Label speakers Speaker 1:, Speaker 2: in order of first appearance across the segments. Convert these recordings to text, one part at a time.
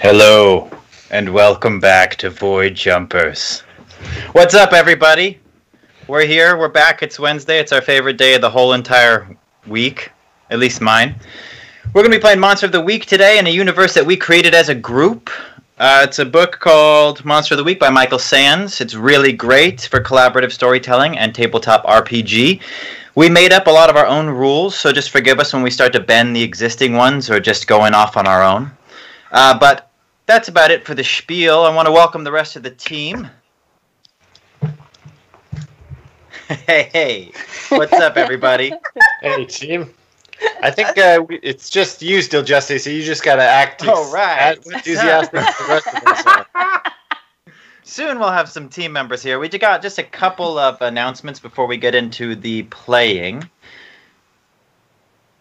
Speaker 1: Hello, and welcome back to Void Jumpers. What's up, everybody? We're here, we're back, it's Wednesday, it's our favorite day of the whole entire week, at least mine. We're going to be playing Monster of the Week today in a universe that we created as a group. It's a book called Monster of the Week by Michael Sands. It's really great for collaborative storytelling and tabletop RPG. We made up a lot of our own rules, so just forgive us when we start to bend the existing ones or just going off on our own. But that's about it for the spiel. I want to welcome the rest of the team. Hey, what's up, everybody?
Speaker 2: Hey, team. I think it's just you still, Jesse, so you just got to act as enthusiastic as the rest of us are.
Speaker 1: Soon we'll have some team members here. We got just a couple of announcements before we get into the playing.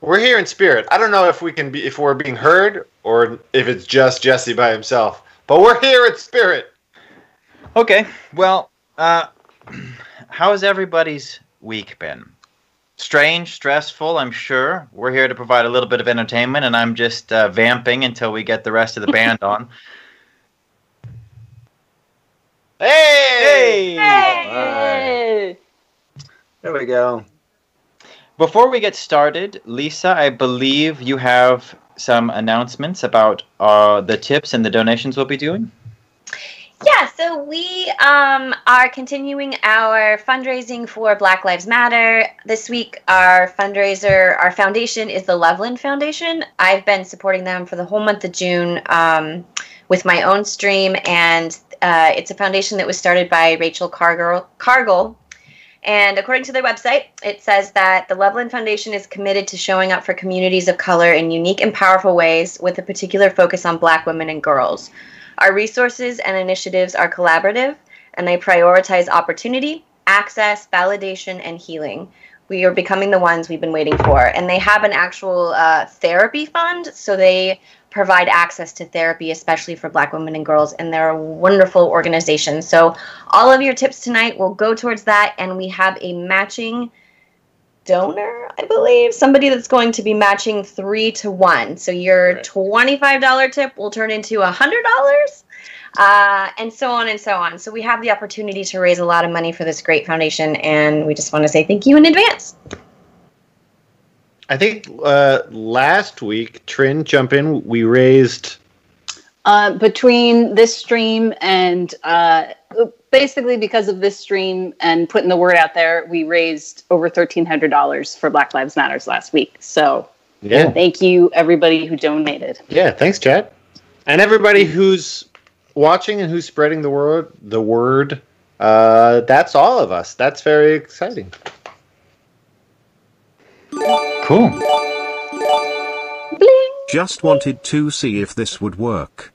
Speaker 2: We're here in spirit. I don't know if we're being heard or if it's just Jesse by himself, but we're here in spirit.
Speaker 1: Okay, well, how's everybody's week been? Strange, stressful, I'm sure. We're here to provide a little bit of entertainment, and I'm just vamping until we get the rest of the band on.
Speaker 2: Hey!
Speaker 3: Hey!
Speaker 4: There we go.
Speaker 1: Before we get started, Lisa, I believe you have some announcements about the tips and the donations we'll be doing.
Speaker 3: Yeah, so we are continuing our fundraising for Black Lives Matter. This week, our foundation is the Loveland Foundation. I've been supporting them for the whole month of June with my own stream, and it's a foundation that was started by Rachel Cargill. And according to their website, it says that the Loveland Foundation is committed to showing up for communities of color in unique and powerful ways with a particular focus on Black women and girls. Our resources and initiatives are collaborative, and they prioritize opportunity, access, validation, and healing. We are becoming the ones we've been waiting for. And they have an actual therapy fund, so they provide access to therapy, especially for Black women and girls, and they're a wonderful organization. So all of your tips tonight will go towards that, and we have a matching donor, I believe, somebody that's going to be matching 3 to 1. So your $25 tip will turn into $100, and so on and so on. So we have the opportunity to raise a lot of money for this great foundation, and we just want to say thank you in advance.
Speaker 2: I think last week, Trin, jump in, we raised...
Speaker 5: between this stream and basically because of this stream and putting the word out there, we raised over $1,300 for Black Lives Matters last week. So thank you, everybody who donated.
Speaker 2: Yeah, thanks, Chad. And everybody who's watching and who's spreading the word, that's all of us. That's very exciting.
Speaker 1: Cool.
Speaker 5: Bling.
Speaker 6: Just wanted to see if this would work.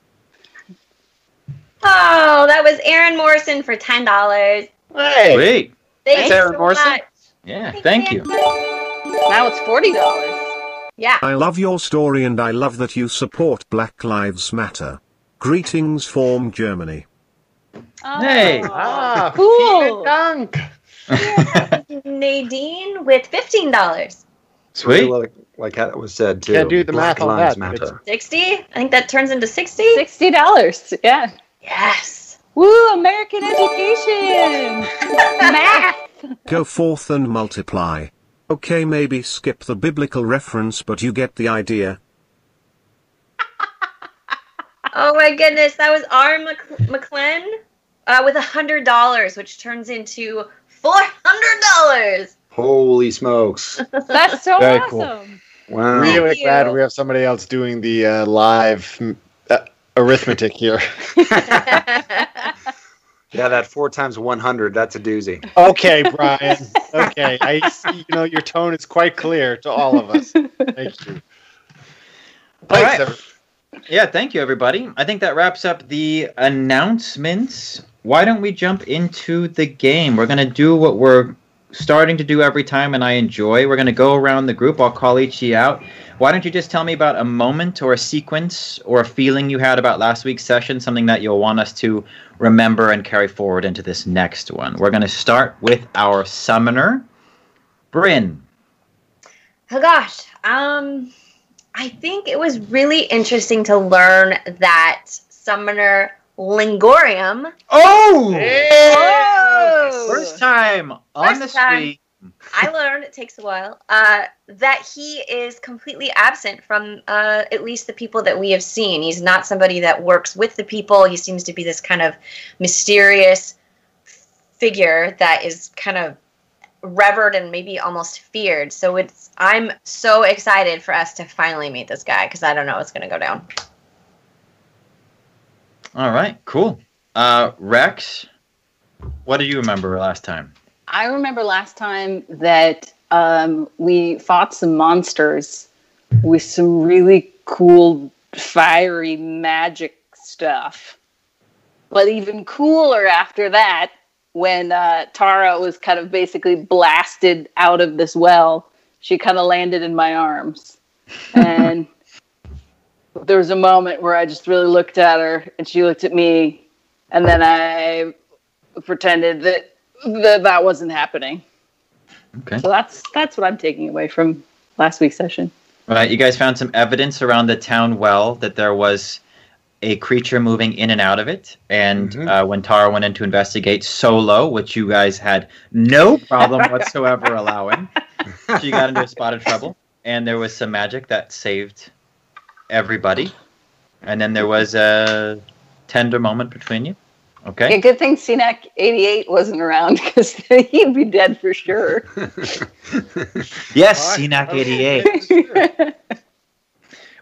Speaker 3: Oh, that was Aaron Morrison for $10.
Speaker 2: Hey!
Speaker 1: Sweet.
Speaker 3: Thanks
Speaker 2: Aaron
Speaker 3: so
Speaker 2: Morrison.
Speaker 3: much.
Speaker 1: Yeah, thank you.
Speaker 5: Now it's $40.
Speaker 3: Yeah.
Speaker 6: I love your story and I love that you support Black Lives Matter. Greetings from Germany.
Speaker 5: Oh.
Speaker 1: Hey.
Speaker 2: Ah,
Speaker 5: Cool.
Speaker 2: Dunk.
Speaker 3: Nadine with $15.
Speaker 1: Sweet.
Speaker 4: Like how it was said, too.
Speaker 2: Can't do the
Speaker 4: Black
Speaker 2: math on
Speaker 4: Lives
Speaker 2: that.
Speaker 4: Matter.
Speaker 3: 60? I think that turns into 60.
Speaker 5: $60. Yeah.
Speaker 3: Yes.
Speaker 5: Woo, American education. Math.
Speaker 6: Go forth and multiply. Okay, maybe skip the biblical reference, but you get the idea.
Speaker 3: Oh my goodness, that was R. McClen with $100, which turns into $400.
Speaker 4: Holy smokes.
Speaker 5: That's so
Speaker 1: Very
Speaker 5: awesome.
Speaker 4: Wow.
Speaker 2: Really
Speaker 3: Thank
Speaker 2: glad
Speaker 3: you.
Speaker 2: we have somebody else doing the live arithmetic here.
Speaker 4: Yeah, that 4 times 100, that's a doozy.
Speaker 2: Okay, Brian. Okay. I see, your tone is quite clear to all of us. Thank you.
Speaker 1: All right.
Speaker 2: Thanks,
Speaker 1: Yeah, thank you, everybody. I think that wraps up the announcements. Why don't we jump into the game? We're going to do what we're starting to do every time, and I enjoy. We're going to go around the group. I'll call each of you out. Why don't you just tell me about a moment or a sequence or a feeling you had about last week's session, something that you'll want us to remember and carry forward into this next one. We're going to start with our summoner, Bryn.
Speaker 3: Oh gosh. I think it was really interesting to learn that Summoner Lingorium.
Speaker 1: Oh!
Speaker 5: Oh!
Speaker 1: First time on the
Speaker 3: First time.
Speaker 1: street.
Speaker 3: I learned, it takes a while, that he is completely absent from at least the people that we have seen. He's not somebody that works with the people. He seems to be this kind of mysterious figure that is kind of revered and maybe almost feared. So I'm so excited for us to finally meet this guy because I don't know what's going to go down.
Speaker 1: All right, cool. Rex, what do you remember last time?
Speaker 5: I remember last time that we fought some monsters with some really cool, fiery magic stuff. But even cooler after that, when Tara was kind of basically blasted out of this well, she kind of landed in my arms. And there was a moment where I just really looked at her, and she looked at me, and then I pretended that wasn't happening.
Speaker 1: Okay.
Speaker 5: So that's what I'm taking away from last week's session.
Speaker 1: All right, you guys found some evidence around the town well that there was a creature moving in and out of it. And when Tara went in to investigate solo, which you guys had no problem whatsoever allowing, she got into a spot of trouble. And there was some magic that saved everybody. And then there was a tender moment between you. Okay.
Speaker 5: Yeah, good thing CNAC 88 wasn't around because he'd be dead for sure.
Speaker 1: Yes, CNAC 88.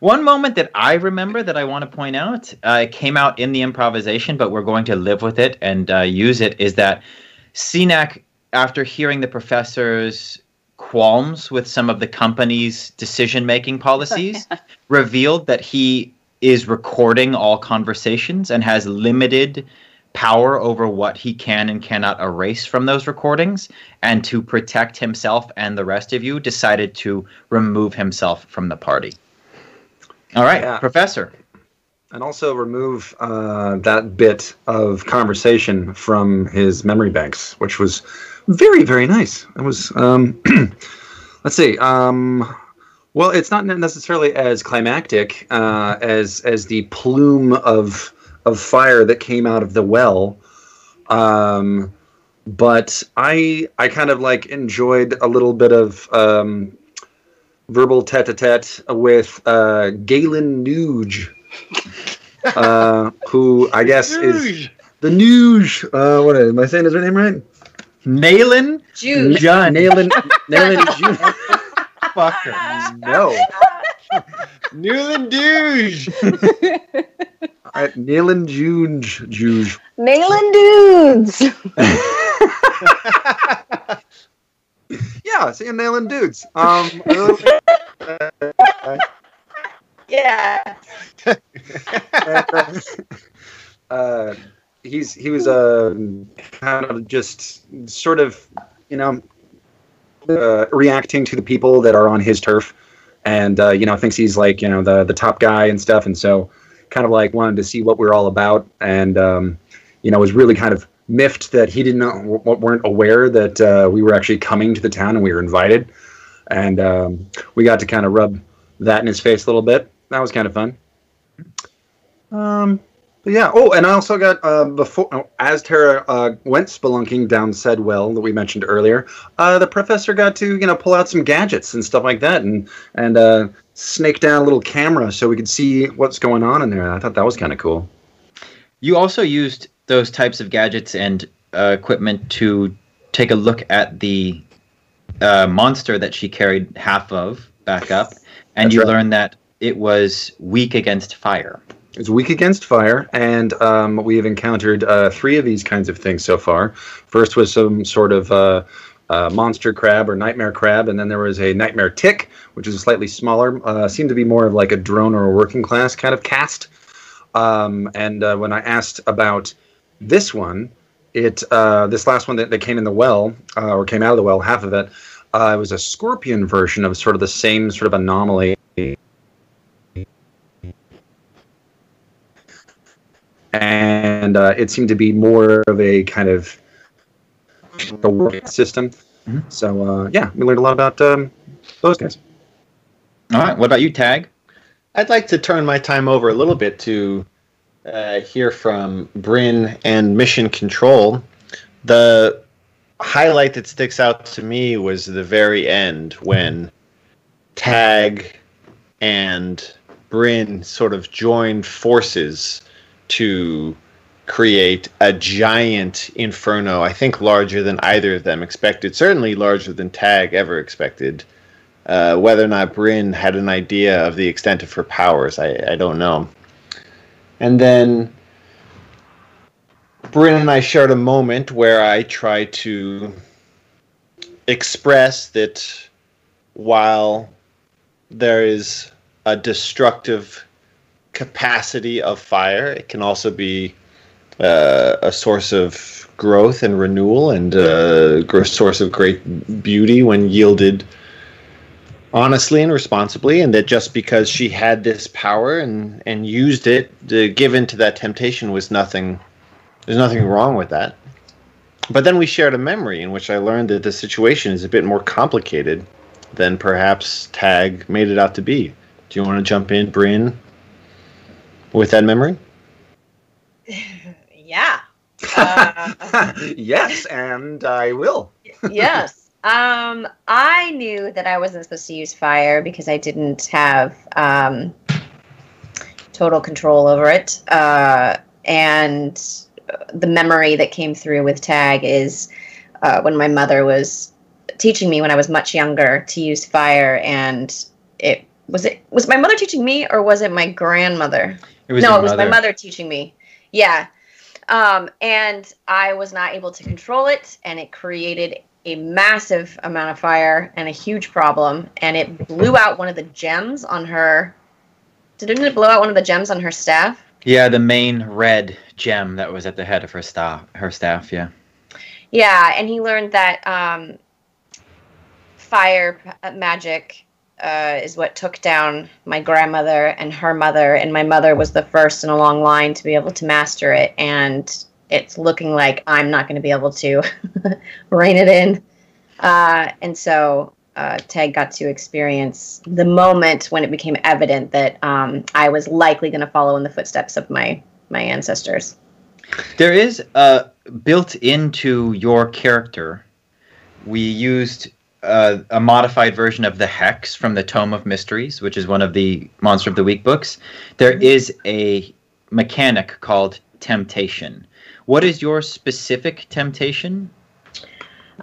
Speaker 1: One moment that I remember that I want to point out, it came out in the improvisation, but we're going to live with it and use it, is that CNAC, after hearing the professor's qualms with some of the company's decision-making policies, revealed that he is recording all conversations and has limited power over what he can and cannot erase from those recordings, and to protect himself and the rest of you, decided to remove himself from the party. All right,
Speaker 4: Yeah.
Speaker 1: Professor.
Speaker 4: And also remove that bit of conversation from his memory banks, which was very, very nice. It was, let's see. Well, it's not necessarily as climactic as the plume of fire that came out of the well. But I kind of like enjoyed a little bit of verbal tete-a-tete with Galen Nuge, who I guess is the Nuge. What am I saying his name right?
Speaker 1: Naylan
Speaker 3: Jude.
Speaker 1: Jun.
Speaker 4: Naylan Juge.
Speaker 1: Fucker.
Speaker 4: No.
Speaker 2: Newland Douche.
Speaker 4: All right, Naylan Juge.
Speaker 5: Nailing dudes!
Speaker 4: Yeah, seeing Naylan dudes.
Speaker 3: Yeah.
Speaker 4: He was kind of just sort of, reacting to the people that are on his turf, and thinks he's like the top guy and stuff, and so kind of like wanted to see what we're all about, and was really kind of miffed that he weren't aware that we were actually coming to the town and we were invited, and we got to kind of rub that in his face a little bit. That was kind of fun. But yeah. Oh, and I also got as Tara went spelunking down said well that we mentioned earlier, the professor got to pull out some gadgets and stuff like that, and snake down a little camera so we could see what's going on in there. I thought that was kind of cool.
Speaker 1: You also used those types of gadgets and equipment to take a look at the monster that she carried half of back up, and you learned that it was weak against fire.
Speaker 4: It's weak against fire, and we have encountered 3 of these kinds of things so far. First was some sort of monster crab or nightmare crab, and then there was a nightmare tick, which is slightly smaller, seemed to be more of like a drone or a working class kind of cast. And when I asked about this one, this last one that came in the well, or came out of the well, half of it, it was a scorpion version of sort of the same sort of anomaly. And it seemed to be more of a kind of a working system. Mm-hmm. So, we learned a lot about those guys.
Speaker 1: All right. What about you, Tag?
Speaker 2: I'd like to turn my time over a little bit to hear from Bryn and Mission Control. The highlight that sticks out to me was the very end when Tag and Bryn sort of joined forces to create a giant inferno, I think larger than either of them expected, certainly larger than Tag ever expected. Whether or not Bryn had an idea of the extent of her powers, I don't know. And then Bryn and I shared a moment where I tried to express that while there is a destructive capacity of fire, it can also be a source of growth and renewal, and a source of great beauty when yielded honestly and responsibly, and that just because she had this power and used it, given to that temptation, was nothing. There's nothing wrong with that. But then we shared a memory in which I learned that the situation is a bit more complicated than perhaps Tag made it out to be. Do you want to jump in, Bryn, with that memory?
Speaker 3: Yeah.
Speaker 4: Yes, and I will.
Speaker 3: Yes. I knew that I wasn't supposed to use fire because I didn't have total control over it. And the memory that came through with Tag is when my mother was teaching me when I was much younger to use fire, and was my mother teaching me, or was it my grandmother? It was my mother teaching me. Yeah. And I was not able to control it, and it created a massive amount of fire and a huge problem, and it blew out one of the gems on her. Didn't it blow out one of the gems on her staff?
Speaker 1: Yeah, the main red gem that was at the head of her staff, yeah.
Speaker 3: Yeah, and he learned that fire magic is what took down my grandmother and her mother, and my mother was the first in a long line to be able to master it, and it's looking like I'm not going to be able to rein it in. And so Tag got to experience the moment when it became evident that I was likely going to follow in the footsteps of my ancestors.
Speaker 1: There is built into your character, we used a modified version of the Hex from the Tome of Mysteries, which is one of the Monster of the Week books. There is a mechanic called Temptation. What is your specific temptation?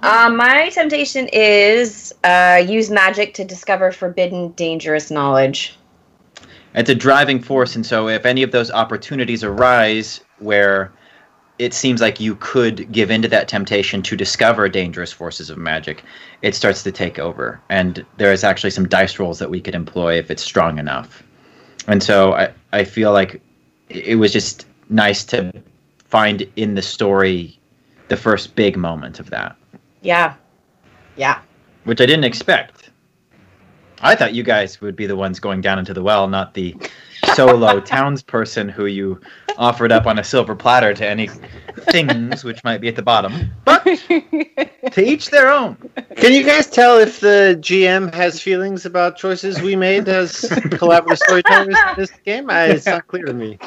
Speaker 3: My temptation is use magic to discover forbidden, dangerous knowledge.
Speaker 1: It's a driving force, and so if any of those opportunities arise where it seems like you could give into that temptation to discover dangerous forces of magic, it starts to take over. And there is actually some dice rolls that we could employ if it's strong enough. And so I feel like it was just nice to find in the story the first big moment of that.
Speaker 3: Yeah. Yeah.
Speaker 1: Which I didn't expect. I thought you guys would be the ones going down into the well, not the solo townsperson who you offered up on a silver platter to any things which might be at the bottom. But to each their own.
Speaker 2: Can you guys tell if the GM has feelings about choices we made as collaborative storytellers in this game? It's not clear to me.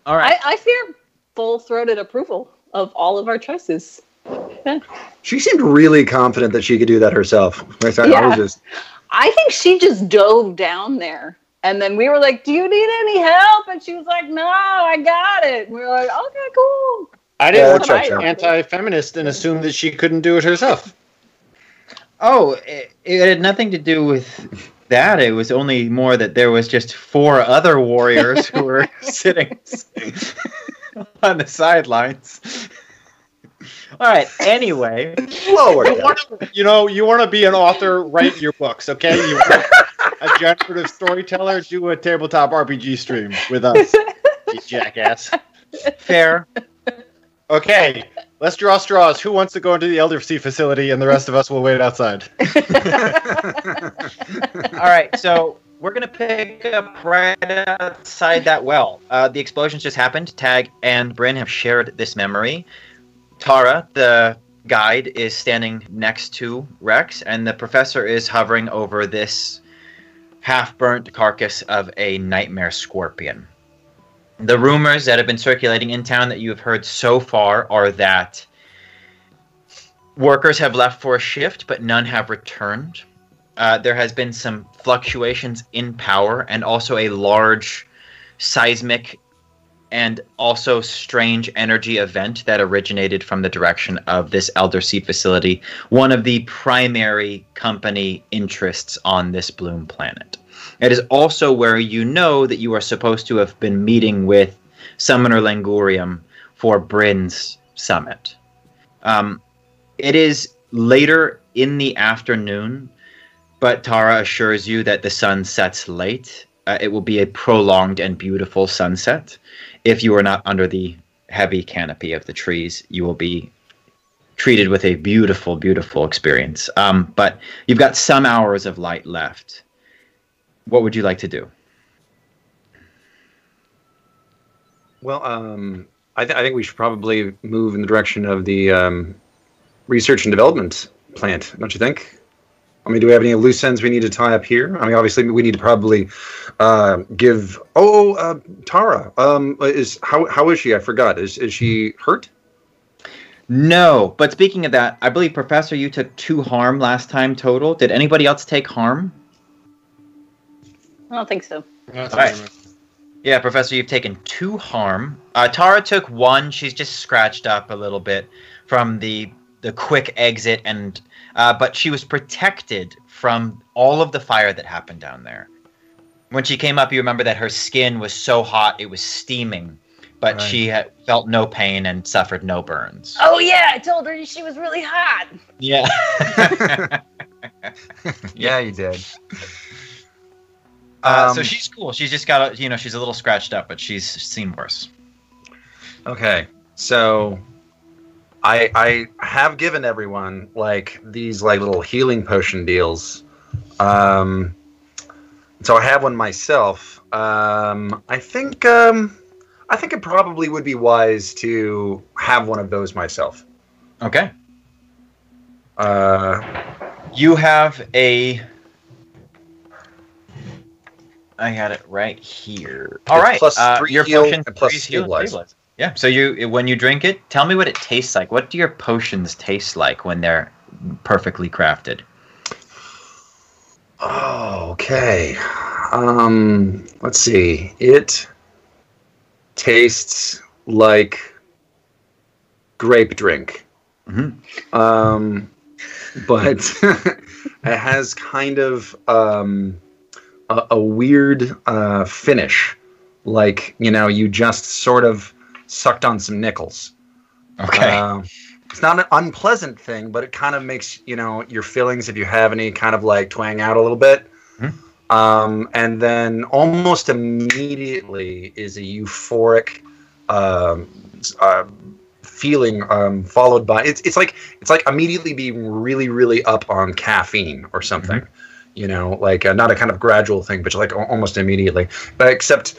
Speaker 1: All right.
Speaker 5: I fear full-throated approval of all of our choices. Yeah.
Speaker 4: She seemed really confident that she could do that herself.
Speaker 5: I think she just dove down there. And then we were like, do you need any help? And she was like, no, I got it. And we were like, okay, cool.
Speaker 2: I didn't want to be anti-feminist and assume that she couldn't do it herself.
Speaker 1: Oh, it had nothing to do with that. It was only more that there was just 4 other warriors who were sitting on the sidelines. All right. Anyway,
Speaker 2: you want to be an author, write your books, okay? You want a generative storyteller, do a tabletop RPG stream with us, you jackass.
Speaker 1: Fair.
Speaker 2: Okay, let's draw straws. Who wants to go into the Eldersea facility, and the rest of us will wait outside.
Speaker 1: All right, so we're going to pick up right outside that well. The explosions just happened. Tag and Bryn have shared this memory. Tara, the guide, is standing next to Rex, and the professor is hovering over this half-burnt carcass of a nightmare scorpion. The rumors that have been circulating in town that you have heard so far are that workers have left for a shift, but none have returned. There has been some fluctuations in power and also a large seismic and also strange energy event that originated from the direction of this Elder Seed facility, one of the primary company interests on this Bloom planet. It is also where you know that you are supposed to have been meeting with Summoner Langurium for Bryn's summit. It is later in the afternoon, but Tara assures you that the sun sets late. It will be a prolonged and beautiful sunset. If you are not under the heavy canopy of the trees, you will be treated with a beautiful, beautiful experience. But you've got some hours of light left. What would you like to do?
Speaker 4: Well, I think we should probably move in the direction of the research and development plant, don't you think? I mean, do we have any loose ends we need to tie up here? I mean, obviously, we need to probably give. Tara. How is she? I forgot. Is she hurt?
Speaker 1: No, but speaking of that, I believe Professor, you took 2 harm last time total. Did anybody else take harm?
Speaker 5: I don't think so.
Speaker 2: That's
Speaker 1: All right. Yeah, Professor, you've taken 2 harm. Tara took 1. She's just scratched up a little bit from the quick exit, and but she was protected from all of the fire that happened down there. When she came up, you remember that her skin was so hot it was steaming, but
Speaker 7: Right.
Speaker 1: she had felt no pain and suffered no burns.
Speaker 5: Oh yeah, I told her she was really hot.
Speaker 1: Yeah.
Speaker 7: Yeah, you did.
Speaker 1: So she's cool. She's just got she's a little scratched up, but she's seen worse.
Speaker 4: Okay, so I have given everyone like these like little healing potion deals. So I have one myself. I think it probably would be wise to have one of those myself.
Speaker 1: Okay. You have a. I got it right here. All right.
Speaker 4: Plus 3
Speaker 1: your
Speaker 4: heal
Speaker 1: potion
Speaker 4: and plus
Speaker 1: increase heal and
Speaker 4: stabilize.
Speaker 1: stabilize. Yeah. So when you drink it, tell me what it tastes like. What do your potions taste like when they're perfectly crafted?
Speaker 4: Oh, okay. Let's see. It tastes like grape drink.
Speaker 1: Mm-hmm.
Speaker 4: But it has kind of a weird finish, like you just sort of sucked on some nickels.
Speaker 1: Okay.
Speaker 4: It's not an unpleasant thing, but it kind of makes your feelings, if you have any, kind of like twang out a little bit.
Speaker 1: Mm-hmm.
Speaker 4: And then almost immediately is a euphoric feeling, followed by it's like immediately being really, really up on caffeine or something.
Speaker 1: Mm-hmm.
Speaker 4: Like not a kind of gradual thing, but like almost immediately. But except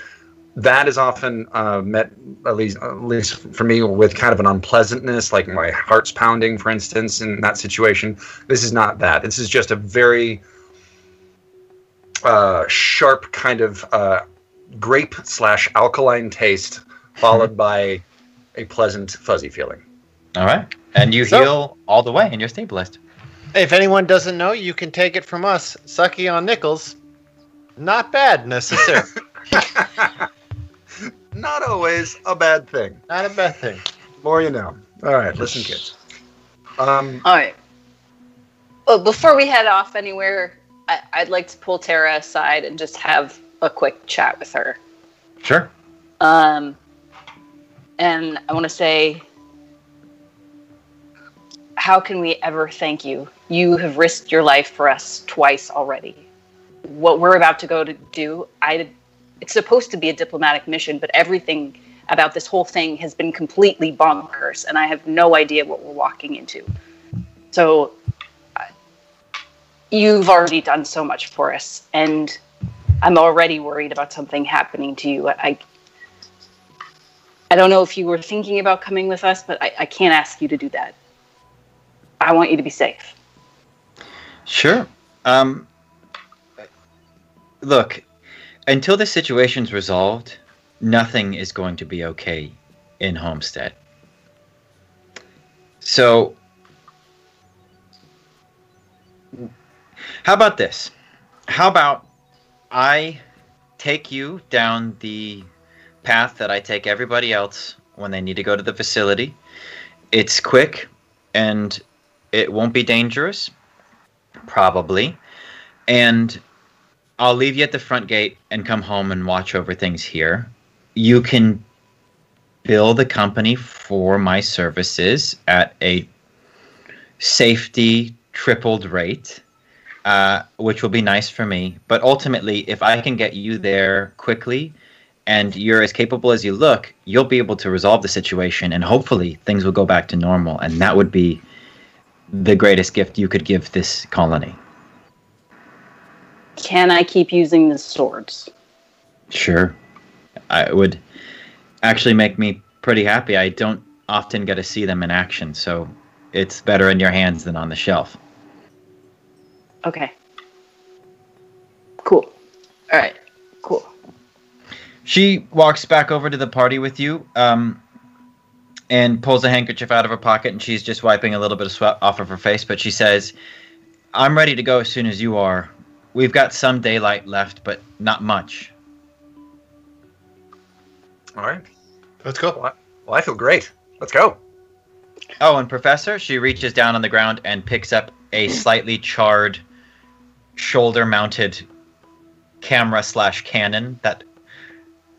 Speaker 4: that is often met, at least for me, with kind of an unpleasantness, like my heart's pounding, for instance, in that situation. This is not that. This is just a very sharp kind of grape/alkaline taste, followed by a pleasant, fuzzy feeling.
Speaker 1: All right. And you heal all the way, and you're stabilized.
Speaker 2: If anyone doesn't know, you can take it from us. Sucky on nickels, not bad necessarily.
Speaker 4: Not always a bad thing.
Speaker 2: Not a bad thing.
Speaker 4: More you know. All right, listen, kids.
Speaker 5: All right. Well, before we head off anywhere, I'd like to pull Tara aside and just have a quick chat with her.
Speaker 1: Sure.
Speaker 5: And I want to say, how can we ever thank you? You have risked your life for us twice already. What we're about to go to do, it's supposed to be a diplomatic mission, but everything about this whole thing has been completely bonkers, and I have no idea what we're walking into. So, you've already done so much for us, and I'm already worried about something happening to you. I don't know if you were thinking about coming with us, but I can't ask you to do that. I want you to be safe.
Speaker 1: Sure. look, until the situation's resolved, nothing is going to be okay in Homestead. So, how about this? How about I take you down the path that I take everybody else when they need to go to the facility. It's quick, and it won't be dangerous, probably. And I'll leave you at the front gate and come home and watch over things here. You can bill the company for my services at a safety tripled rate, which will be nice for me. But ultimately, if I can get you there quickly and you're as capable as you look, you'll be able to resolve the situation, and hopefully things will go back to normal. And that would be the greatest gift you could give this colony.
Speaker 5: Can I keep using the swords?
Speaker 1: Sure. It would actually make me pretty happy. I don't often get to see them in action, so it's better in your hands than on the shelf.
Speaker 5: Okay. Cool. All right. Cool.
Speaker 1: She walks back over to the party with you, and pulls a handkerchief out of her pocket, and she's just wiping a little bit of sweat off of her face, but she says, I'm ready to go as soon as you are. We've got some daylight left, but not much.
Speaker 4: All right.
Speaker 2: Let's go.
Speaker 4: Well, I feel great. Let's go.
Speaker 1: Oh, and Professor, she reaches down on the ground and picks up a slightly charred, shoulder-mounted camera/cannon that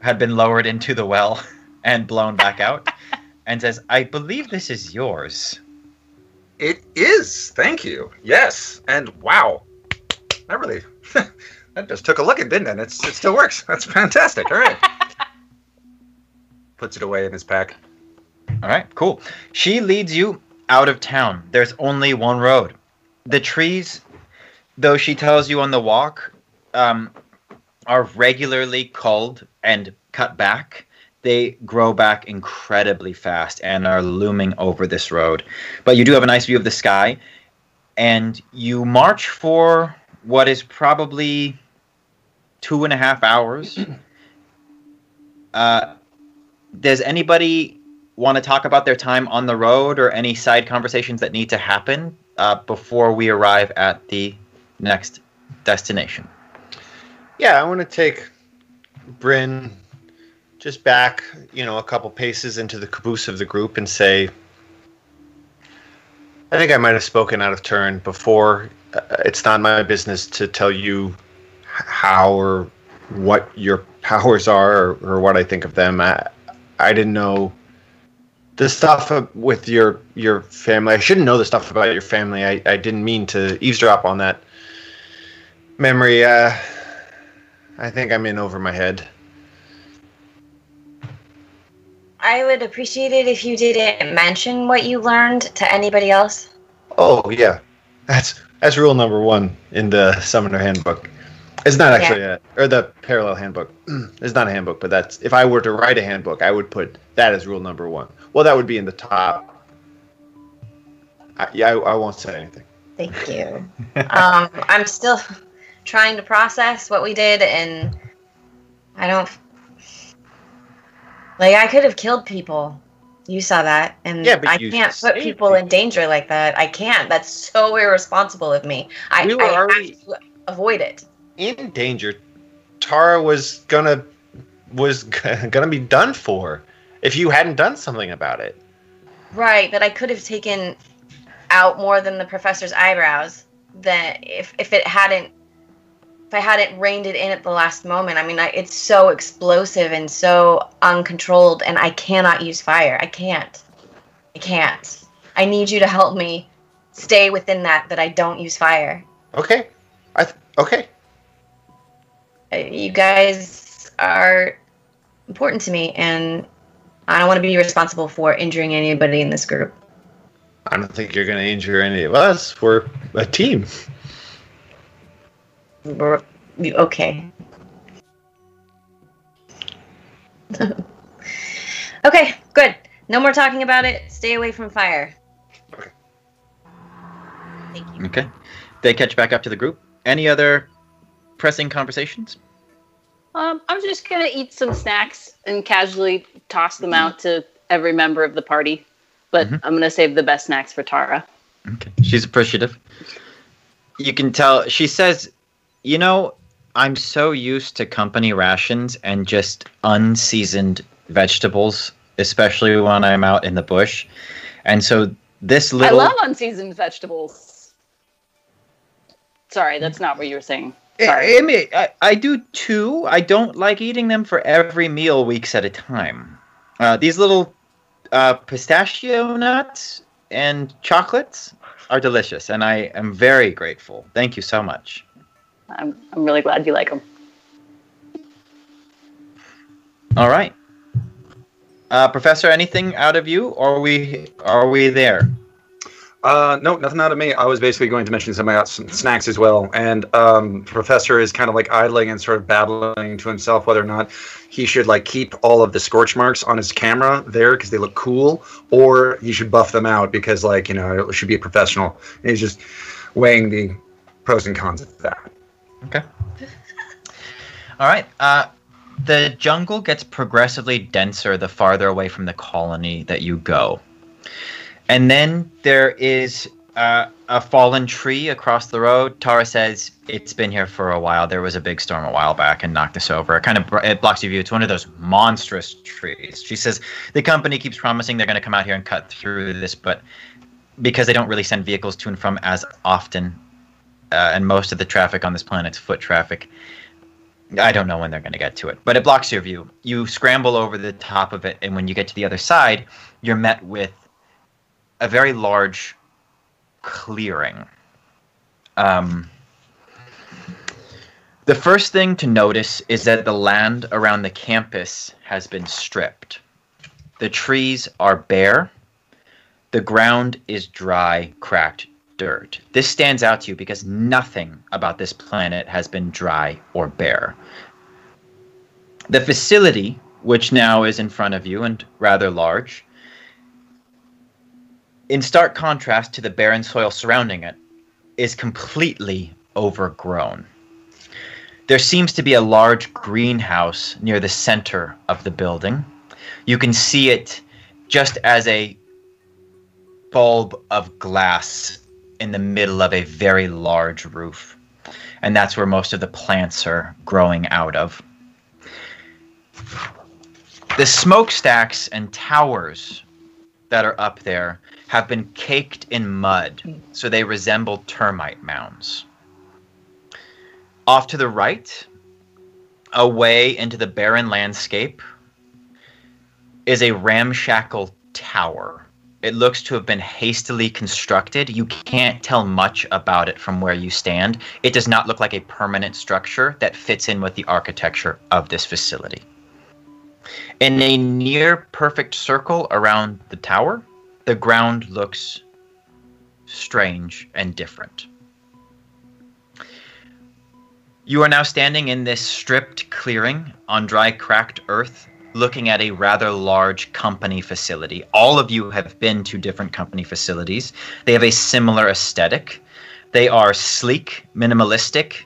Speaker 1: had been lowered into the well and blown back out, and says, I believe this is yours.
Speaker 4: It is. Thank you. Yes. And wow. That really, that just took a licking, didn't it? It still works. That's fantastic. All right. Puts it away in his pack.
Speaker 1: All right, cool. She leads you out of town. There's only one road. The trees, though she tells you on the walk, are regularly culled and cut back. They grow back incredibly fast and are looming over this road. But you do have a nice view of the sky, and you march for what is probably 2.5 hours. Does anybody want to talk about their time on the road or any side conversations that need to happen before we arrive at the next destination?
Speaker 2: Yeah, I want to take Bryn just back, a couple paces into the caboose of the group and say, I think I might have spoken out of turn before. It's not my business to tell you how or what your powers are or what I think of them. I didn't know the stuff with your family. I shouldn't know the stuff about your family. I didn't mean to eavesdrop on that memory. I think I'm in over my head.
Speaker 3: I would appreciate it if you didn't mention what you learned to anybody else.
Speaker 2: Oh, yeah. That's rule number 1 in the Summoner Handbook. It's not actually or the Parallel Handbook. It's not a handbook, but that's, if I were to write a handbook, I would put that as rule number 1. Well, that would be in the top. I won't say anything.
Speaker 3: Thank you. I'm still trying to process what we did, and I don't... I could have killed people. You saw that. And
Speaker 2: yeah, but
Speaker 3: I can't put people in danger like that. I can't. That's so irresponsible of me. I have to avoid it.
Speaker 2: In danger. Tara was gonna be done for if you hadn't done something about it.
Speaker 3: Right, but I could have taken out more than the professor's eyebrows. That if I hadn't reined it in at the last moment. I mean, it's so explosive and so uncontrolled, and I cannot use fire. I can't. I need you to help me stay within that I don't use fire.
Speaker 2: Okay. Okay.
Speaker 3: You guys are important to me, and I don't want to be responsible for injuring anybody in this group.
Speaker 2: I don't think you're going to injure any of us. We're a team.
Speaker 3: Okay. Okay, good. No more talking about it. Stay away from fire.
Speaker 2: Okay.
Speaker 3: Thank you.
Speaker 1: Okay. They catch back up to the group. Any other pressing conversations?
Speaker 5: I'm just gonna eat some snacks and casually toss them out to every member of the party. But I'm gonna save the best snacks for Tara.
Speaker 1: Okay. She's appreciative. You can tell. She says, you know, I'm so used to company rations and just unseasoned vegetables, especially when I'm out in the bush. And so this little...
Speaker 5: I love unseasoned vegetables. Sorry, that's not what you were saying. Sorry.
Speaker 1: I do too. I don't like eating them for every meal weeks at a time. These little pistachio nuts and chocolates are delicious, and I am very grateful. Thank you so much.
Speaker 5: I'm really glad you like them.
Speaker 1: All right. Professor, anything out of you, or are we there?
Speaker 4: No, nothing out of me. I was basically going to mention something about some snacks as well. And Professor is kind of like idling and sort of babbling to himself whether or not he should like keep all of the scorch marks on his camera there because they look cool, or he should buff them out because, like, you know, it should be a professional. And he's just weighing the pros and cons of that.
Speaker 1: Okay. All right. The jungle gets progressively denser the farther away from the colony that you go. And then there is a fallen tree across the road. Tara says it's been here for a while. There was a big storm a while back and knocked us over. It blocks your view. It's one of those monstrous trees. She says the company keeps promising they're going to come out here and cut through this, but because they don't really send vehicles to and from as often, and most of the traffic on this planet's foot traffic, I don't know when they're going to get to it. But it blocks your view. You scramble over the top of it, and when you get to the other side, you're met with a very large clearing. The first thing to notice is that the land around the campus has been stripped. The trees are bare. The ground is dry, cracked dirt. This stands out to you because nothing about this planet has been dry or bare. The facility, which now is in front of you and rather large, in stark contrast to the barren soil surrounding it, is completely overgrown. There seems to be a large greenhouse near the center of the building. You can see it just as a bulb of glass in the middle of a very large roof. And that's where most of the plants are growing out of. The smokestacks and towers that are up there have been caked in mud, so they resemble termite mounds. Off to the right, away into the barren landscape, is a ramshackle tower. It looks to have been hastily constructed. You can't tell much about it from where you stand. It does not look like a permanent structure that fits in with the architecture of this facility. In a near perfect circle around the tower, the ground looks strange and different. You are now standing in this stripped clearing on dry, cracked earth, looking at a rather large company facility. All of you have been to different company facilities. They have a similar aesthetic. They are sleek, minimalistic.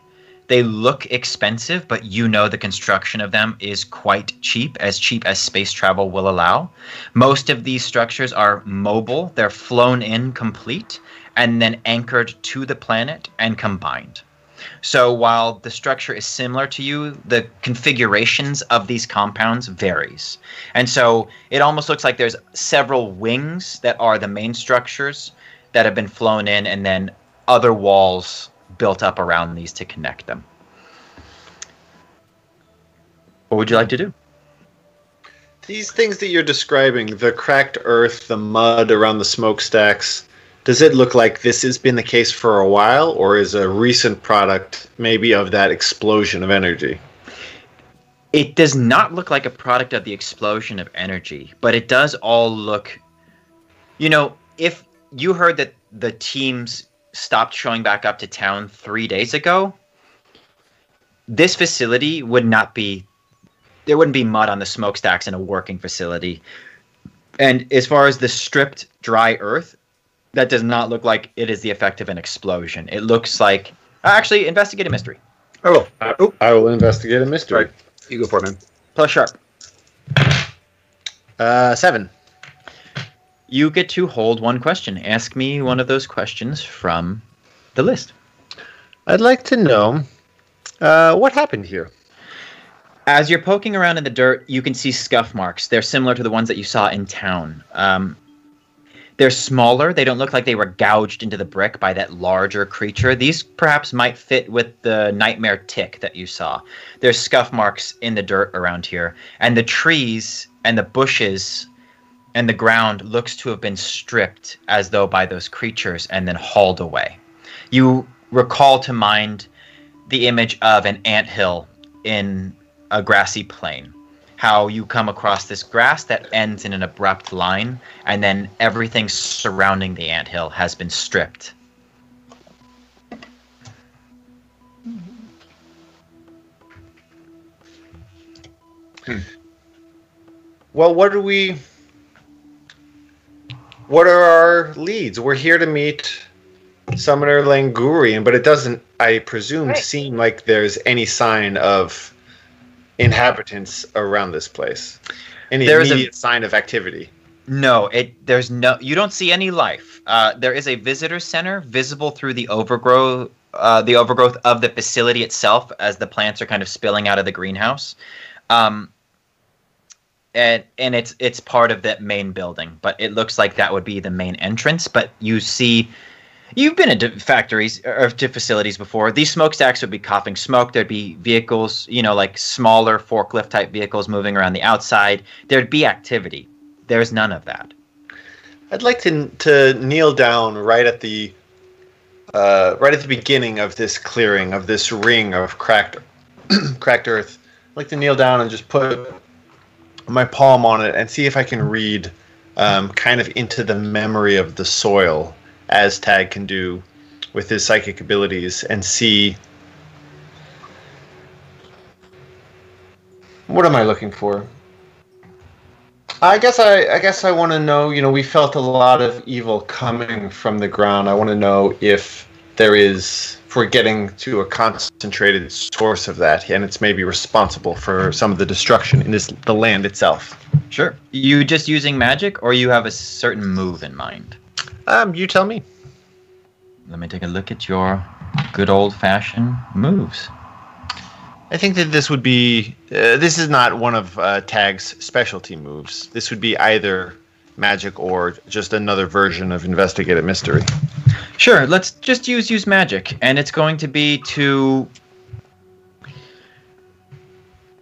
Speaker 1: They look expensive, but you know the construction of them is quite cheap as space travel will allow. Most of these structures are mobile. They're flown in complete and then anchored to the planet and combined. So while the structure is similar to you, the configurations of these compounds varies. And so it almost looks like there's several wings that are the main structures that have been flown in and then other walls built up around these to connect them. What would you like to do?
Speaker 2: These things that you're describing, the cracked earth, the mud around the smokestacks, does it look like this has been the case for a while, or is a recent product maybe of that explosion of energy?
Speaker 1: It does not look like a product of the explosion of energy, but it does all look... You know, if you heard that the teams stopped showing back up to town 3 days ago, this facility would not be... There wouldn't be mud on the smokestacks in a working facility. And as far as the stripped, dry earth, that does not look like it is the effect of an explosion. It looks like... Actually, investigate a mystery.
Speaker 4: I will. Oh,
Speaker 2: I will investigate a mystery.
Speaker 4: sorry. You go for it, man.
Speaker 1: Plus sharp.
Speaker 2: 7.
Speaker 1: You get to hold one question. Ask me one of those questions from the list.
Speaker 2: I'd like to know what happened here.
Speaker 1: As you're poking around in the dirt, you can see scuff marks. They're similar to the ones that you saw in town. They're smaller. They don't look like they were gouged into the brick by that larger creature. These perhaps might fit with the nightmare tick that you saw. There's scuff marks in the dirt around here. And the trees and the bushes and the ground looks to have been stripped as though by those creatures and then hauled away. You recall to mind the image of an anthill in a grassy plain. How you come across this grass that ends in an abrupt line, and then everything surrounding the anthill has been stripped.
Speaker 2: Well, what are our leads? We're here to meet Summoner Langurian, but it doesn't, I presume, seem like there's any sign of inhabitants around this place. Any immediate sign of activity?
Speaker 1: No, you don't see any life. There is a visitor center visible through the overgrowth of the facility itself, as the plants are kind of spilling out of the greenhouse. And it's part of that main building, but it looks like that would be the main entrance. But you've been into factories or to facilities before. These smokestacks would be coughing smoke. There'd be vehicles, like smaller forklift type vehicles moving around the outside. There'd be activity. There's none of that.
Speaker 2: I'd like to kneel down right at the beginning of this clearing, of this ring of cracked earth. I'd like to kneel down and just put my palm on it and see if I can read kind of into the memory of the soil, as Tag can do with his psychic abilities, and see, what am I looking for? I guess I want to know, we felt a lot of evil coming from the ground. I want to know if we're getting to a concentrated source of that, and it's maybe responsible for some of the destruction in the land itself.
Speaker 1: Sure. You just using magic, or you have a certain move in mind?
Speaker 2: You tell me.
Speaker 1: Let me take a look at your good old-fashioned moves.
Speaker 2: I think that this would be... this is not one of Tag's specialty moves. This would be either magic or just another version of Investigative Mystery.
Speaker 1: Sure, let's just use magic. And it's going to be to...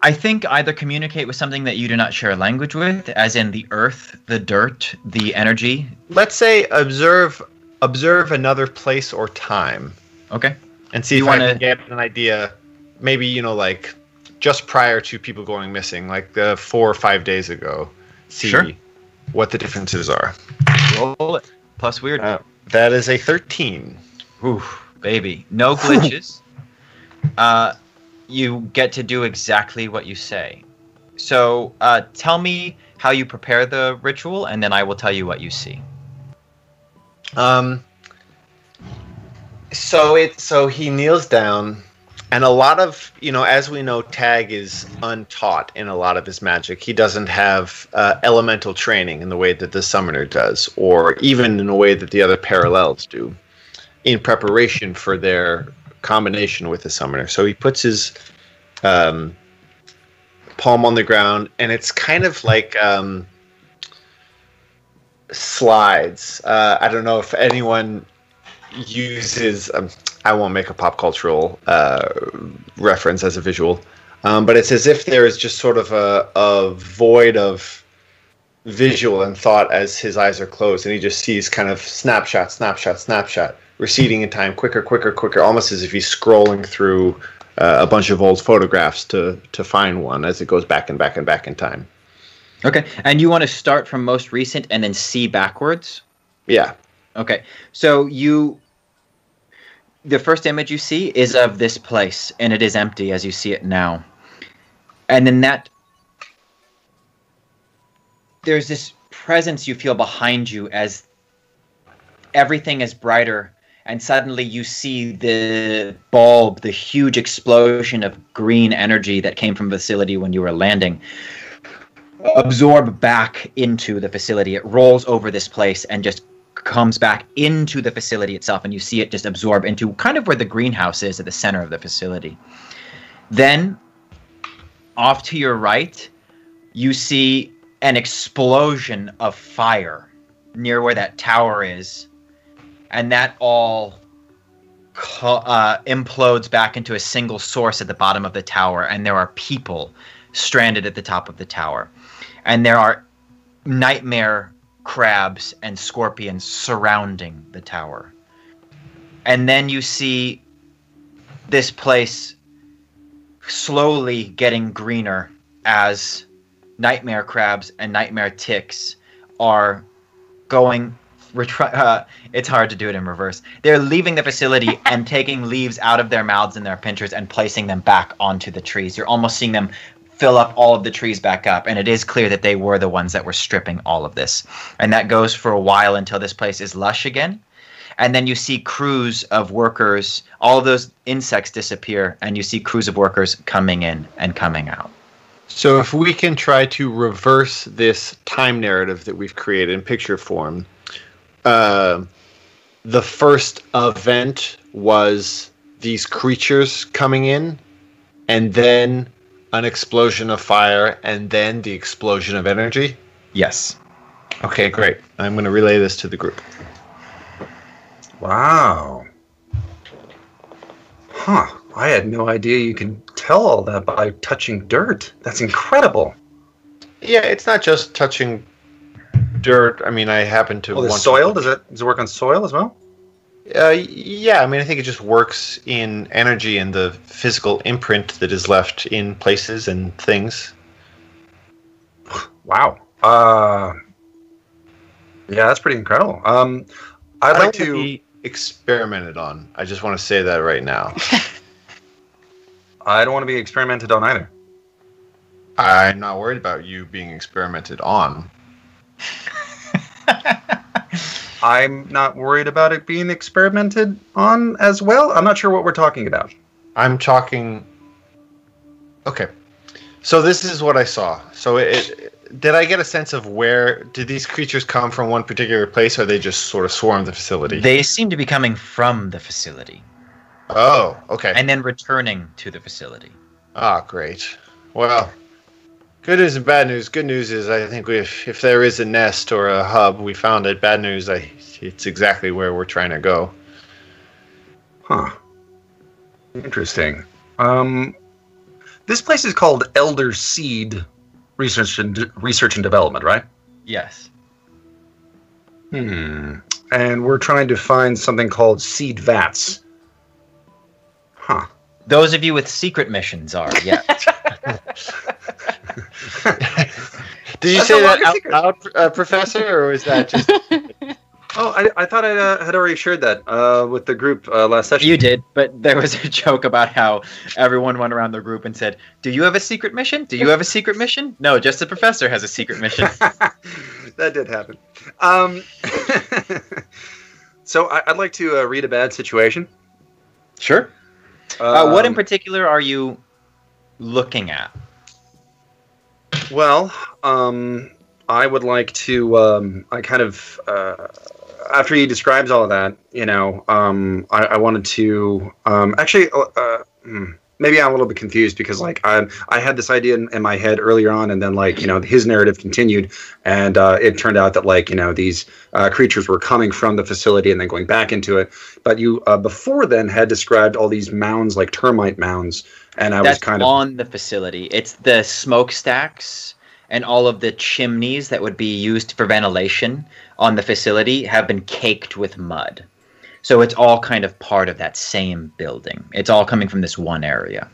Speaker 1: I think either communicate with something that you do not share a language with, as in the earth, the dirt, the energy.
Speaker 2: Let's say observe another place or time.
Speaker 1: Okay.
Speaker 2: And see if I can get an idea, maybe, like just prior to people going missing, like 4 or 5 days ago. See what the differences are.
Speaker 1: Roll it. Plus weird.
Speaker 2: That is a 13.
Speaker 1: Ooh, baby. No glitches. You get to do exactly what you say. So tell me how you prepare the ritual, and then I will tell you what you see.
Speaker 2: So he kneels down, and a lot of, as we know, Tag is untaught in a lot of his magic. He doesn't have elemental training in the way that the summoner does, or even in the way that the other parallels do, in preparation for their combination with the summoner. So he puts his palm on the ground, and it's kind of like slides. I don't know if anyone uses... I won't make a pop cultural reference as a visual, but it's as if there is just sort of a void of visual and thought as his eyes are closed, and he just sees kind of snapshot, receding in time, quicker, almost as if he's scrolling through a bunch of old photographs to find one as it goes back and back in time.
Speaker 1: Okay, and you want to start from most recent and then see backwards?
Speaker 2: Yeah.
Speaker 1: Okay, so the first image you see is of this place, and it is empty as you see it now. And then there's this presence you feel behind you as everything is brighter, and suddenly you see the bulb, the huge explosion of green energy that came from the facility when you were landing, absorb back into the facility. It rolls over this place and just comes back into the facility itself, and you see it just absorb into kind of where the greenhouse is at the center of the facility. Then, off to your right, you see an explosion of fire near where that tower is, and that all implodes back into a single source at the bottom of the tower, and there are people stranded at the top of the tower. And there are nightmare crabs and scorpions surrounding the tower. And then you see this place slowly getting greener as nightmare crabs and nightmare ticks are going... it's hard to do it in reverse. They're leaving the facility and taking leaves out of their mouths and their pinchers and placing them back onto the trees. You're almost seeing them fill up all of the trees back up, and it is clear that they were the ones that were stripping all of this. And that goes for a while until this place is lush again. And then you see crews of workers, all of those insects disappear, and you see crews of workers coming in and coming out.
Speaker 2: So if we can try to reverse this time narrative that we've created in picture form, the first event was these creatures coming in, and then an explosion of fire, and then the explosion of energy?
Speaker 1: Yes.
Speaker 2: Okay, great. I'm going to relay this to the group.
Speaker 4: Wow. Huh. I had no idea you can tell all that by touching dirt. That's incredible.
Speaker 2: Yeah, it's not just touching dirt. I mean, I happen to
Speaker 4: the soil? Does it work on soil as well?
Speaker 2: Yeah, I mean, I think it just works in energy and the physical imprint that is left in places and things.
Speaker 4: Wow. Yeah, that's pretty incredible. I'd like to
Speaker 2: be experimented on. I just want to say that right now.
Speaker 4: I don't want to be experimented on either.
Speaker 2: I'm not worried about you being experimented on.
Speaker 4: I'm not worried about it being experimented on as well. I'm not sure what we're talking about.
Speaker 2: I'm talking... Okay. So this is what I saw. So did I get a sense of where... Did these creatures come from one particular place, or they just sort of swarmed the facility?
Speaker 1: They seem to be coming from the facility.
Speaker 2: Oh, okay.
Speaker 1: And then returning to the facility.
Speaker 2: Ah, great. Well... Good news and bad news. Good news is I think if there is a nest or a hub, we found it. Bad news, it's exactly where we're trying to go.
Speaker 4: Huh. Interesting. This place is called Elder Seed Research and Development, right?
Speaker 1: Yes.
Speaker 4: And we're trying to find something called seed vats. Huh.
Speaker 1: Those of you with secret missions are, yeah.
Speaker 2: Did you say that out loud, Professor, or was that just...
Speaker 4: Oh, I thought I had already shared that with the group last session.
Speaker 1: You did, but there was a joke about how everyone went around the group and said, "Do you have a secret mission? Do you have a secret mission?" No, just the professor has a secret mission.
Speaker 4: That did happen. So I'd like to read a bad situation.
Speaker 1: Sure. What in particular are you looking at?
Speaker 4: Well, I would like to, I kind of, after he describes all of that, you know, I wanted to, actually, maybe I'm a little bit confused because, like, I had this idea in my head earlier on, and then, like, you know, his narrative continued, and it turned out that, like, you know, these creatures were coming from the facility and then going back into it. But you, before then, had described all these mounds, like termite mounds, and I was kind of...
Speaker 1: on the facility. It's the smokestacks and all of the chimneys that would be used for ventilation on the facility have been caked with mud. So it's all kind of part of that same building. It's all coming from this one area.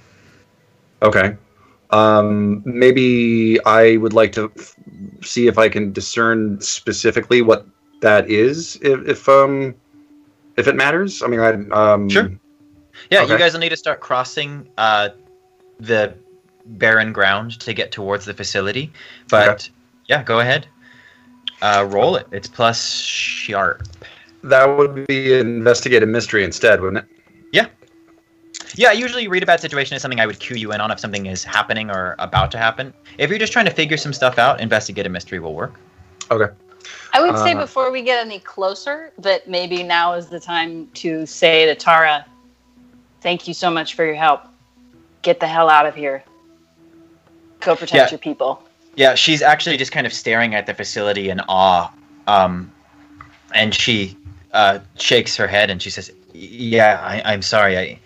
Speaker 4: Okay. Maybe I would like to see if I can discern specifically what that is, if it matters. I mean,
Speaker 1: sure. Yeah,
Speaker 4: okay.
Speaker 1: You guys will need to start crossing the barren ground to get towards the facility. But, okay. Yeah, go ahead. Roll it. It's plus sharp.
Speaker 4: That would be investigate a mystery instead, wouldn't it?
Speaker 1: Yeah. Yeah, usually you read about a situation as something I would cue you in on if something is happening or about to happen. If you're just trying to figure some stuff out, investigate a mystery will work.
Speaker 4: Okay.
Speaker 5: I would say before we get any closer that maybe now is the time to say to Tara, thank you so much for your help. Get the hell out of here. Go protect your people.
Speaker 1: Yeah, she's actually just kind of staring at the facility in awe. And she shakes her head and she says, yeah, I'm sorry.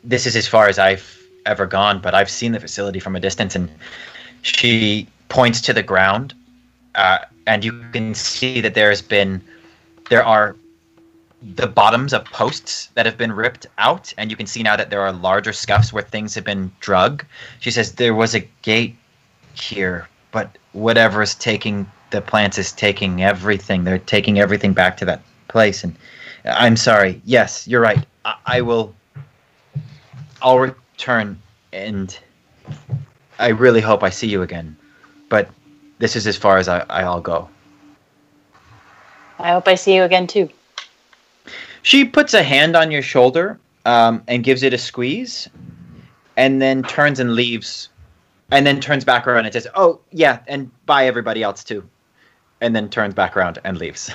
Speaker 1: This is as far as I've ever gone, but I've seen the facility from a distance. And she points to the ground. And you can see that there are the bottoms of posts that have been ripped out, and you can see now that there are larger scuffs where things have been drug. She says there was a gate here, but whatever is taking the plants is taking everything. They're taking everything back to that place, and I'm sorry. Yes, you're right. I'll return, and I really hope I see you again. But this is as far as I'll go.
Speaker 5: I hope I see you again, too.
Speaker 1: She puts a hand on your shoulder and gives it a squeeze, and then turns and leaves, and then turns back around and says, oh, yeah, and bye everybody else, too. And then turns back around and leaves.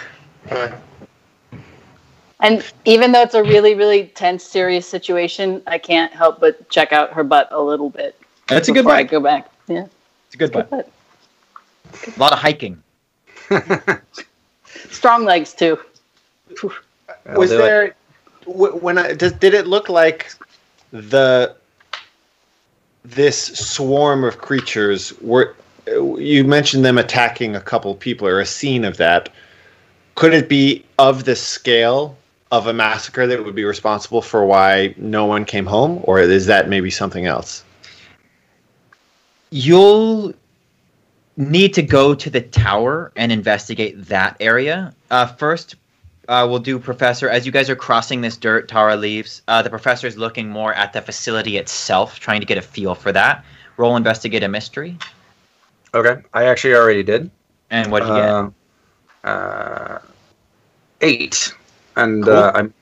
Speaker 5: And even though it's a really, really tense, serious situation, I can't help but check out her butt a little bit.
Speaker 1: That's a good butt.
Speaker 5: I go back. Yeah.
Speaker 1: It's a good butt. A lot of hiking.
Speaker 5: Strong legs, too.
Speaker 2: Was there did it look like this swarm of creatures were? You mentioned them attacking a couple people or a scene of that. Could it be of the scale of a massacre that would be responsible for why no one came home, or is that maybe something else?
Speaker 1: You'll need to go to the tower and investigate that area. First, we'll do Professor. As you guys are crossing this dirt, Tara leaves. The Professor is looking more at the facility itself, trying to get a feel for that. Roll Investigate a Mystery.
Speaker 4: Okay. I actually already did.
Speaker 1: And what did you get?
Speaker 4: 8. And
Speaker 2: cool.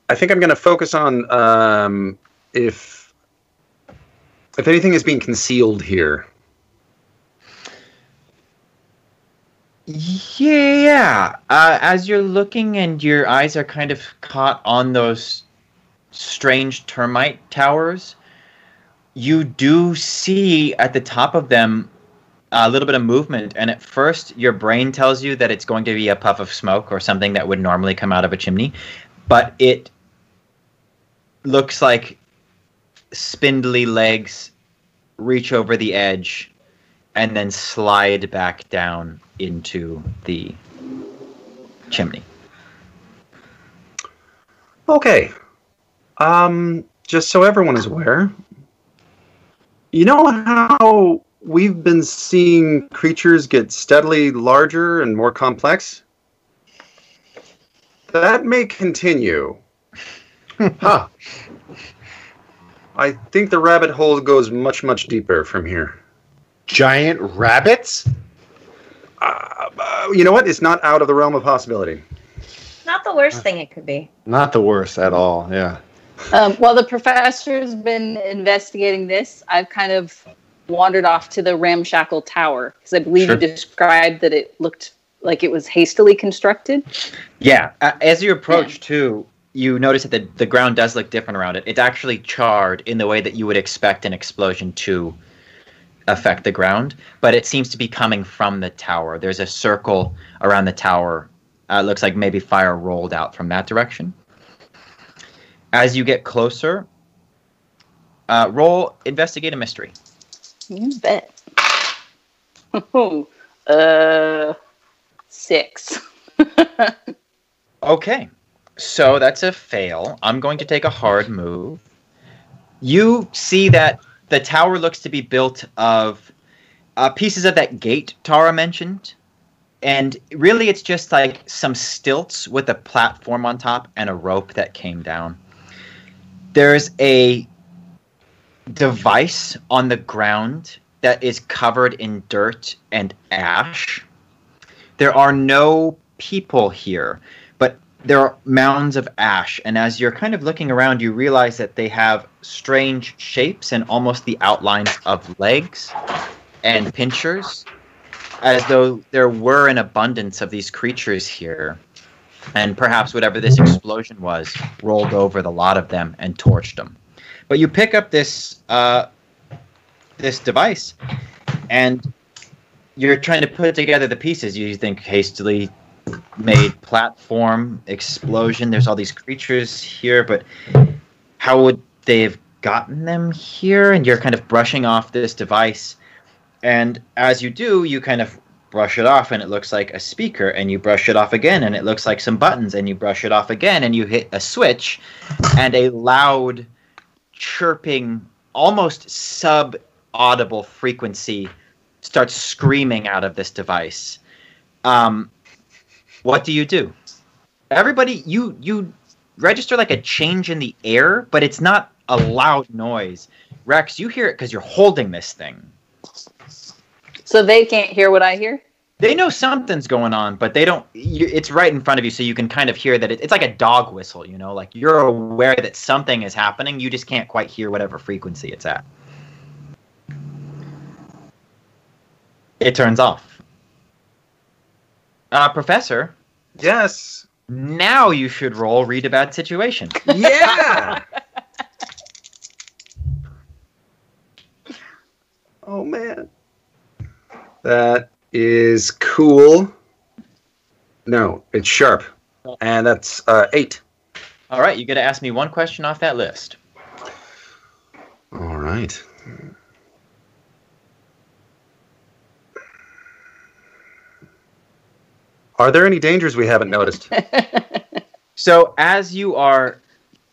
Speaker 4: I think I'm going to focus on if anything is being concealed here.
Speaker 1: Yeah. As you're looking and your eyes are kind of caught on those strange termite towers, you do see at the top of them a little bit of movement. And at first, your brain tells you that it's going to be a puff of smoke or something that would normally come out of a chimney. But it looks like spindly legs reach over the edge and then slide back down into the chimney.
Speaker 4: Okay. Just so everyone is aware, you know how we've been seeing creatures get steadily larger and more complex? That may continue. Huh. I think the rabbit hole goes much, much deeper from here.
Speaker 2: Giant rabbits?
Speaker 4: You know what? It's not out of the realm of possibility.
Speaker 3: Not the worst thing it could be.
Speaker 2: Not the worst at all, yeah.
Speaker 5: While the professor's been investigating this, I've kind of wandered off to the ramshackle tower, because I believe you described that it looked like it was hastily constructed.
Speaker 1: Yeah. As you approach, too, you notice that the ground does look different around it. It's actually charred in the way that you would expect an explosion to affect the ground, but it seems to be coming from the tower. There's a circle around the tower. It looks like maybe fire rolled out from that direction. As you get closer, roll Investigate a Mystery.
Speaker 5: You bet. 6.
Speaker 1: Okay, so that's a fail. I'm going to take a hard move. You see that the tower looks to be built of pieces of that gate Tara mentioned. And really it's just like some stilts with a platform on top and a rope that came down. There's a device on the ground that is covered in dirt and ash. There are no people here, but there are mounds of ash. And as you're kind of looking around, you realize that they have strange shapes and almost the outlines of legs and pincers, as though there were an abundance of these creatures here. And perhaps whatever this explosion was rolled over the lot of them and torched them. But you pick up this this device, and you're trying to put together the pieces. You think hastily made platform, explosion. There's all these creatures here, but how would they have gotten them here? And you're kind of brushing off this device. And as you do, you kind of brush it off, and it looks like a speaker, and you brush it off again, and it looks like some buttons, and you brush it off again, and you hit a switch, and a loud, chirping, almost sub-audible frequency starts screaming out of this device. What do you do? Everybody, you register like a change in the air, but it's not a loud noise. Rex, you hear it because you're holding this thing.
Speaker 5: So they can't hear what I hear?
Speaker 1: They know something's going on, but they don't. It's right in front of you, so you can kind of hear that it's like a dog whistle, you know? Like you're aware that something is happening, you just can't quite hear whatever frequency it's at. It turns off. Professor?
Speaker 4: Yes.
Speaker 1: Now you should roll Read a Bad Situation.
Speaker 4: Yeah! Oh, man. That is cool. No, it's sharp. And that's 8.
Speaker 1: All right, you got to ask me one question off that list.
Speaker 4: All right. Are there any dangers we haven't noticed?
Speaker 1: So as you are,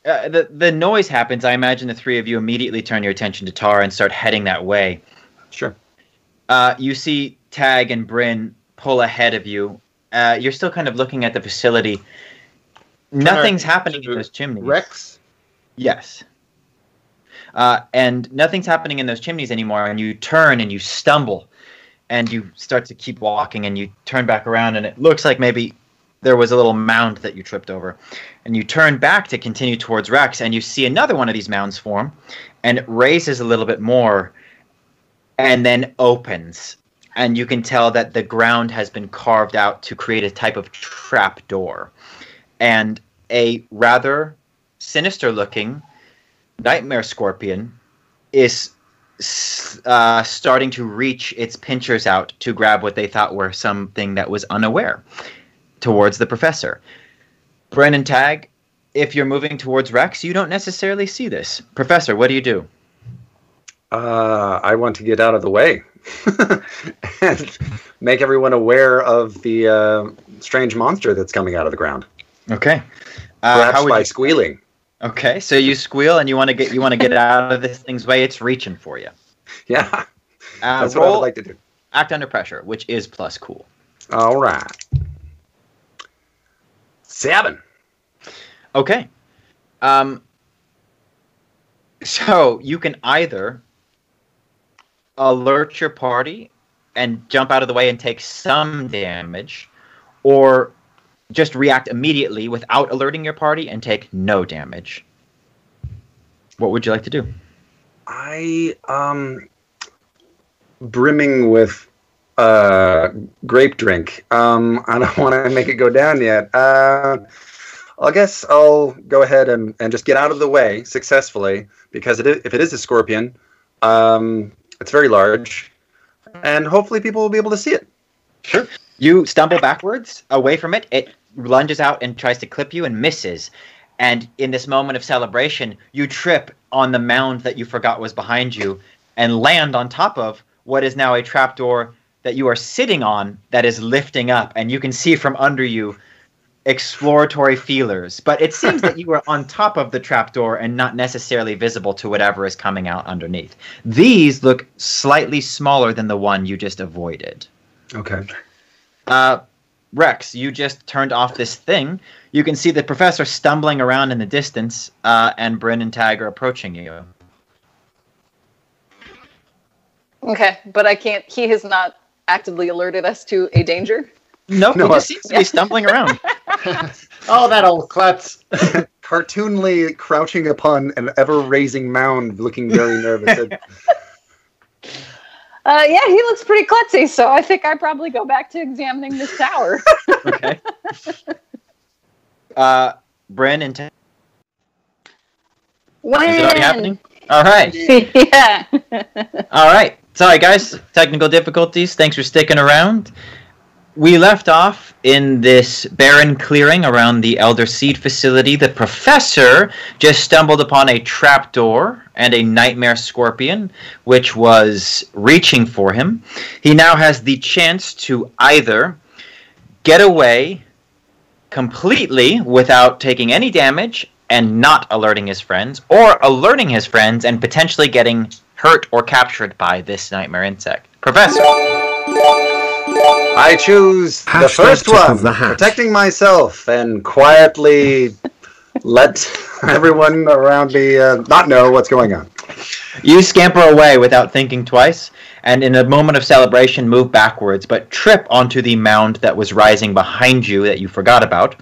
Speaker 1: the noise happens. I imagine the three of you immediately turn your attention to Tara and start heading that way.
Speaker 4: Sure.
Speaker 1: You see Tag and Bryn pull ahead of you. You're still kind of looking at the facility. Nothing's happening in those chimneys.
Speaker 2: Rex?
Speaker 1: Yes. And nothing's happening in those chimneys anymore, and you turn and you stumble, and you start to keep walking, and you turn back around, and it looks like maybe there was a little mound that you tripped over. And you turn back to continue towards Rex, and you see another one of these mounds form, and it raises a little bit more, and then opens. And you can tell that the ground has been carved out to create a type of trap door. And a rather sinister-looking nightmare scorpion is starting to reach its pinchers out to grab what they thought were something that was unaware towards the professor. Bren and Tag, if you're moving towards Rex, you don't necessarily see this. Professor, what do you do?
Speaker 4: I want to get out of the way and make everyone aware of the strange monster that's coming out of the ground.
Speaker 1: Okay.
Speaker 4: Perhaps by squealing.
Speaker 1: Okay, so you squeal and you want to get out of this thing's way. It's reaching for you.
Speaker 4: Yeah, that's what I would like to do.
Speaker 1: Act under pressure, which is plus cool.
Speaker 4: All right. 7.
Speaker 1: Okay. So you can either alert your party and jump out of the way and take some damage, or just react immediately without alerting your party and take no damage. What would you like to do?
Speaker 4: I brimming with grape drink. I don't want to make it go down yet. I guess I'll go ahead and just get out of the way successfully, because if it is a scorpion, it's very large, and hopefully people will be able to see it.
Speaker 1: Sure. You stumble backwards away from it. It lunges out and tries to clip you and misses. And in this moment of celebration, you trip on the mound that you forgot was behind you and land on top of what is now a trapdoor that you are sitting on that is lifting up. And you can see from under you exploratory feelers. But it seems that you are on top of the trapdoor and not necessarily visible to whatever is coming out underneath. These look slightly smaller than the one you just avoided.
Speaker 4: Okay.
Speaker 1: Rex, you just turned off this thing. You can see the professor stumbling around in the distance, and Bryn and Tag are approaching you.
Speaker 5: Okay, but I can't. He has not actively alerted us to a danger.
Speaker 1: Nope,
Speaker 4: No,
Speaker 1: he just seems to be stumbling around.
Speaker 2: Oh, that old klutz.
Speaker 4: Cartoonly crouching upon an ever-raising mound, looking very nervous.
Speaker 5: Yeah, he looks pretty klutzy, so I think I probably go back to examining this tower.
Speaker 1: Okay. Bryn and Is it already happening? All right.
Speaker 5: Yeah.
Speaker 1: All right. Sorry, guys. Technical difficulties. Thanks for sticking around. We left off in this barren clearing around the Elder Seed facility. The professor just stumbled upon a trapdoor and a nightmare scorpion, which was reaching for him. He now has the chance to either get away completely without taking any damage and not alerting his friends, or alerting his friends and potentially getting hurt or captured by this nightmare insect. Professor.
Speaker 4: I choose the
Speaker 6: Hashtag
Speaker 4: first
Speaker 6: tip
Speaker 4: one,
Speaker 6: of the hat.
Speaker 4: protecting myself and quietly let everyone around me not know what's going on.
Speaker 1: You scamper away without thinking twice, and in a moment of celebration move backwards, but trip onto the mound that was rising behind you that you forgot about,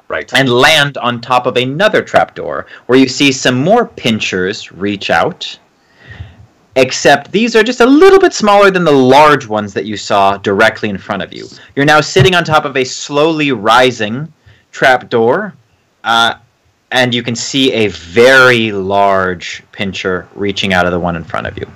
Speaker 4: Right.
Speaker 1: and land on top of another trapdoor, where you see some more pinchers reach out, except these are just a little bit smaller than the large ones that you saw directly in front of you. You're now sitting on top of a slowly rising trapdoor, and you can see a very large pincher reaching out of the one in front of you.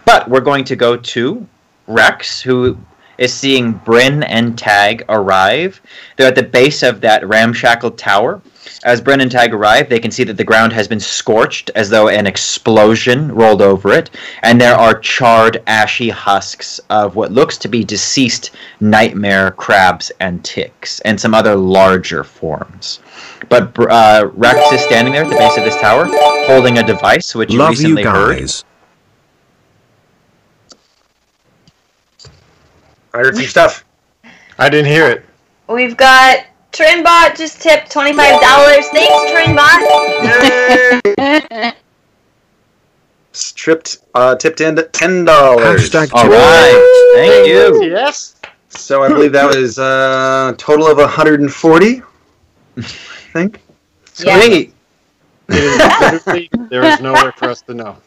Speaker 1: But we're going to go to Rex, who is seeing Bryn and Tag arrive. They're at the base of that ramshackle tower. As Bryn and Tag arrive, they can see that the ground has been scorched as though an explosion rolled over it, and there are charred, ashy husks of what looks to be deceased nightmare crabs and ticks, and some other larger forms. But Rex is standing there at the base of this tower, holding a device which you
Speaker 6: Love
Speaker 1: recently
Speaker 6: you
Speaker 1: heard.
Speaker 6: guys.
Speaker 4: I heard some stuff.
Speaker 2: I didn't hear it.
Speaker 3: We've got Trinbot just tipped $25. Thanks, Trinbot.
Speaker 4: Tipped in $10.
Speaker 6: Hashtag
Speaker 1: All
Speaker 6: tip.
Speaker 1: right, thank you.
Speaker 2: Yes.
Speaker 4: So I believe that was a total of 140. I think.
Speaker 3: Yeah.
Speaker 1: Sweet.
Speaker 2: Literally, there is nowhere for us to know.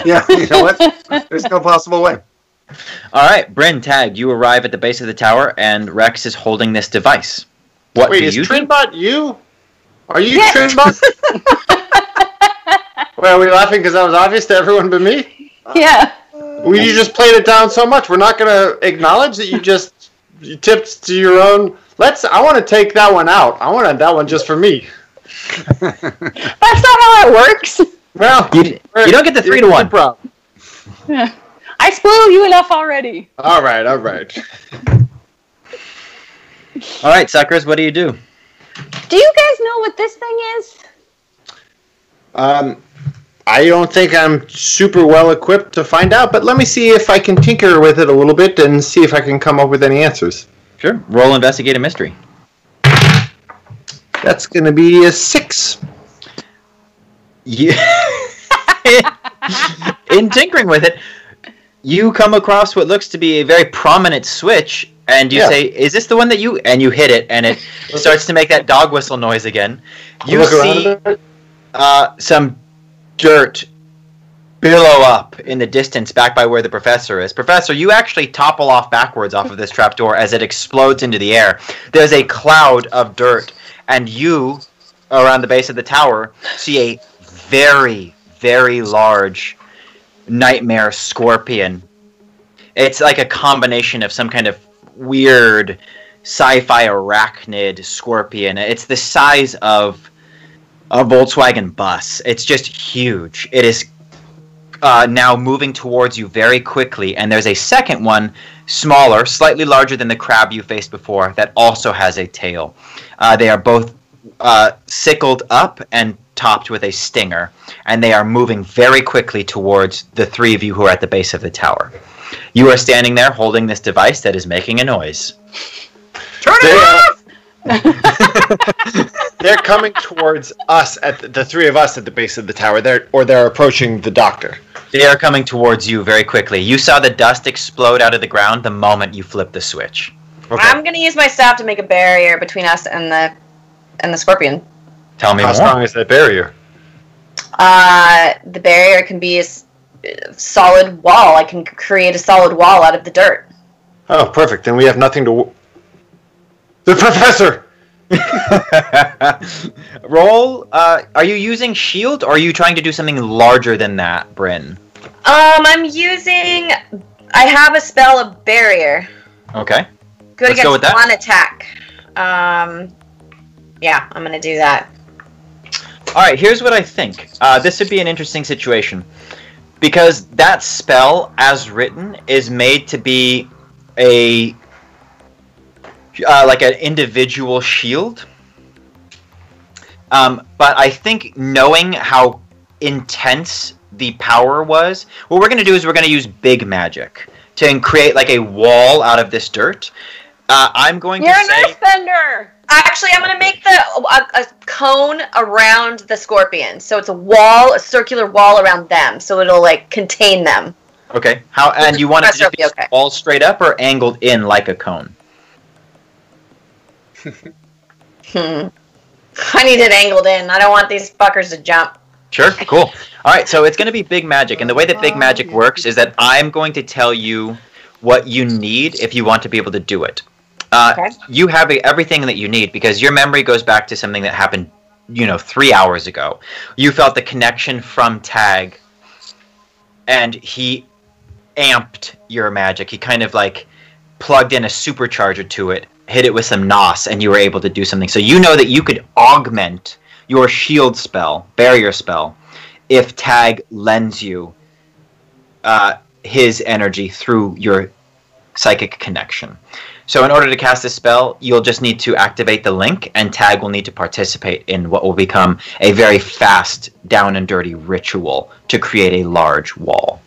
Speaker 4: Yeah. You know what? There's no possible way.
Speaker 1: All right, Bryn, Tag, you arrive at the base of the tower, and Rex is holding this device. What
Speaker 2: Wait,
Speaker 1: do
Speaker 2: is
Speaker 1: you do?
Speaker 2: Trinbot you? Are you
Speaker 5: Yes.
Speaker 2: Trinbot? Well, are we laughing because that was obvious to everyone but me?
Speaker 5: Yeah.
Speaker 2: You just played it down so much. We're not going to acknowledge that you tipped to your own. I want to take that one out. I want that one just for me.
Speaker 5: That's not how it works.
Speaker 2: Well,
Speaker 1: You don't get the 3 to 1.
Speaker 5: I spoiled you enough already.
Speaker 2: All right.
Speaker 1: All right, suckers, what do you do?
Speaker 5: Do you guys know what this thing is?
Speaker 2: I don't think I'm super well equipped to find out, but let me see if I can tinker with it a little bit and see if I can come up with any answers.
Speaker 1: Sure. Roll investigate a mystery.
Speaker 2: That's going to be a 6.
Speaker 1: Yeah. In tinkering with it, you come across what looks to be a very prominent switch, and you say, "Is this the one that you?" And you hit it, and it starts to make that dog whistle noise again. You
Speaker 2: Look
Speaker 1: see
Speaker 2: around a bit.
Speaker 1: some dirt billow up in the distance back by where the professor is. Professor, you actually topple off backwards off of this trapdoor as it explodes into the air. There's a cloud of dirt, and you, around the base of the tower, see a very, very large nightmare scorpion. It's like a combination of some kind of weird sci-fi arachnid scorpion. It's the size of a Volkswagen bus. It's just huge. It is now moving towards you very quickly, and there's a second one, smaller, slightly larger than the crab you faced before, that also has a tail. They are both sickled up and topped with a stinger, and they are moving very quickly towards the 3 of you who are at the base of the tower. You are standing there holding this device that is making a noise.
Speaker 4: Turn it off!
Speaker 2: They're coming towards us, at the 3 of us at the base of the tower. They're approaching the doctor.
Speaker 1: They are coming towards you very quickly. You saw the dust explode out of the ground the moment you flipped the switch.
Speaker 2: Okay.
Speaker 3: I'm gonna use my staff to make a barrier between us and the scorpion.
Speaker 1: Tell me
Speaker 2: How
Speaker 1: more.
Speaker 2: strong is that barrier?
Speaker 3: The barrier can be a solid wall. I can create a solid wall out of the dirt.
Speaker 2: Oh, perfect. Then we have nothing to... The professor!
Speaker 1: Roll. Are you using shield, or are you trying to do something larger than that, Bryn?
Speaker 3: I'm using... I have a spell of barrier.
Speaker 1: Okay.
Speaker 3: Good
Speaker 1: Let's go with
Speaker 3: against
Speaker 1: that.
Speaker 3: one attack. Yeah, I'm gonna do that.
Speaker 1: All right. Here's what I think. This would be an interesting situation, because that spell, as written, is made to be a like an individual shield. But I think knowing how intense the power was, what we're going to do is we're going to use big magic to create like a wall out of this dirt. I'm going
Speaker 5: You're
Speaker 1: to
Speaker 5: an
Speaker 1: say...
Speaker 5: earthbender!
Speaker 3: Actually, I'm gonna make a cone around the scorpion, so it's a wall, a circular wall around them, so it'll like contain them.
Speaker 1: Okay. How? And you want it to just be
Speaker 3: Okay.
Speaker 1: all straight up or angled in like a cone?
Speaker 3: I need it angled in. I don't want these fuckers to jump.
Speaker 1: Sure, cool. All right, so it's going to be big magic, and the way that big magic works is that I'm going to tell you what you need if you want to be able to do it.
Speaker 3: Okay.
Speaker 1: You have everything that you need because your memory goes back to something that happened, 3 hours ago. You felt the connection from Tag, and he amped your magic. He kind of like plugged in a supercharger to it, hit it with some NOS, and you were able to do something. So you know that you could augment your shield spell, barrier spell, if Tag lends you his energy through your psychic connection. So in order to cast this spell, you'll just need to activate the link, and Tag will need to participate in what will become a very fast, down and dirty ritual to create a large wall.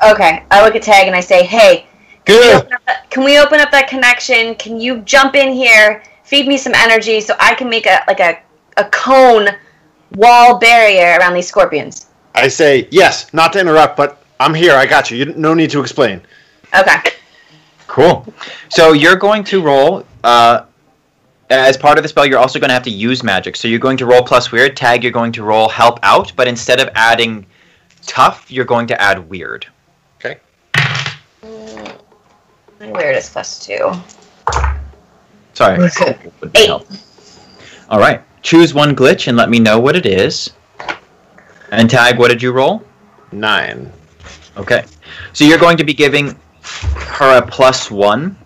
Speaker 3: Okay, I look at Tag and I say, "Hey,
Speaker 2: Good.
Speaker 3: can we open up that connection? Can you jump in here, feed me some energy, so I can make a cone wall barrier around these scorpions?"
Speaker 2: I say, yes, not to interrupt, but I'm here. I got you. No need to explain.
Speaker 3: Okay.
Speaker 1: Cool. So you're going to roll, as part of the spell, you're also going to have to use magic. So you're going to roll plus weird. Tag, you're going to roll help out, but instead of adding tough, you're going to add weird.
Speaker 2: Okay.
Speaker 3: My weird is +2.
Speaker 1: Sorry. Would be
Speaker 3: 8.
Speaker 1: help. All right. Choose one glitch and let me know what it is. And Tag, what did you roll?
Speaker 2: 9.
Speaker 1: Okay. So you're going to be giving her a +1,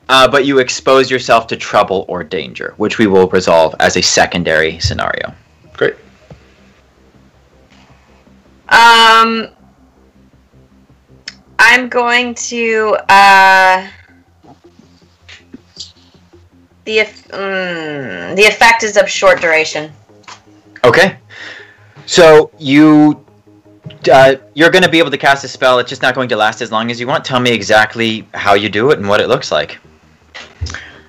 Speaker 1: but you expose yourself to trouble or danger, which we will resolve as a secondary scenario.
Speaker 2: Great.
Speaker 3: I'm going to the effect is of short duration.
Speaker 1: Okay. So you're going to be able to cast a spell. It's just not going to last as long as you want. Tell me exactly how you do it and what it looks like.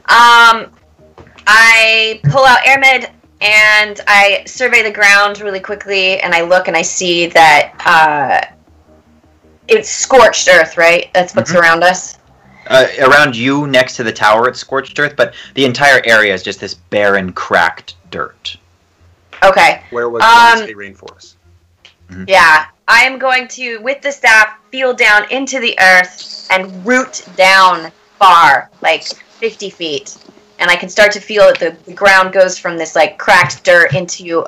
Speaker 3: I pull out Airmed and I survey the ground really quickly, and I look and I see that it's scorched earth, right? That's what's around us.
Speaker 1: Around you, next to the tower, it's scorched earth, but the entire area is just this barren, cracked dirt.
Speaker 3: Okay.
Speaker 4: Where was once a rainforest?
Speaker 3: Yeah. I am going to, with the staff, feel down into the earth and root down far, like 50 feet. And I can start to feel that the ground goes from this like cracked dirt into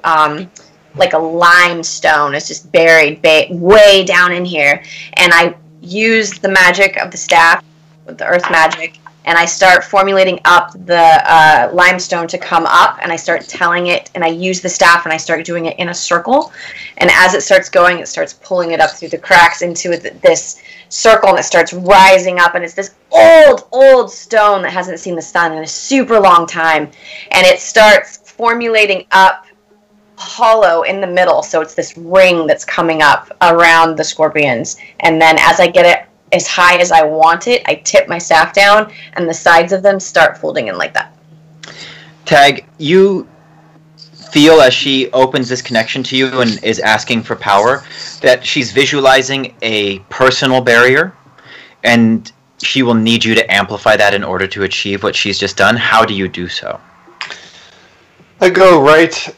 Speaker 3: like a limestone. It's just buried way down in here. And I use the magic of the staff, with the earth magic, and I start formulating up the limestone to come up, and I start telling it, and I use the staff, and I start doing it in a circle. And as it starts going, it starts pulling it up through the cracks into this circle, and it starts rising up, and it's this old stone that hasn't seen the sun in a super long time. And it starts formulating up hollow in the middle, so it's this ring that's coming up around the scorpions. And then as I get it as high as I want it, I tip my staff down, and the sides of them start folding in like that.
Speaker 1: Tag, you feel as she opens this connection to you and is asking for power that she's visualizing a personal barrier, and she will need you to amplify that in order to achieve what she's just done. How do you do so?
Speaker 2: I go right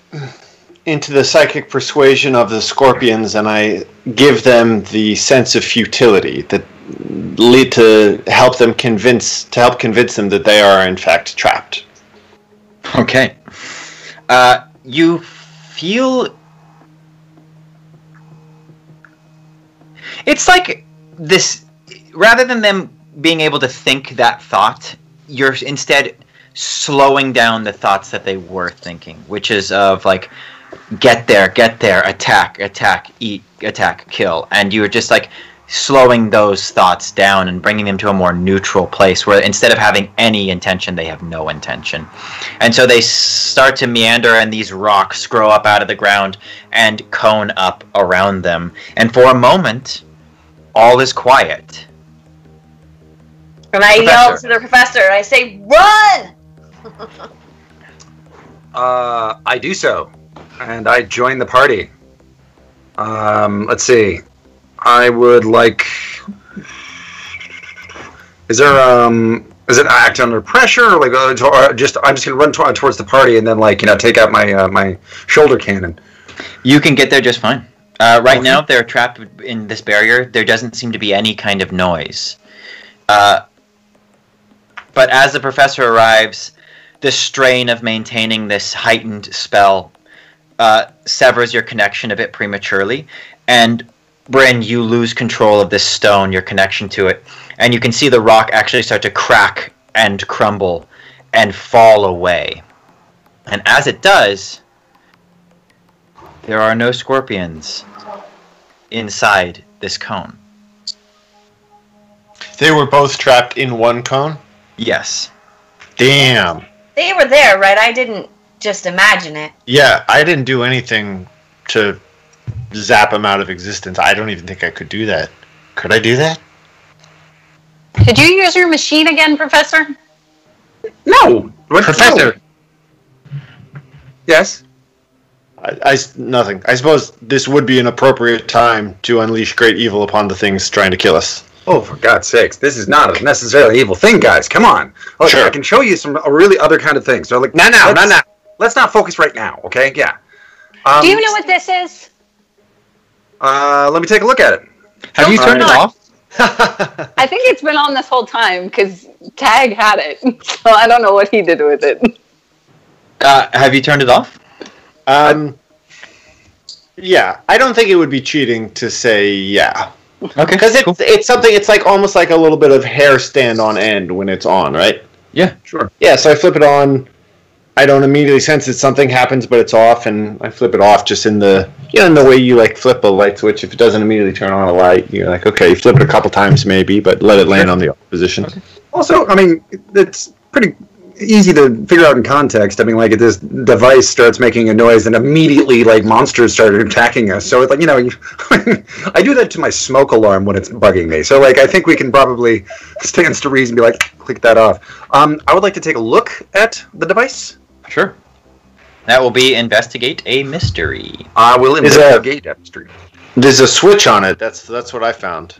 Speaker 2: into the psychic persuasion of the scorpions, and I give them the sense of futility that lead to help convince them that they are in fact trapped.
Speaker 1: Okay. You feel... It's like this... Rather than them being able to think that thought, you're instead slowing down the thoughts that they were thinking, which is of like, get there, attack, eat, attack, kill. And you're just like slowing those thoughts down and bringing them to a more neutral place where instead of having any intention, they have no intention. And so they start to meander, and these rocks grow up out of the ground and cone up around them. And for a moment, all is quiet.
Speaker 3: And I yell to the professor, and I say, run!
Speaker 4: I do so, and I join the party. Let's see. I would like... Is it act under pressure, or like, or just I'm just gonna run towards the party and then take out my shoulder cannon?
Speaker 1: You can get there just fine. Right now, they're trapped in this barrier. There doesn't seem to be any kind of noise. But as the professor arrives, the strain of maintaining this heightened spell severs your connection a bit prematurely. And, Bryn, you lose control of this stone, your connection to it. And you can see the rock actually start to crack and crumble and fall away. And as it does, there are no scorpions inside this cone.
Speaker 2: They were both trapped in one cone?
Speaker 1: Yes.
Speaker 2: Damn.
Speaker 3: They were there, right? I didn't just imagine it.
Speaker 2: Yeah, I didn't do anything to zap them out of existence. I don't even think I could do that. Could I do that?
Speaker 5: Did you use your machine again, Professor?
Speaker 4: No!
Speaker 2: Professor!
Speaker 4: No. Yes?
Speaker 2: Nothing. I suppose this would be an appropriate time to unleash great evil upon the things trying to kill us.
Speaker 4: Oh, for God's sakes. This is not a necessarily evil thing, guys. Come on. Look,
Speaker 2: sure.
Speaker 4: I can show you some really other kind of things. So, like, no. Let's not focus right now, okay? Yeah.
Speaker 5: Do you know what this is?
Speaker 4: Let me take a look at it.
Speaker 1: Have you turned it off?
Speaker 5: I think it's been on this whole time, because Tag had it. So I don't know what he did with it.
Speaker 1: Have you turned it off?
Speaker 2: Yeah. I don't think it would be cheating to say yeah.
Speaker 1: Okay.
Speaker 2: Because it's something, it's like almost like a little bit of hair stand on end when it's on, right?
Speaker 1: Yeah, sure.
Speaker 2: Yeah, so I flip it on. I don't immediately sense that something happens, but it's off, and I flip it off just in the way you like flip a light switch. If it doesn't immediately turn on a light, you're like, okay, you flip it a couple times maybe, but let it land on the off position.
Speaker 4: Okay. Also, I mean, it's pretty easy to figure out in context. I mean, like, this device starts making a noise, and immediately, like, monsters started attacking us. So it's like, I do that to my smoke alarm when it's bugging me. So, like, I think we can probably stands to reason be like, click that off. I would like to take a look at the device.
Speaker 1: Sure. That will be investigate a mystery.
Speaker 4: I will investigate a mystery.
Speaker 2: There's a switch on it. That's what I found.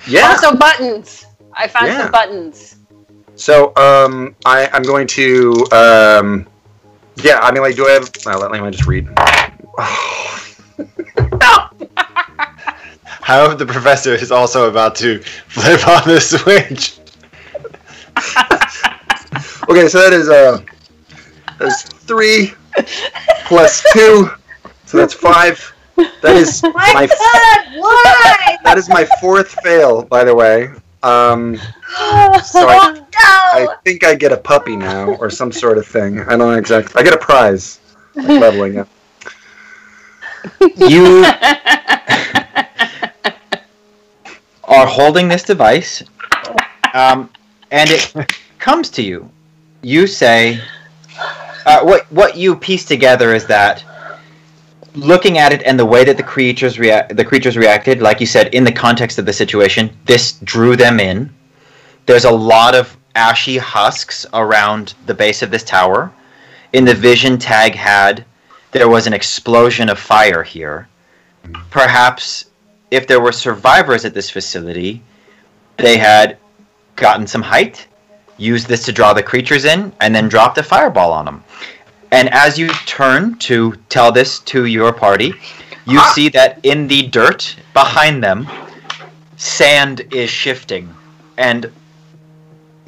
Speaker 4: Yeah.
Speaker 5: Also buttons. I found some buttons.
Speaker 4: So, I'm going to, yeah, I mean, like, do I have, let me just read.
Speaker 2: How the professor is also about to flip on the switch.
Speaker 4: Okay, so that's 3 plus 2, so that's 5. That is
Speaker 3: My God, why?
Speaker 4: That is my 4th fail, by the way. So I think I get a puppy now, or some sort of thing. I don't know exactly. I get a prize. Like leveling up.
Speaker 1: You are holding this device, and it comes to you. You say, what you piece together is that, looking at it and the way that the creatures reacted, like you said, in the context of the situation, this drew them in. There's a lot of ashy husks around the base of this tower. In the vision Tag had, there was an explosion of fire here. Perhaps if there were survivors at this facility, they had gotten some height, used this to draw the creatures in, and then dropped a fireball on them. And as you turn to tell this to your party, you see that in the dirt behind them, sand is shifting, and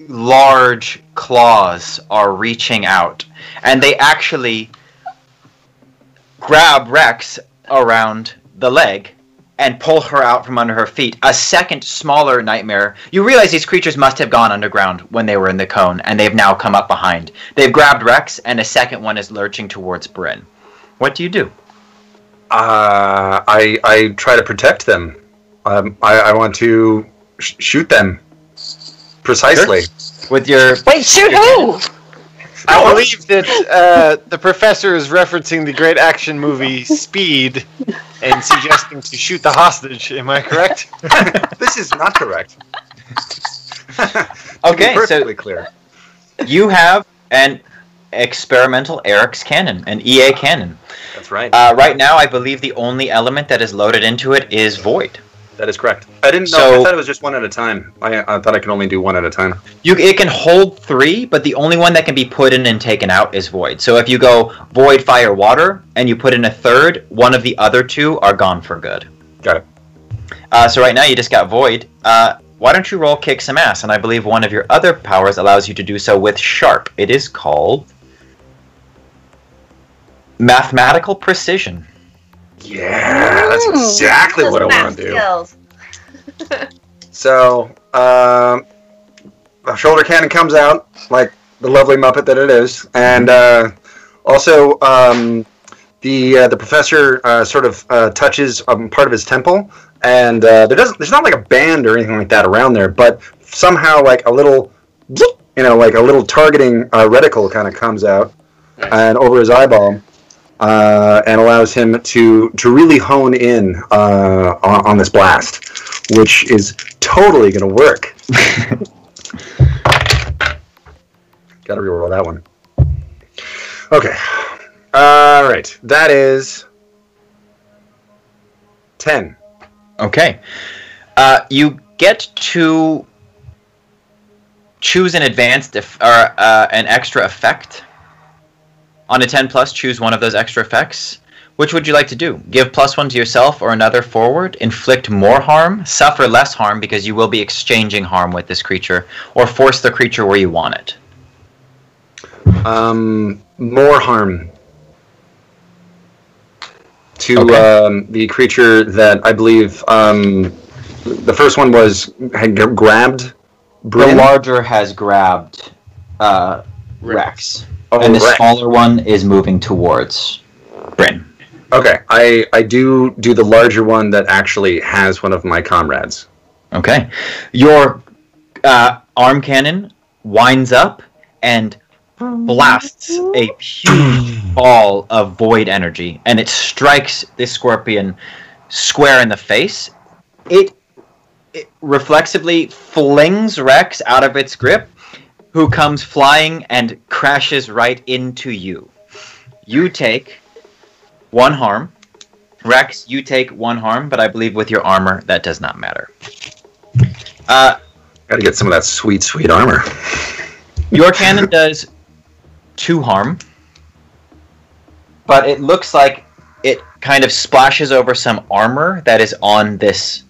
Speaker 1: large claws are reaching out. And they actually grab Rex around the leg and pull her out from under her feet. A second smaller nightmare. You realize these creatures must have gone underground when they were in the cone, and they've now come up behind. They've grabbed Rex, and a second one is lurching towards Bryn. What do you do?
Speaker 4: I try to protect them. I want to shoot them. Precisely.
Speaker 1: Sure. With your...
Speaker 5: Wait, shoot who?
Speaker 2: I believe that the professor is referencing the great action movie Speed and suggesting to shoot the hostage. Am I correct?
Speaker 4: This is not correct.
Speaker 1: Okay,
Speaker 4: perfectly clear.
Speaker 1: You have an experimental Eric's cannon, an EA cannon.
Speaker 4: That's right.
Speaker 1: Right now, I believe the only element that is loaded into it is Void.
Speaker 4: That is correct. I didn't know. I thought it was just one at a time. I thought I could only do one at a time.
Speaker 1: It can hold 3, but the only one that can be put in and taken out is Void. So if you go Void, Fire, Water, and you put in a third, one of the other 2 are gone for good.
Speaker 4: Got
Speaker 1: it. So right now you just got Void. Why don't you roll Kick Some Ass? And I believe one of your other powers allows you to do so with Sharp. It is called Mathematical Precision.
Speaker 4: Yeah, that's exactly what I want to do.
Speaker 3: Skills.
Speaker 4: So, a shoulder cannon comes out, like the lovely Muppet that it is, and also the professor sort of touches part of his temple, and there's not like a band or anything like that around there, but somehow like a little, like a little targeting reticle kind of comes out and over his eyeball. And allows him to really hone in on this blast, which is totally going to work. Got to reroll that one. Okay. All right. That is 10.
Speaker 1: Okay. You get to choose an advanced or an extra effect. On a 10 plus, choose one of those extra effects. Which would you like to do? Give +1 to yourself or another forward, inflict more harm, suffer less harm because you will be exchanging harm with this creature, or force the creature where you want it.
Speaker 4: More harm to the creature that I believe the first one had grabbed Bryn.
Speaker 1: The larger has grabbed Rex.
Speaker 4: Oh,
Speaker 1: and the smaller one is moving towards Bryn.
Speaker 4: Okay, I do the larger one that actually has one of my comrades.
Speaker 1: Okay. Your arm cannon winds up and blasts a huge ball of void energy, and it strikes this scorpion square in the face. It reflexively flings Rex out of its grip, who comes flying and crashes right into you. You take 1 harm. Rex, you take 1 harm, but I believe with your armor, that does not matter.
Speaker 4: Gotta get some of that sweet, sweet armor.
Speaker 1: Your cannon does 2 harm, but it looks like it kind of splashes over some armor that is on this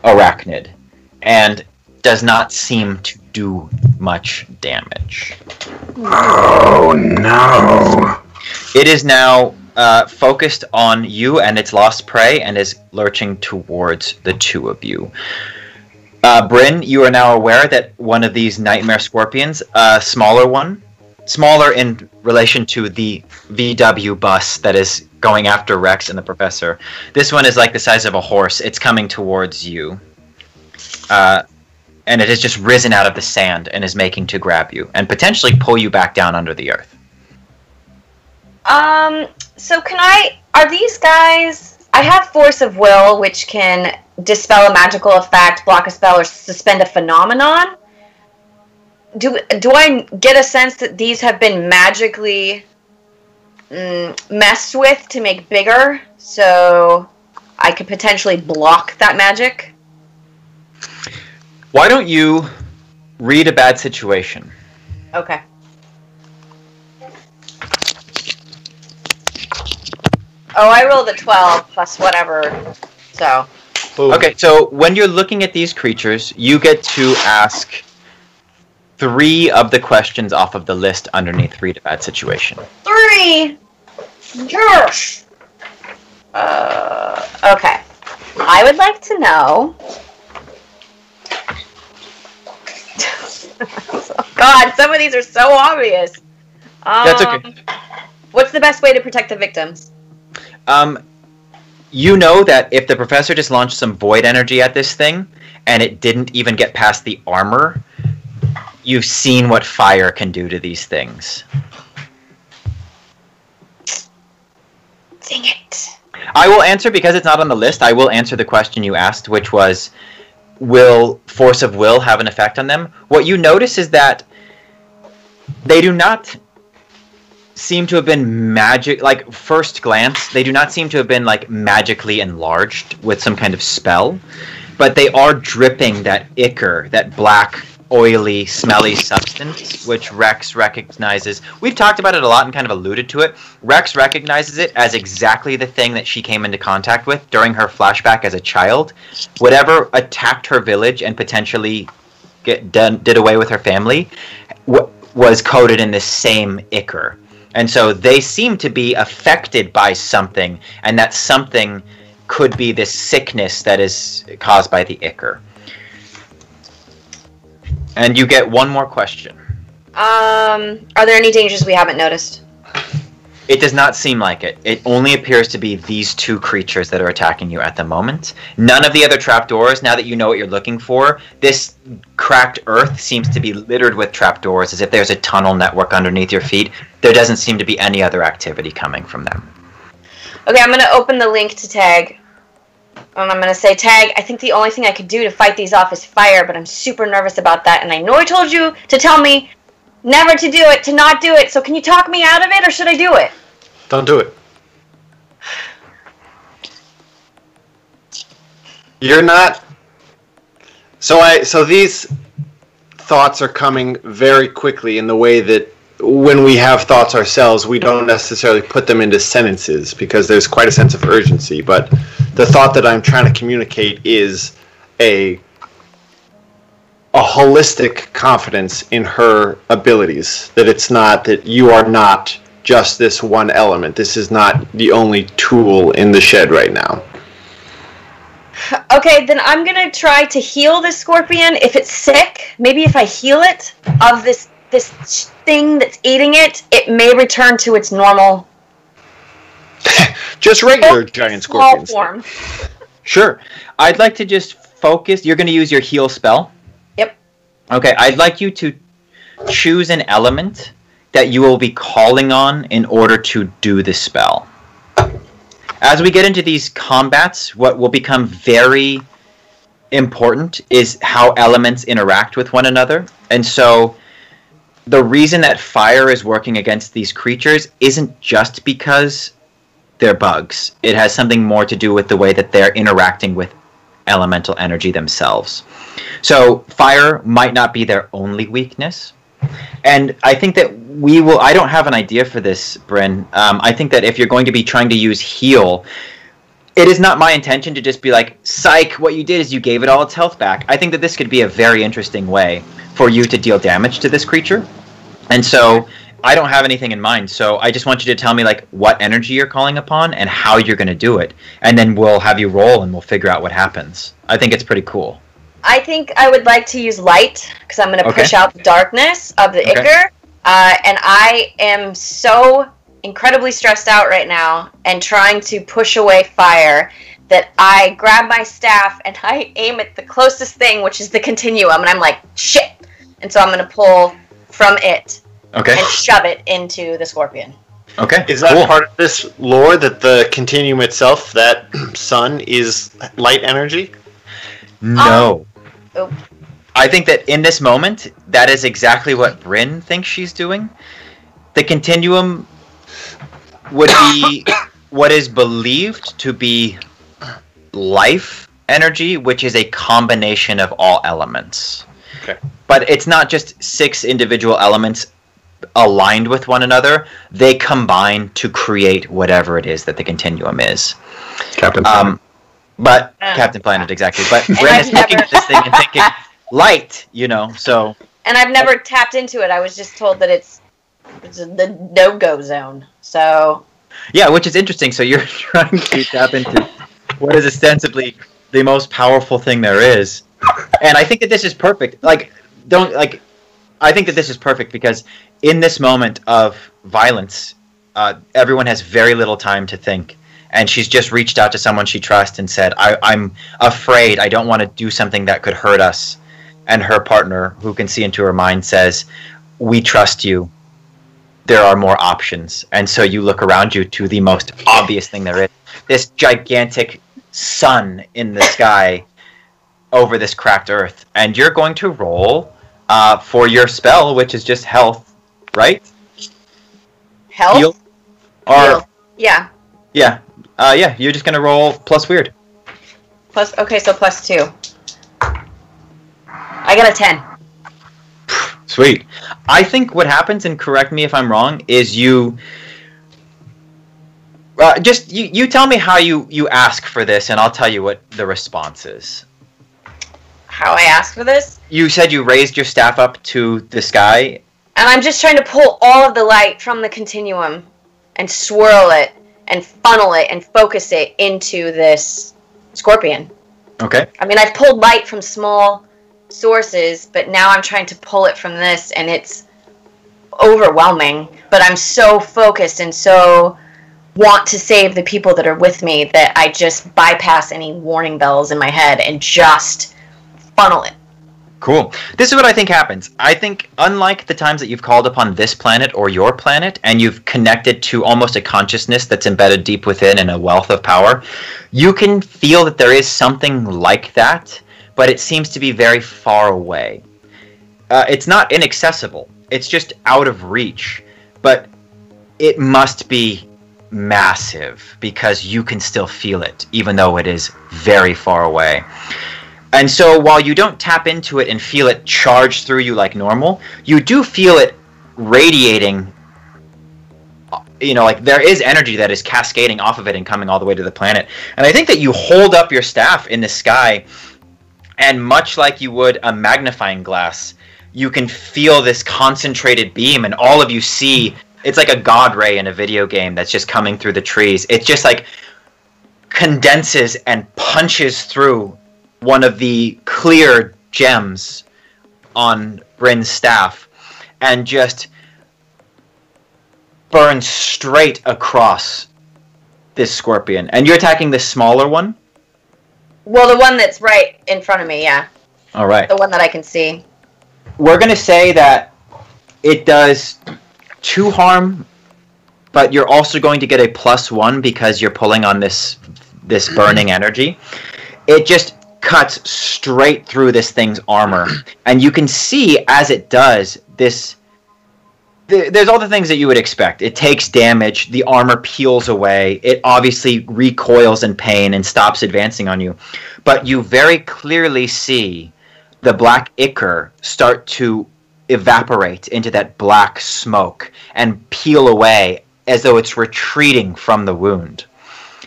Speaker 1: arachnid, and does not seem to do much damage.
Speaker 4: Oh no!
Speaker 1: It is now focused on you and its lost prey and is lurching towards the 2 of you. Bryn, you are now aware that one of these nightmare scorpions, a smaller one, smaller in relation to the VW bus that is going after Rex and the professor. This one is like the size of a horse. It's coming towards you. And it has just risen out of the sand and is making to grab you and potentially pull you back down under the earth.
Speaker 3: So are these guys, I have Force of Will, which can dispel a magical effect, block a spell, or suspend a phenomenon. Do I get a sense that these have been magically messed with to make bigger, so I could potentially block that magic?
Speaker 1: Why don't you read a bad situation.
Speaker 3: Okay. Oh, I rolled a 12 plus whatever, so.
Speaker 2: Boom.
Speaker 1: Okay, so when you're looking at these creatures, you get to ask 3 of the questions off of the list underneath read a bad situation.
Speaker 3: 3! Yes! Okay. I would like to know... God, some of these are so obvious.
Speaker 1: That's okay.
Speaker 3: What's the best way to protect the victims?
Speaker 1: You know that if the professor just launched some void energy at this thing, and it didn't even get past the armor, you've seen what fire can do to these things.
Speaker 3: Dang it.
Speaker 1: I will answer, because it's not on the list, I will answer the question you asked, which was, will force of will have an effect on them? What you notice is that they do not seem to have been first glance, they do not seem to have been magically enlarged with some kind of spell, but they are dripping that ichor, that black, oily, smelly substance, which Rex recognizes. We've talked about it a lot and kind of alluded to it. Rex recognizes it as exactly the thing that she came into contact with during her flashback as a child. Whatever attacked her village and potentially did away with her family was coated in this same ichor. And so they seem to be affected by something, and that something could be this sickness that is caused by the ichor. And you get one more question.
Speaker 3: Are there any dangers we haven't noticed?
Speaker 1: It does not seem like it. It only appears to be these 2 creatures that are attacking you at the moment. None of the other trapdoors, now that you know what you're looking for, this cracked earth seems to be littered with trapdoors, as if there's a tunnel network underneath your feet. There doesn't seem to be any other activity coming from them.
Speaker 3: Okay, I'm going to open the link to Tag. And I'm going to say, Tag, I think the only thing I could do to fight these off is fire, but I'm super nervous about that, and I know I told you to tell me never to do it, to not do it, so can you talk me out of it, or should I do it?
Speaker 2: Don't do it. You're not... So these thoughts are coming very quickly in the way that when we have thoughts ourselves, we don't necessarily put them into sentences because there's quite a sense of urgency. But the thought that I'm trying to communicate is a holistic confidence in her abilities. That it's not that you are not just this one element. This is not the only tool in the shed right now.
Speaker 3: Okay, then I'm going to try to heal this scorpion. If it's sick, maybe if I heal it of this thing that's eating it, it may return to its normal...
Speaker 2: just regular giant scorpions.
Speaker 3: Form.
Speaker 1: Sure. I'd like to just focus. You're going to use your heal spell?
Speaker 3: Yep.
Speaker 1: Okay, I'd like you to choose an element that you will be calling on in order to do the spell. As we get into these combats, what will become very important is how elements interact with one another. And so the reason that fire is working against these creatures isn't just because they're bugs. It has something more to do with the way that they're interacting with elemental energy themselves. So fire might not be their only weakness. And I think that I don't have an idea for this, Bryn. I think that if you're going to be trying to use heal, it is not my intention to just be like, psych, what you did is you gave it all its health back. I think that this could be a very interesting way for you to deal damage to this creature. And so I don't have anything in mind. So I just want you to tell me what energy you're calling upon and how you're going to do it. And then we'll have you roll and we'll figure out what happens. I think it's pretty cool.
Speaker 3: I think I would like to use light, because I'm going to push out the darkness of the ichor. And I am so incredibly stressed out right now and trying to push away fire that I grab my staff and I aim at the closest thing, which is the continuum. And I'm like, shit. And so I'm going to pull from it and shove it into the scorpion.
Speaker 1: Okay.
Speaker 2: Is that part of this lore that the continuum itself, that sun, is light energy?
Speaker 1: No. I think that in this moment, that is exactly what Bryn thinks she's doing. The continuum would be what is believed to be life energy, which is a combination of all elements.
Speaker 2: Okay.
Speaker 1: But it's not just 6 individual elements aligned with one another. They combine to create whatever it is that the continuum is.
Speaker 4: Captain Planet.
Speaker 1: But Captain Planet, exactly. But Bryn is looking at this thing and thinking, light, so...
Speaker 3: And I've never tapped into it. I was just told that it's the no-go zone. So...
Speaker 1: Yeah, which is interesting. So you're trying to tap into what is ostensibly the most powerful thing there is. And I think that this is perfect. I think that this is perfect because in this moment of violence, everyone has very little time to think. And she's just reached out to someone she trusts and said, I'm afraid. I don't want to do something that could hurt us. And her partner, who can see into her mind, says, we trust you. There are more options. And so you look around you to the most obvious thing there is. This gigantic sun in the sky over this cracked earth. And you're going to roll for your spell, which is just health, right?
Speaker 3: Health?
Speaker 1: Heal? Or,
Speaker 3: yeah.
Speaker 1: Yeah. You're just going to roll plus weird.
Speaker 3: Okay, so plus 2. I got a 10.
Speaker 1: Sweet. I think what happens, and correct me if I'm wrong, is you tell me how you ask for this, and I'll tell you what the response is.
Speaker 3: How I ask for this?
Speaker 1: You said you raised your staff up to the sky.
Speaker 3: And I'm just trying to pull all of the light from the continuum and swirl it and funnel it and focus it into this scorpion.
Speaker 1: Okay.
Speaker 3: I mean, I've pulled light from small sources, but now I'm trying to pull it from this, and it's overwhelming. But I'm so focused and so want to save the people that are with me that I just bypass any warning bells in my head and just funnel it.
Speaker 1: Cool. This is what I think happens. I think, unlike the times that you've called upon this planet or your planet, and you've connected to almost a consciousness that's embedded deep within and a wealth of power, you can feel that there is something like that, but it seems to be very far away. It's not inaccessible. It's just out of reach. But it must be massive, because you can still feel it, even though it is very far away. And so while you don't tap into it and feel it charge through you like normal, you do feel it radiating. Like there is energy that is cascading off of it and coming all the way to the planet. And I think that you hold up your staff in the sky, and much like you would a magnifying glass, you can feel this concentrated beam, and all of you see, it's like a god ray in a video game that's just coming through the trees. It just like condenses and punches through one of the clear gems on Bryn's staff and just burns straight across this scorpion. And you're attacking the smaller one?
Speaker 3: Well, the one that's right in front of me, yeah.
Speaker 1: All right.
Speaker 3: The one that I can see.
Speaker 1: We're going to say that it does 2 harm, but you're also going to get a +1 because you're pulling on this burning energy. It just cuts straight through this thing's armor, and you can see as it does this. There's all the things that you would expect. It takes damage, the armor peels away, it obviously recoils in pain and stops advancing on you. But you very clearly see the black ichor start to evaporate into that black smoke and peel away as though it's retreating from the wound.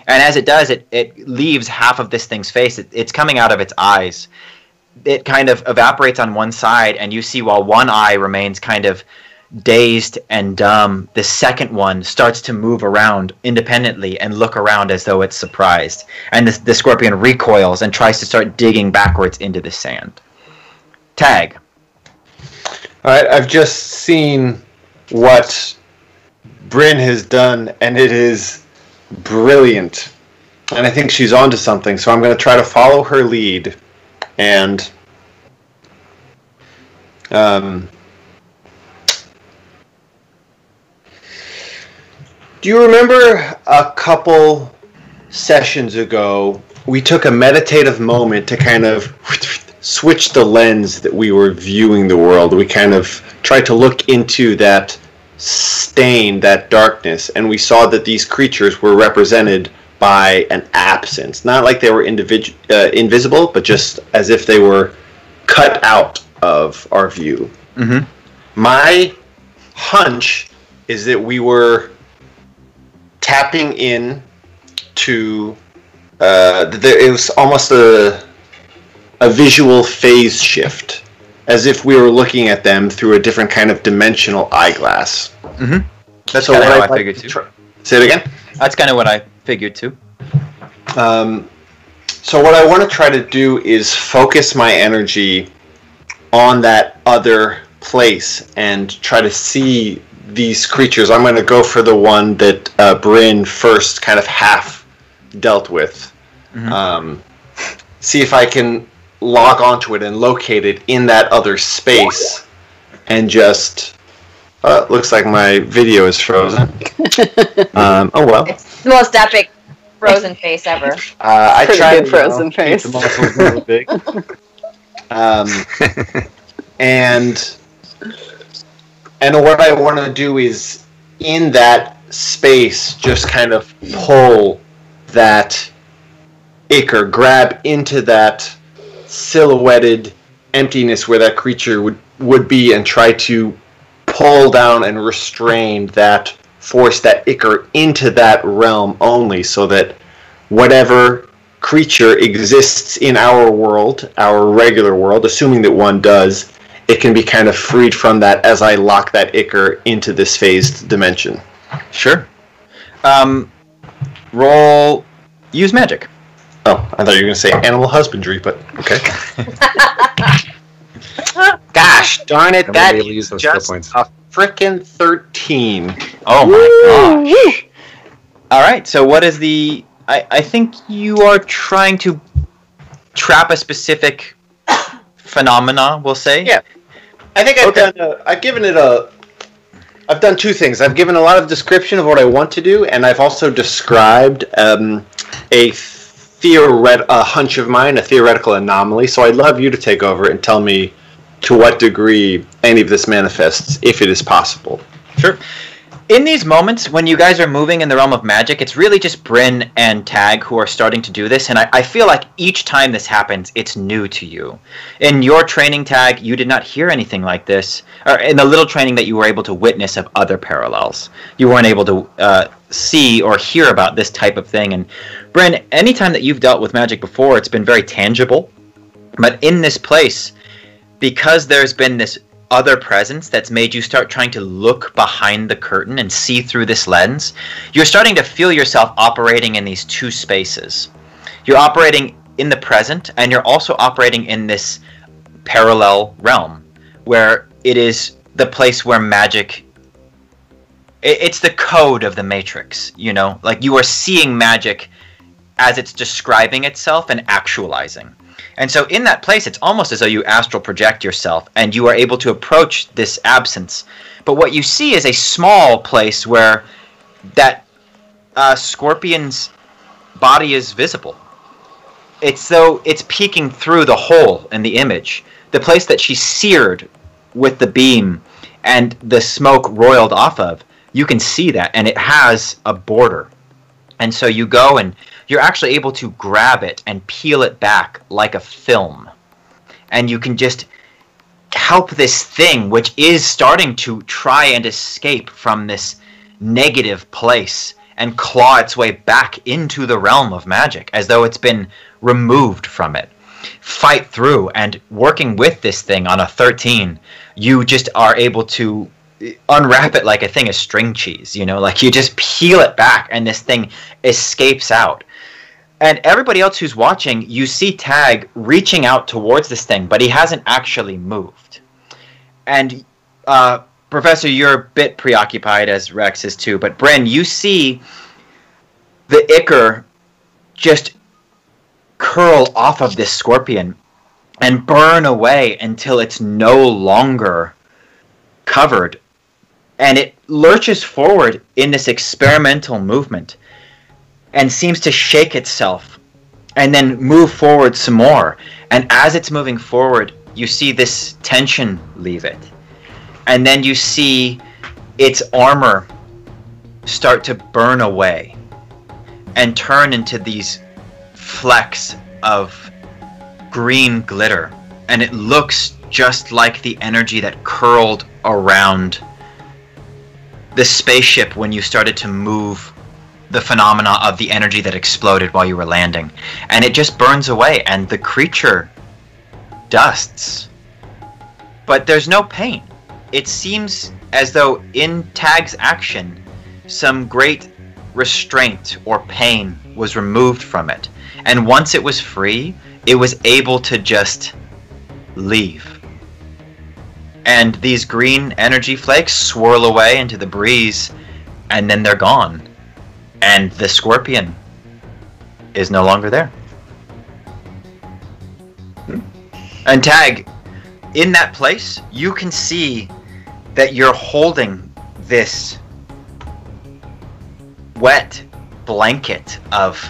Speaker 1: And as it does, it leaves half of this thing's face. It's coming out of its eyes. It kind of evaporates on one side, and you see while one eye remains kind of dazed and dumb, the second one starts to move around independently and look around as though it's surprised. And the scorpion recoils and tries to start digging backwards into the sand. Tag.
Speaker 2: All right, I've just seen what Bryn has done, and it is brilliant, and I think she's onto something, so I'm going to try to follow her lead. And do you remember a couple sessions ago we took a meditative moment to kind of switch the lens that we were viewing the world? We kind of tried to look into that stain, that darkness, and we saw that these creatures were represented by an absence. Not like they were invisible, but just as if they were cut out of our view.
Speaker 1: Mm-hmm.
Speaker 2: My hunch is that we were tapping in to it was almost a visual phase shift, as if we were looking at them through a different kind of dimensional eyeglass.
Speaker 1: Mm-hmm. That's
Speaker 2: So
Speaker 1: kind of
Speaker 2: what
Speaker 1: how
Speaker 2: I'd
Speaker 1: I
Speaker 2: like
Speaker 1: figured
Speaker 2: to
Speaker 1: too.
Speaker 2: Say it again.
Speaker 1: That's kind of what I figured too.
Speaker 2: So what I want to try to do is focus my energy on that other place and try to see these creatures. I'm going to go for the one that Bryn first kind of half dealt with.
Speaker 1: Mm-hmm.
Speaker 2: See if I can log onto it and locate it in that other space, and just looks like my video is frozen. Oh well.
Speaker 3: It's the most epic frozen face ever.
Speaker 2: I
Speaker 5: Pretty
Speaker 2: tried
Speaker 5: good frozen
Speaker 2: keep
Speaker 5: face.
Speaker 2: the muscles a little big. And what I want to do is, in that space, just kind of pull that ichor, grab into that silhouetted emptiness where that creature would be, and try to pull down and restrain that force, that ichor, into that realm only, so that whatever creature exists in our world, our regular world, assuming that one does, it can be kind of freed from that as I lock that ichor into this phased dimension.
Speaker 1: Sure. Roll. Use magic.
Speaker 2: Oh, I thought you were going to say animal husbandry, but okay. Gosh darn it,
Speaker 4: I won't
Speaker 2: that
Speaker 4: be able to use
Speaker 2: is
Speaker 4: those skill
Speaker 2: just
Speaker 4: points.
Speaker 2: a frickin' 13.
Speaker 1: Oh my gosh. All right. So what is the? I think you are trying to trap a specific phenomena. We'll say.
Speaker 2: Yeah. I think I've done two things. I've given a lot of description of what I want to do, and I've also described a hunch of mine, a theoretical anomaly. So I'd love you to take over and tell me to what degree any of this manifests, if it is possible.
Speaker 1: Sure. In these moments, when you guys are moving in the realm of magic, it's really just Bryn and Tag who are starting to do this, and I feel like each time this happens, it's new to you. In your training, Tag, you did not hear anything like this, or in the little training that you were able to witness of other parallels. You weren't able to see or hear about this type of thing, and Bryn, anytime that you've dealt with magic before, it's been very tangible, but in this place, because there's been this other presence that's made you start trying to look behind the curtain and see through this lens, you're starting to feel yourself operating in these two spaces. You're operating in the present, and you're also operating in this parallel realm, where it is the place where magic... It's the code of the Matrix, you know? Like, you are seeing magic as it's describing itself and actualizing. And so in that place, it's almost as though you astral project yourself, and you are able to approach this absence. But what you see is a small place where that scorpion's body is visible. It's though it's peeking through the hole in the image. The place that she seared with the beam and the smoke roiled off of, you can see that, and it has a border. And so you go and you're actually able to grab it and peel it back like a film. And you can just help this thing, which is starting to try and escape from this negative place, and claw its way back into the realm of magic, as though it's been removed from it. Fight through, and working with this thing on a 13, you just are able to unwrap it like a thing of string cheese, you know, like you just peel it back and this thing escapes out. And everybody else who's watching, you see Tag reaching out towards this thing, but he hasn't actually moved. And Professor, you're a bit preoccupied, as Rex is too, but Bryn, you see the ichor just curl off of this scorpion and burn away until it's no longer covered. And it lurches forward in this experimental movement and seems to shake itself and then move forward some more. And as it's moving forward, you see this tension leave it. And then you see its armor start to burn away and turn into these flecks of green glitter. And it looks just like the energy that curled around the spaceship when you started to move the phenomena of the energy that exploded while you were landing. And it just burns away, and the creature dusts. But there's no pain. It seems as though in Tag's action, some great restraint or pain was removed from it. And once it was free, it was able to just leave. And these green energy flakes swirl away into the breeze, and then they're gone. And the scorpion is no longer there. And Tag, in that place, you can see that you're holding this wet blanket of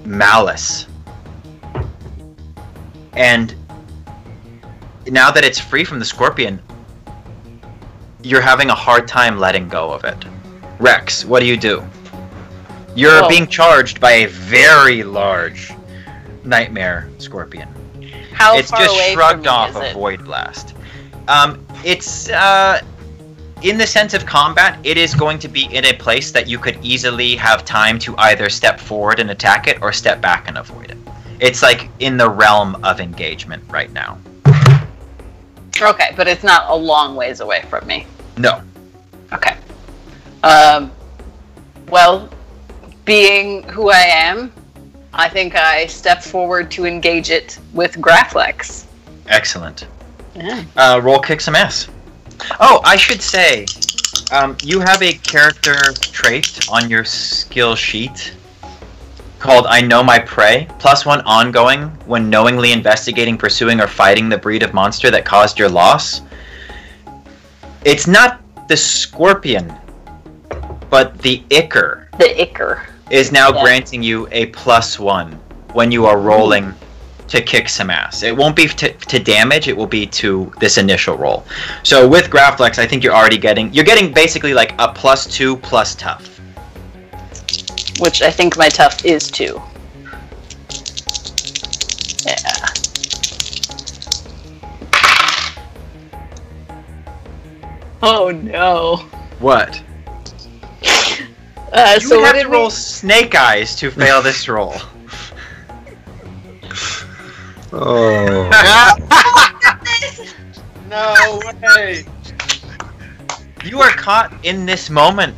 Speaker 1: malice. And now that it's free from the scorpion, you're having a hard time letting go of it. Rex, what do you do? You're being charged by a very large nightmare scorpion.
Speaker 5: How
Speaker 1: It's
Speaker 5: far
Speaker 1: just
Speaker 5: away
Speaker 1: shrugged
Speaker 5: from me
Speaker 1: off
Speaker 5: is
Speaker 1: a
Speaker 5: it?
Speaker 1: void blast. It's in the sense of combat, it is going to be in a place that you could easily have time to either step forward and attack it or step back and avoid it. It's like in the realm of engagement right now.
Speaker 5: Okay, but it's not a long ways away from me.
Speaker 1: No.
Speaker 5: Okay. Well, being who I am, I think I step forward to engage it with Graflex.
Speaker 1: Excellent.
Speaker 5: Yeah.
Speaker 1: Roll kick some ass. Oh, I should say, you have a character trait on your skill sheet called I Know My Prey, +1 ongoing when knowingly investigating, pursuing, or fighting the breed of monster that caused your loss. It's not the scorpion, but the ichor.
Speaker 5: The ichor.
Speaker 1: Is now granting you a +1 when you are rolling to kick some ass. It won't be to damage, it will be to this initial roll. So with Graflex, I think you're getting basically like a +2 plus tough.
Speaker 5: Which I think my tough is 2. Yeah. Oh no.
Speaker 1: What? You
Speaker 5: So
Speaker 1: would
Speaker 5: what
Speaker 1: have to roll snake eyes to fail this roll.
Speaker 4: Oh.
Speaker 2: No way.
Speaker 1: You are caught in this moment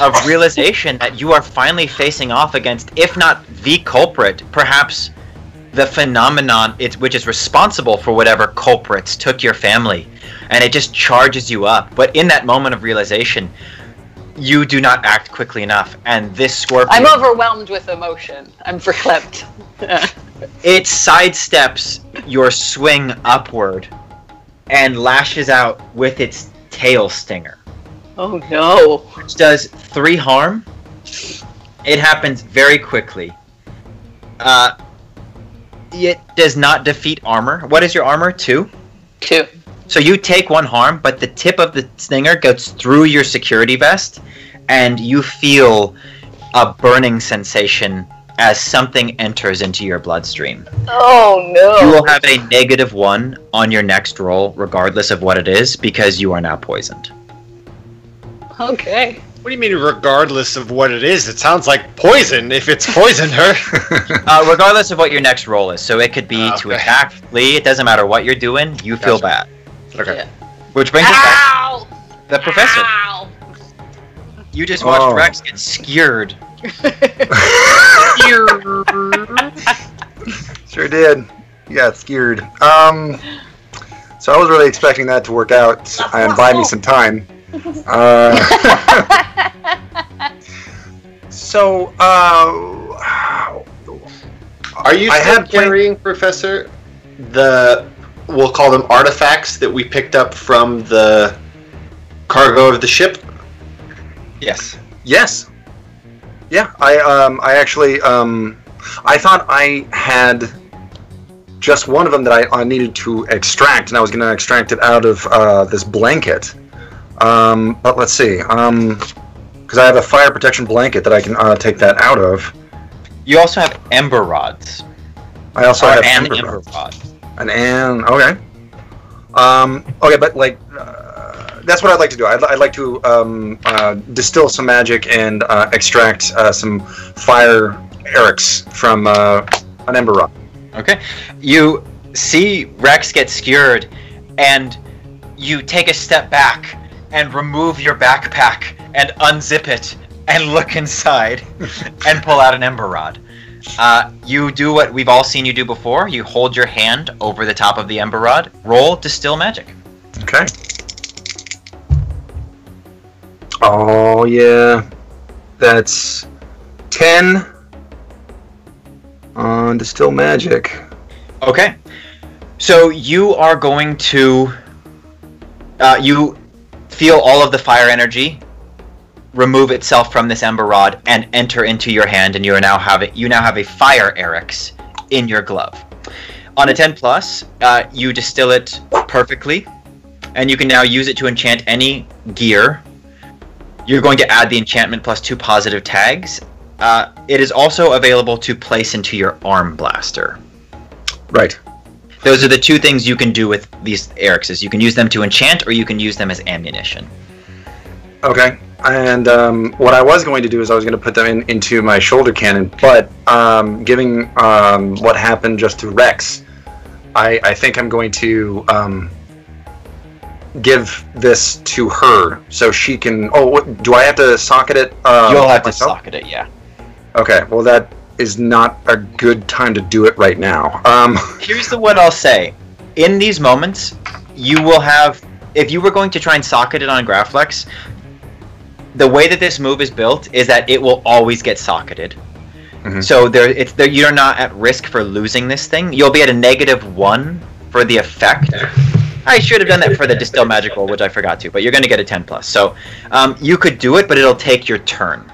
Speaker 1: of realization that you are finally facing off against, if not the culprit, perhaps the phenomenon which is responsible for whatever culprits took your family. And it just charges you up. But in that moment of realization, you do not act quickly enough. And this scorpion...
Speaker 5: I'm overwhelmed with emotion. I'm verklempt.
Speaker 1: It sidesteps your swing upward and lashes out with its tail stinger.
Speaker 5: Oh no.
Speaker 1: Which does 3 harm. It happens very quickly. It does not defeat armor. What is your armor? 2?
Speaker 5: 2.
Speaker 1: So you take 1 harm, but the tip of the stinger goes through your security vest, and you feel a burning sensation as something enters into your bloodstream.
Speaker 5: Oh no.
Speaker 1: You will have a -1 on your next roll, regardless of what it is, because you are now poisoned.
Speaker 5: Okay.
Speaker 2: What do you mean, regardless of what it is? It sounds like poison if it's poisoned her.
Speaker 1: Regardless of what your next roll is. So it could be to
Speaker 2: Okay.
Speaker 1: attack, flee, it doesn't matter what you're doing, you feel bad.
Speaker 2: Okay.
Speaker 5: Yeah.
Speaker 1: Which brings us back
Speaker 5: Ow!
Speaker 1: to the professor.
Speaker 5: Ow!
Speaker 1: You just watched
Speaker 4: Oh.
Speaker 1: Rex get skewered.
Speaker 4: Sure did. You got scared. So I was really expecting that to work out and buy me some time. So,
Speaker 2: Are you
Speaker 4: I
Speaker 2: still
Speaker 4: had plenty-
Speaker 2: carrying, Professor, we'll call them artifacts that we picked up from the cargo of the ship?
Speaker 1: Yes.
Speaker 4: Yes. Yeah, I actually, I thought I had just one of them that I needed to extract, and I was going to extract it out of this blanket. But let's see, because I have a fire protection blanket that I can take that out of.
Speaker 1: You also have ember rods.
Speaker 4: I also
Speaker 1: Or
Speaker 4: have
Speaker 1: an
Speaker 4: ember
Speaker 1: ember
Speaker 4: rods.
Speaker 1: rod.
Speaker 4: Okay. Okay, but like that's what I'd like to do. I'd like to distill some magic and extract some fire erics from an ember rock.
Speaker 1: Okay. You see Rex get skewered, and you take a step back and remove your backpack and unzip it and look inside and pull out an ember rod. You do what we've all seen you do before. You hold your hand over the top of the ember rod. Roll Distill Magic.
Speaker 4: Okay. Oh, yeah. That's 10 on Distill Magic.
Speaker 1: Okay. So you are going to... you feel all of the fire energy remove itself from this ember rod and enter into your hand, and you now have a fire Eric's in your glove. On a 10 plus, you distill it perfectly, and you can now use it to enchant any gear. You're going to add the enchantment plus 2 positive tags. It is also available to place into your arm blaster.
Speaker 4: Right.
Speaker 1: Those are the 2 things you can do with these Eric's. You can use them to enchant, or you can use them as ammunition.
Speaker 4: Okay. And what I was going to do is I was going to put them into my shoulder cannon, but given what happened just to Rex, I think I'm going to give this to her so she can... Oh, do I have to socket it?
Speaker 1: You'll have to
Speaker 4: myself?
Speaker 1: socket it, yeah.
Speaker 4: Okay, well that is not a good time to do it right now.
Speaker 1: Here's what I'll say. In these moments, you will have... If you were going to try and socket it on Graflex, the way that this move is built is that it will always get socketed. Mm-hmm. So you're not at risk for losing this thing. You'll be at a -1 for the effect. I should have done that for the Distill Magic roll, which I forgot to, but you're going to get a 10 plus. So you could do it, but it'll take your turn.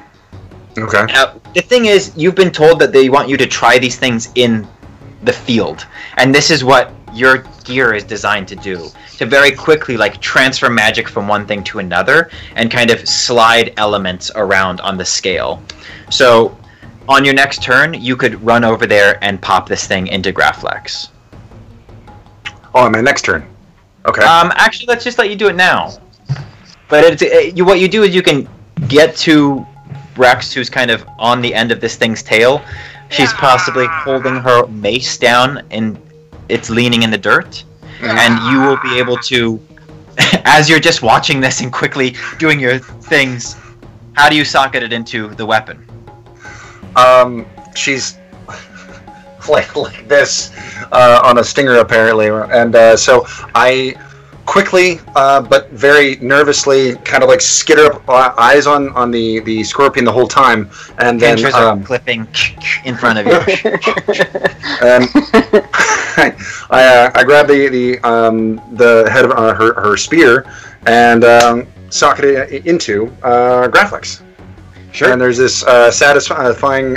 Speaker 4: Okay.
Speaker 1: Now, the thing is, you've been told that they want you to try these things in the field, and this is what your gear is designed to do. To very quickly transfer magic from one thing to another and kind of slide elements around on the scale. So on your next turn, you could run over there and pop this thing into Graflex.
Speaker 4: Oh, on my next turn. Okay.
Speaker 1: Actually, let's just let you do it now. But what you do is you can get to Rex, who's kind of on the end of this thing's tail. She's possibly holding her mace down, and it's leaning in the dirt. And you will be able to, as you're just watching this and quickly doing your things, how do you socket it into the weapon?
Speaker 4: She's like this on a stinger apparently, and so I quickly but very nervously kind of skitter up, eyes on the scorpion the whole time, and then
Speaker 1: are clipping in front of you.
Speaker 4: And I grab the head of her spear and socket it into Graflex. Sure. And there's this satisfying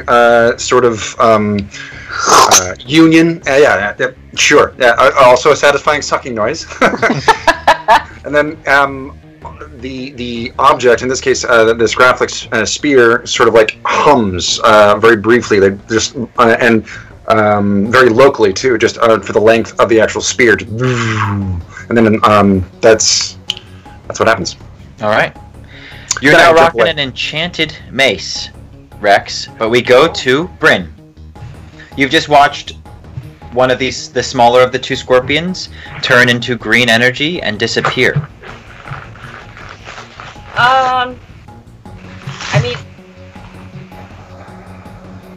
Speaker 4: sort of union. Yeah, sure. Yeah, also a satisfying sucking noise. And then the object, in this case, this Graflex spear, sort of hums very briefly. They just and very locally too, just for the length of the actual spear. And then that's what happens.
Speaker 1: All right. You're now rocking an enchanted mace, Rex, but we go to Bryn. You've just watched one of the smaller of the 2 scorpions, turn into green energy and disappear.
Speaker 3: I mean,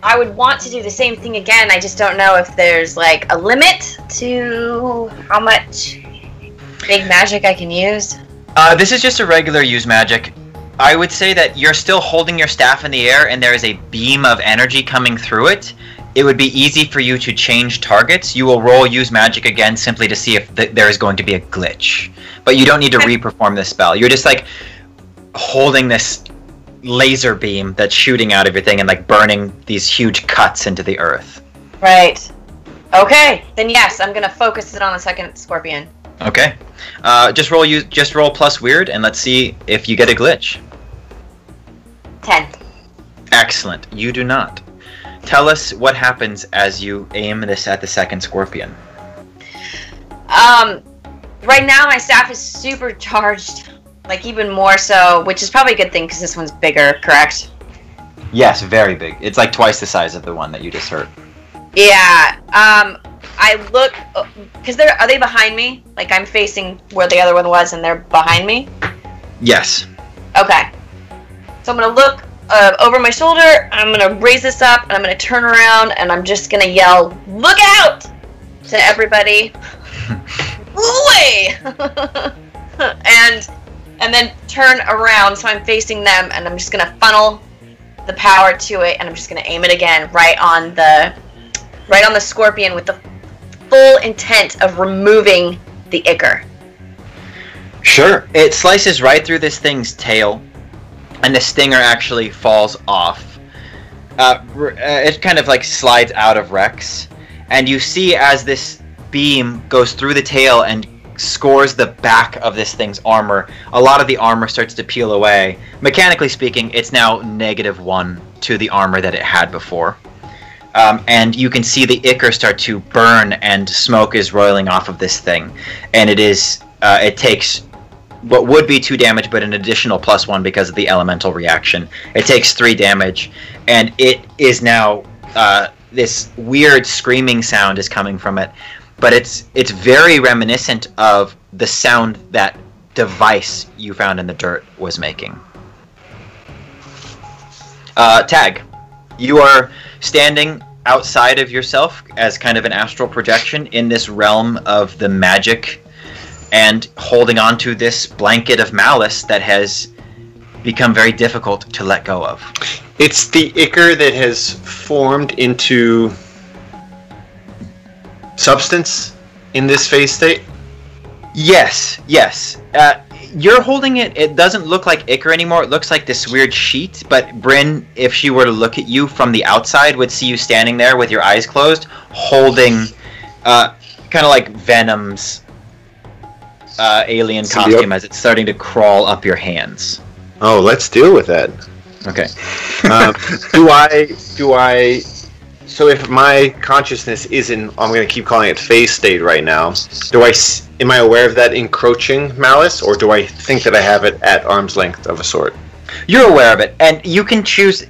Speaker 3: I would want to do the same thing again. I just don't know if there's a limit to how much big magic I can use.
Speaker 1: This is just a regular use magic. I would say that you're still holding your staff in the air and there is a beam of energy coming through it. It would be easy for you to change targets. You will roll use magic again simply to see if there is going to be a glitch. But you don't need to re-perform this spell. You're just holding this laser beam that's shooting out of your thing and burning these huge cuts into the earth.
Speaker 3: Right. Okay. Then yes, I'm gonna focus it on the second scorpion.
Speaker 1: Okay. Just roll plus weird, and let's see if you get a glitch.
Speaker 3: 10.
Speaker 1: Excellent. You do not. Tell us what happens as you aim this at the second scorpion.
Speaker 3: right now my staff is super charged, like even more so, which is probably a good thing because this one's bigger, correct?
Speaker 1: Yes, very big. It's like twice the size of the one that you just hurt.
Speaker 3: Yeah. I look because are they behind me? Like I'm facing where the other one was, and they're behind me.
Speaker 1: Yes.
Speaker 3: Okay. So I'm gonna look over my shoulder. I'm gonna raise this up, and I'm gonna turn around, and I'm just gonna yell, "Look out!" to everybody. Away! and then turn around so I'm facing them, and I'm just gonna funnel the power to it, and I'm just gonna aim it again right on the scorpion with the full intent of removing the ichor.
Speaker 1: Sure. It slices right through this thing's tail, and the stinger actually falls off. It kind of like slides out of Rex, and you see as this beam goes through the tail and scores the back of this thing's armor, a lot of the armor starts to peel away. Mechanically speaking, it's now -1 to the armor that it had before. And you can see the ichor start to burn, and smoke is roiling off of this thing. And it takes what would be 2 damage, but an additional +1 because of the elemental reaction. It takes 3 damage, and it is now this weird screaming sound is coming from it. But it's very reminiscent of the sound that device you found in the dirt was making. Tag, you are standing outside of yourself as kind of an astral projection in this realm of the magic, and holding on to this blanket of malice that has become very difficult to let go of.
Speaker 2: It's the ichor that has formed into substance in this phase state?
Speaker 1: Yes. You're holding it. It doesn't look like ichor anymore. It looks like this weird sheet. But Bryn, if she were to look at you from the outside, would see you standing there with your eyes closed, holding kind of like Venom's alien costume as it's starting to crawl up your hands.
Speaker 2: Oh, let's deal with that.
Speaker 1: Okay.
Speaker 2: Do I? So if my consciousness is in, I'm going to keep calling it phase state right now. Am I aware of that encroaching malice, or do I think that I have it at arm's length of a sort?
Speaker 1: You're aware of it, and you can choose.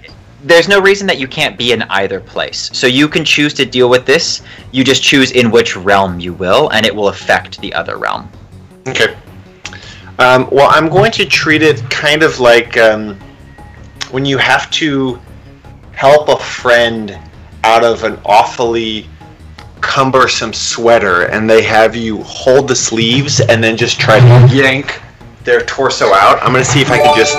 Speaker 1: There's no reason that you can't be in either place. So you can choose to deal with this. You just choose in which realm you will, and it will affect the other realm.
Speaker 2: Okay. Well, I'm going to treat it kind of like when you have to help a friend out of an awfully cumbersome sweater, and they have you hold the sleeves and then just try to yank their torso out. I'm going to see if I can just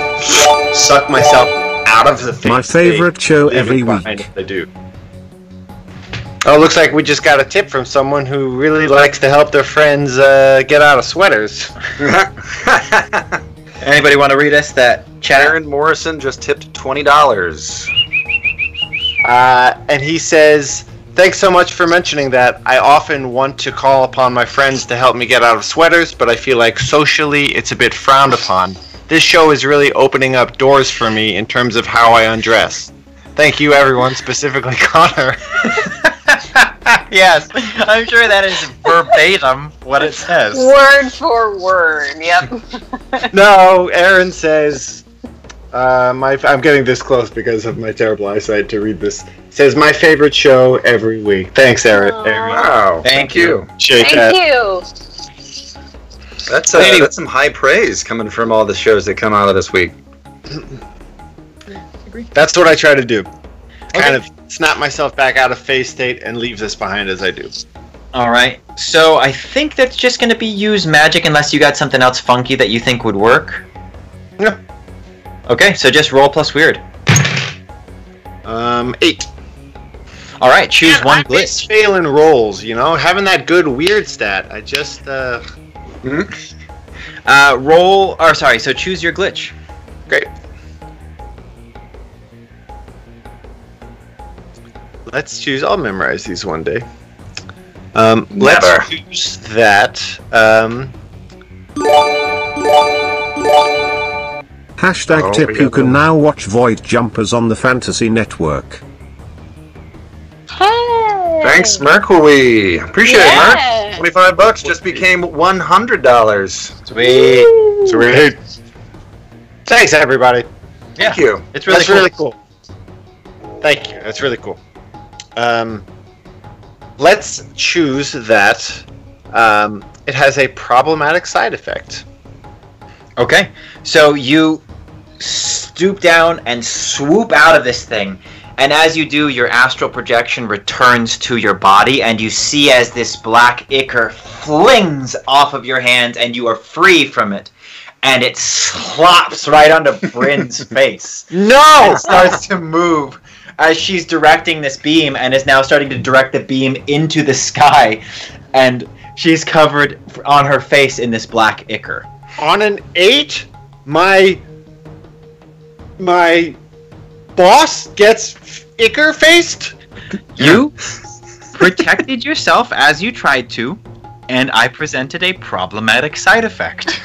Speaker 2: suck myself out of the thing.
Speaker 6: My favorite show every week.
Speaker 2: I do. Oh, looks like we just got a tip from someone who really likes to help their friends get out of sweaters.
Speaker 1: Anybody want to read us that chat?
Speaker 4: Aaron Morrison just tipped $20.
Speaker 2: And he says, thanks so much for mentioning that. I often want to call upon my friends to help me get out of sweaters, but I feel like socially it's a bit frowned upon. This show is really opening up doors for me in terms of how I undress. Thank you, everyone, specifically Connor.
Speaker 1: Yes, I'm sure that is verbatim what it says.
Speaker 5: Word for word, yep.
Speaker 2: No, Aaron says, I'm getting this close because of my terrible eyesight to read this. Says, my favorite show every week. Thanks, Aaron.
Speaker 4: Wow,
Speaker 1: Thank you.
Speaker 5: Thank you.
Speaker 4: That's some high praise coming from all the shows that come out of this week.
Speaker 2: That's what I try to do. Kind of snap myself back out of phase state and leave this behind as I do.
Speaker 1: Alright, so I think that's just going to be use magic unless you got something else funky that you think would work.
Speaker 2: Yeah.
Speaker 1: Okay, so just roll plus weird.
Speaker 2: 8.
Speaker 1: Alright, choose one
Speaker 2: I'm
Speaker 1: glitch.
Speaker 2: just failing rolls, you know? Having that good weird stat. I just,
Speaker 1: so choose your glitch.
Speaker 2: Great. Let's choose. I'll memorize these one day. Let's choose that.
Speaker 6: Hashtag tip, you can now watch Void Jumpers on the Fantasy Network.
Speaker 5: Hey!
Speaker 4: Thanks, Mercury. Appreciate it,
Speaker 5: Yeah.
Speaker 4: Merc. $25 just became $100.
Speaker 1: Sweet.
Speaker 2: Sweet. Thanks, everybody.
Speaker 4: Thank you.
Speaker 1: It's really
Speaker 2: That's
Speaker 1: cool.
Speaker 2: really cool. Thank you. That's really cool. Let's choose that it has a problematic side effect.
Speaker 1: Okay, so you stoop down and swoop out of this thing, and as you do, your astral projection returns to your body, and you see as this black ichor flings off of your hands, and you are free from it, and it slops right onto Bryn's face.
Speaker 2: No!
Speaker 1: It starts to move as she's directing this beam, and is now starting to direct the beam into the sky, and she's covered on her face in this black ichor.
Speaker 2: On an 8, my boss gets ichor-faced?
Speaker 1: You protected yourself as you tried to, and I presented a problematic side effect.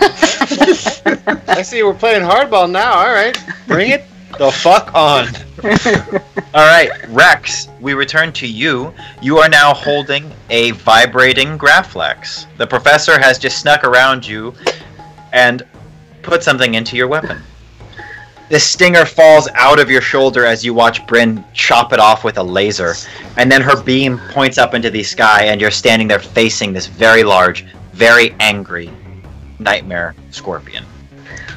Speaker 2: I see we're playing hardball now. All right. Bring it the fuck on.
Speaker 1: All right, Rex, we return to you. You are now holding a vibrating Graflex. The professor has just snuck around you and put something into your weapon. The stinger falls out of your shoulder as you watch Bryn chop it off with a laser, and then her beam points up into the sky, and you're standing there facing this very large, very angry nightmare scorpion.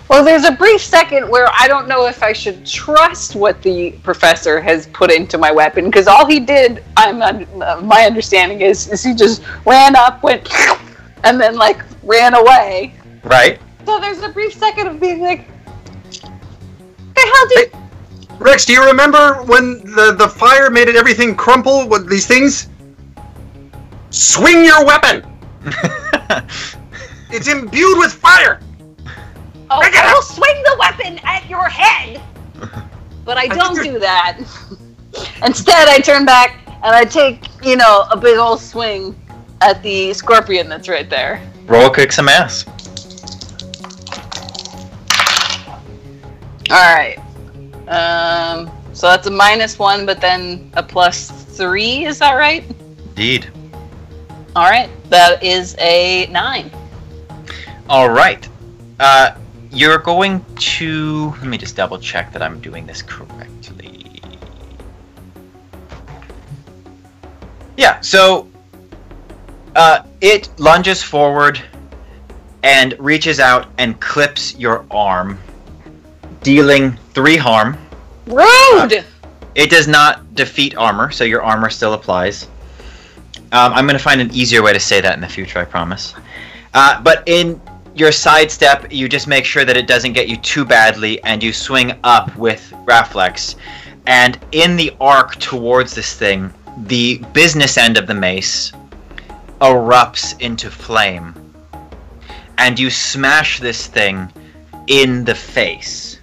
Speaker 5: Well, there's a brief second where I don't know if I should trust what the professor has put into my weapon, because all he did, my understanding is he just ran up, went, and then ran away.
Speaker 1: Right?
Speaker 5: So there's a brief second of being like, the hell did...
Speaker 4: Rex, do you remember when the fire made everything crumple with these things? Swing your weapon! It's imbued with fire!
Speaker 5: Oh, I will swing the weapon at your head! But I don't do that. Instead, I turn back and I take, a big old swing at the scorpion that's right there.
Speaker 1: Roll kick some ass.
Speaker 5: Alright. So that's a -1, but then a +3, is that right?
Speaker 1: Indeed.
Speaker 5: Alright, that is a 9.
Speaker 1: All right. You're going to... Let me just double check that I'm doing this correctly. Yeah, so it lunges forward and reaches out and clips your arm, dealing 3 harm.
Speaker 5: Rude!
Speaker 1: It does not defeat armor, so your armor still applies. I'm going to find an easier way to say that in the future, I promise. But in your sidestep, you just make sure that it doesn't get you too badly, and you swing up with Graflex. And in the arc towards this thing, the business end of the mace erupts into flame. And you smash this thing in the face.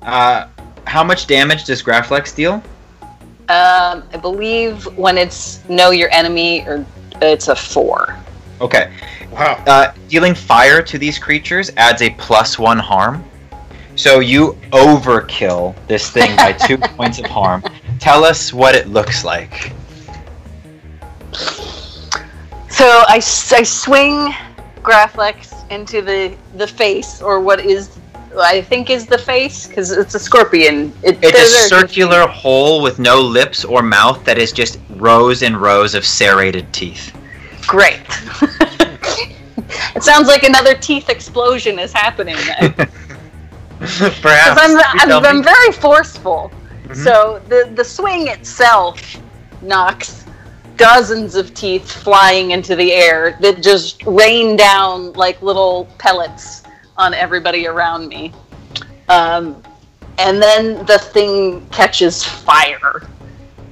Speaker 1: How much damage does Graflex deal?
Speaker 5: I believe when it's know your enemy, or it's a 4.
Speaker 1: Okay.
Speaker 2: Wow.
Speaker 1: Dealing fire to these creatures adds a +1 harm. So you overkill this thing by 2 points of harm. Tell us what it looks like.
Speaker 5: So I swing Graflex into the face, or what is, I think is the face, because it's a scorpion.
Speaker 1: It's a circular hole with no lips or mouth that is just rows and rows of serrated teeth.
Speaker 5: Great. It sounds like another teeth explosion is happening then.
Speaker 1: Perhaps.
Speaker 5: I'm very forceful. Mm-hmm. So the swing itself knocks dozens of teeth flying into the air that just rain down like little pellets on everybody around me. And then the thing catches fire.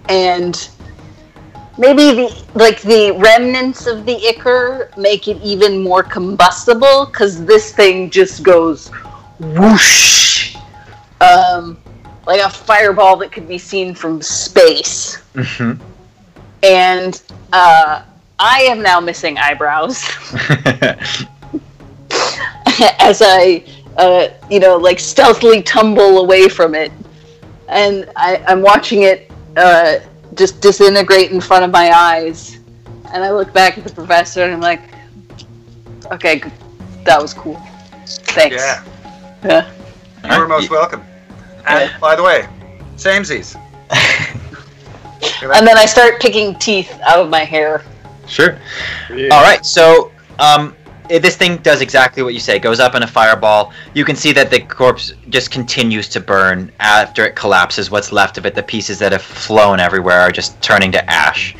Speaker 5: And maybe the remnants of the ichor make it even more combustible, because this thing just goes whoosh, like a fireball that could be seen from space.
Speaker 1: Mm-hmm.
Speaker 5: And I am now missing eyebrows as I, stealthily tumble away from it, and I'm watching it just disintegrate in front of my eyes. And I look back at the professor and I'm like, okay, that was cool. Thanks.
Speaker 4: Yeah. You're most welcome. And by the way, samesies.
Speaker 5: And then I start picking teeth out of my hair.
Speaker 1: Sure.
Speaker 2: Yeah.
Speaker 1: All right. So, this thing does exactly what you say. It goes up in a fireball. You can see that the corpse just continues to burn after it collapses. What's left of it, the pieces that have flown everywhere, are just turning to ash.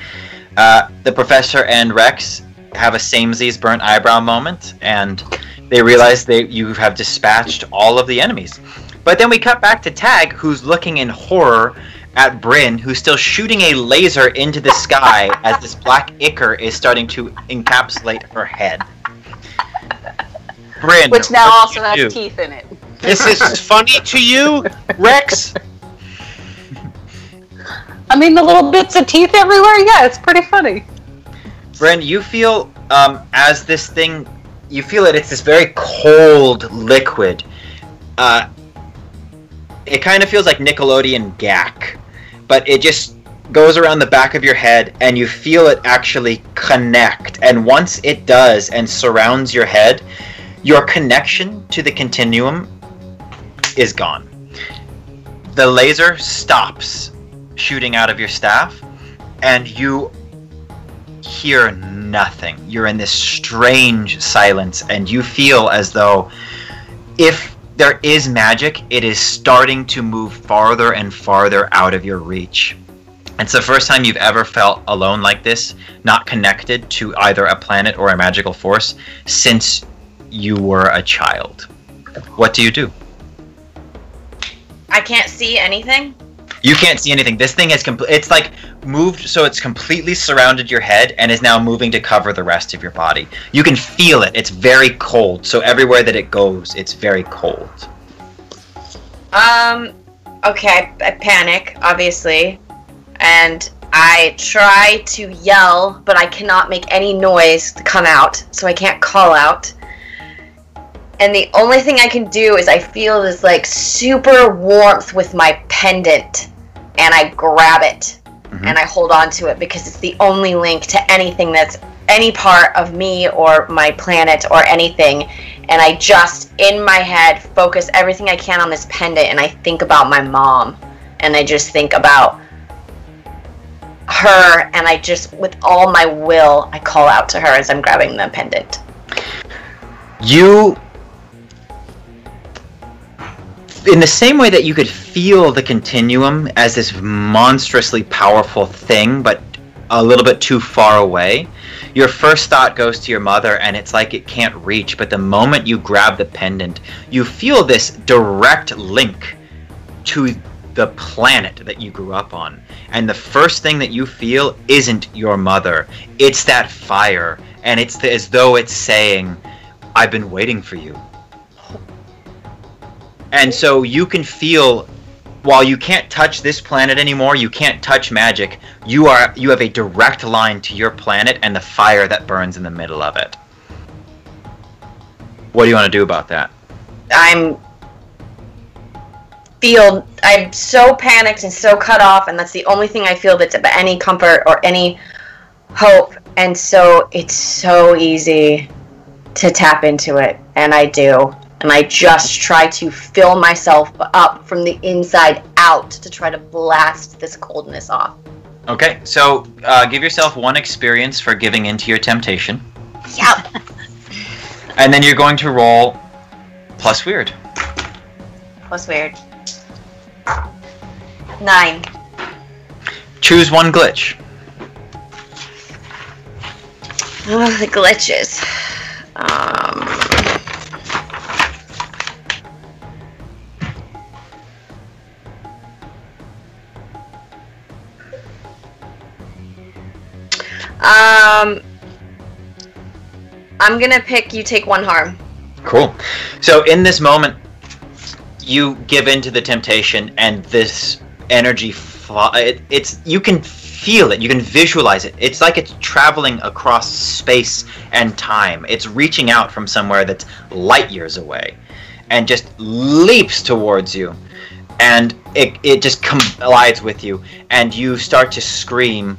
Speaker 1: The professor and Rex have a samesies burnt eyebrow moment, and they realize you have dispatched all of the enemies. But then we cut back to Tag, who's looking in horror at Bryn, who's still shooting a laser into the sky as this black ichor is starting to encapsulate her head. Bryn,
Speaker 5: which now
Speaker 1: what
Speaker 5: also
Speaker 1: do you
Speaker 5: has
Speaker 1: do?
Speaker 5: teeth in it.
Speaker 2: This is funny to you, Rex?
Speaker 5: I mean, the little bits of teeth everywhere? Yeah, it's pretty funny.
Speaker 1: Bryn, you feel, as this thing, you feel that it's this very cold liquid. It kind of feels like Nickelodeon gack, but it just goes around the back of your head, and you feel it actually connect. And once it does and surrounds your head, your connection to the continuum is gone. The laser stops shooting out of your staff, and you hear nothing. You're in this strange silence, and you feel as though if there is magic, it is starting to move farther and farther out of your reach. It's the first time you've ever felt alone like this, not connected to either a planet or a magical force, since you were a child. What do you do?
Speaker 3: I can't see anything.
Speaker 1: You can't see anything. This thing is it's like moved so it's completely surrounded your head and is now moving to cover the rest of your body. You can feel it. It's very cold. So everywhere that it goes, it's very cold.
Speaker 3: Okay, I panic, obviously. And I try to yell, but I cannot make any noise to come out, so I can't call out. And the only thing I can do is I feel this like super warmth with my pendant, and I grab it and I hold on to it because it's the only link to anything that's any part of me or my planet or anything. And I just, in my head, focus everything I can on this pendant, and I think about my mom, and I just think about her, and I just, with all my will, I call out to her as I'm grabbing the pendant.
Speaker 1: You, in the same way that you could feel the continuum as this monstrously powerful thing, but a little bit too far away, your first thought goes to your mother, and it's like it can't reach, but the moment you grab the pendant, you feel this direct link to the planet that you grew up on. And the first thing that you feel isn't your mother. It's that fire, and it's as though it's saying, I've been waiting for you. And so you can feel, while you can't touch this planet anymore, you can't touch magic, you have a direct line to your planet and the fire that burns in the middle of it. What do you want to do about that?
Speaker 3: I'm so panicked and so cut off, and that's the only thing I feel that's of any comfort or any hope. And so it's so easy to tap into it, and I do. And I just try to fill myself up from the inside out to try to blast this coldness off.
Speaker 1: Okay, so give yourself one experience for giving into your temptation.
Speaker 3: Yep.
Speaker 1: And then you're going to roll plus weird.
Speaker 3: Plus weird. 9.
Speaker 1: Choose one glitch.
Speaker 3: Oh, the glitches. I'm gonna pick you take 1 harm.
Speaker 1: Cool. So in this moment, you give in to the temptation, and this energy, you can feel it, you can visualize it. It's like it's traveling across space and time. It's reaching out from somewhere that's light years away, and just leaps towards you. and it just collides with you, and you start to scream,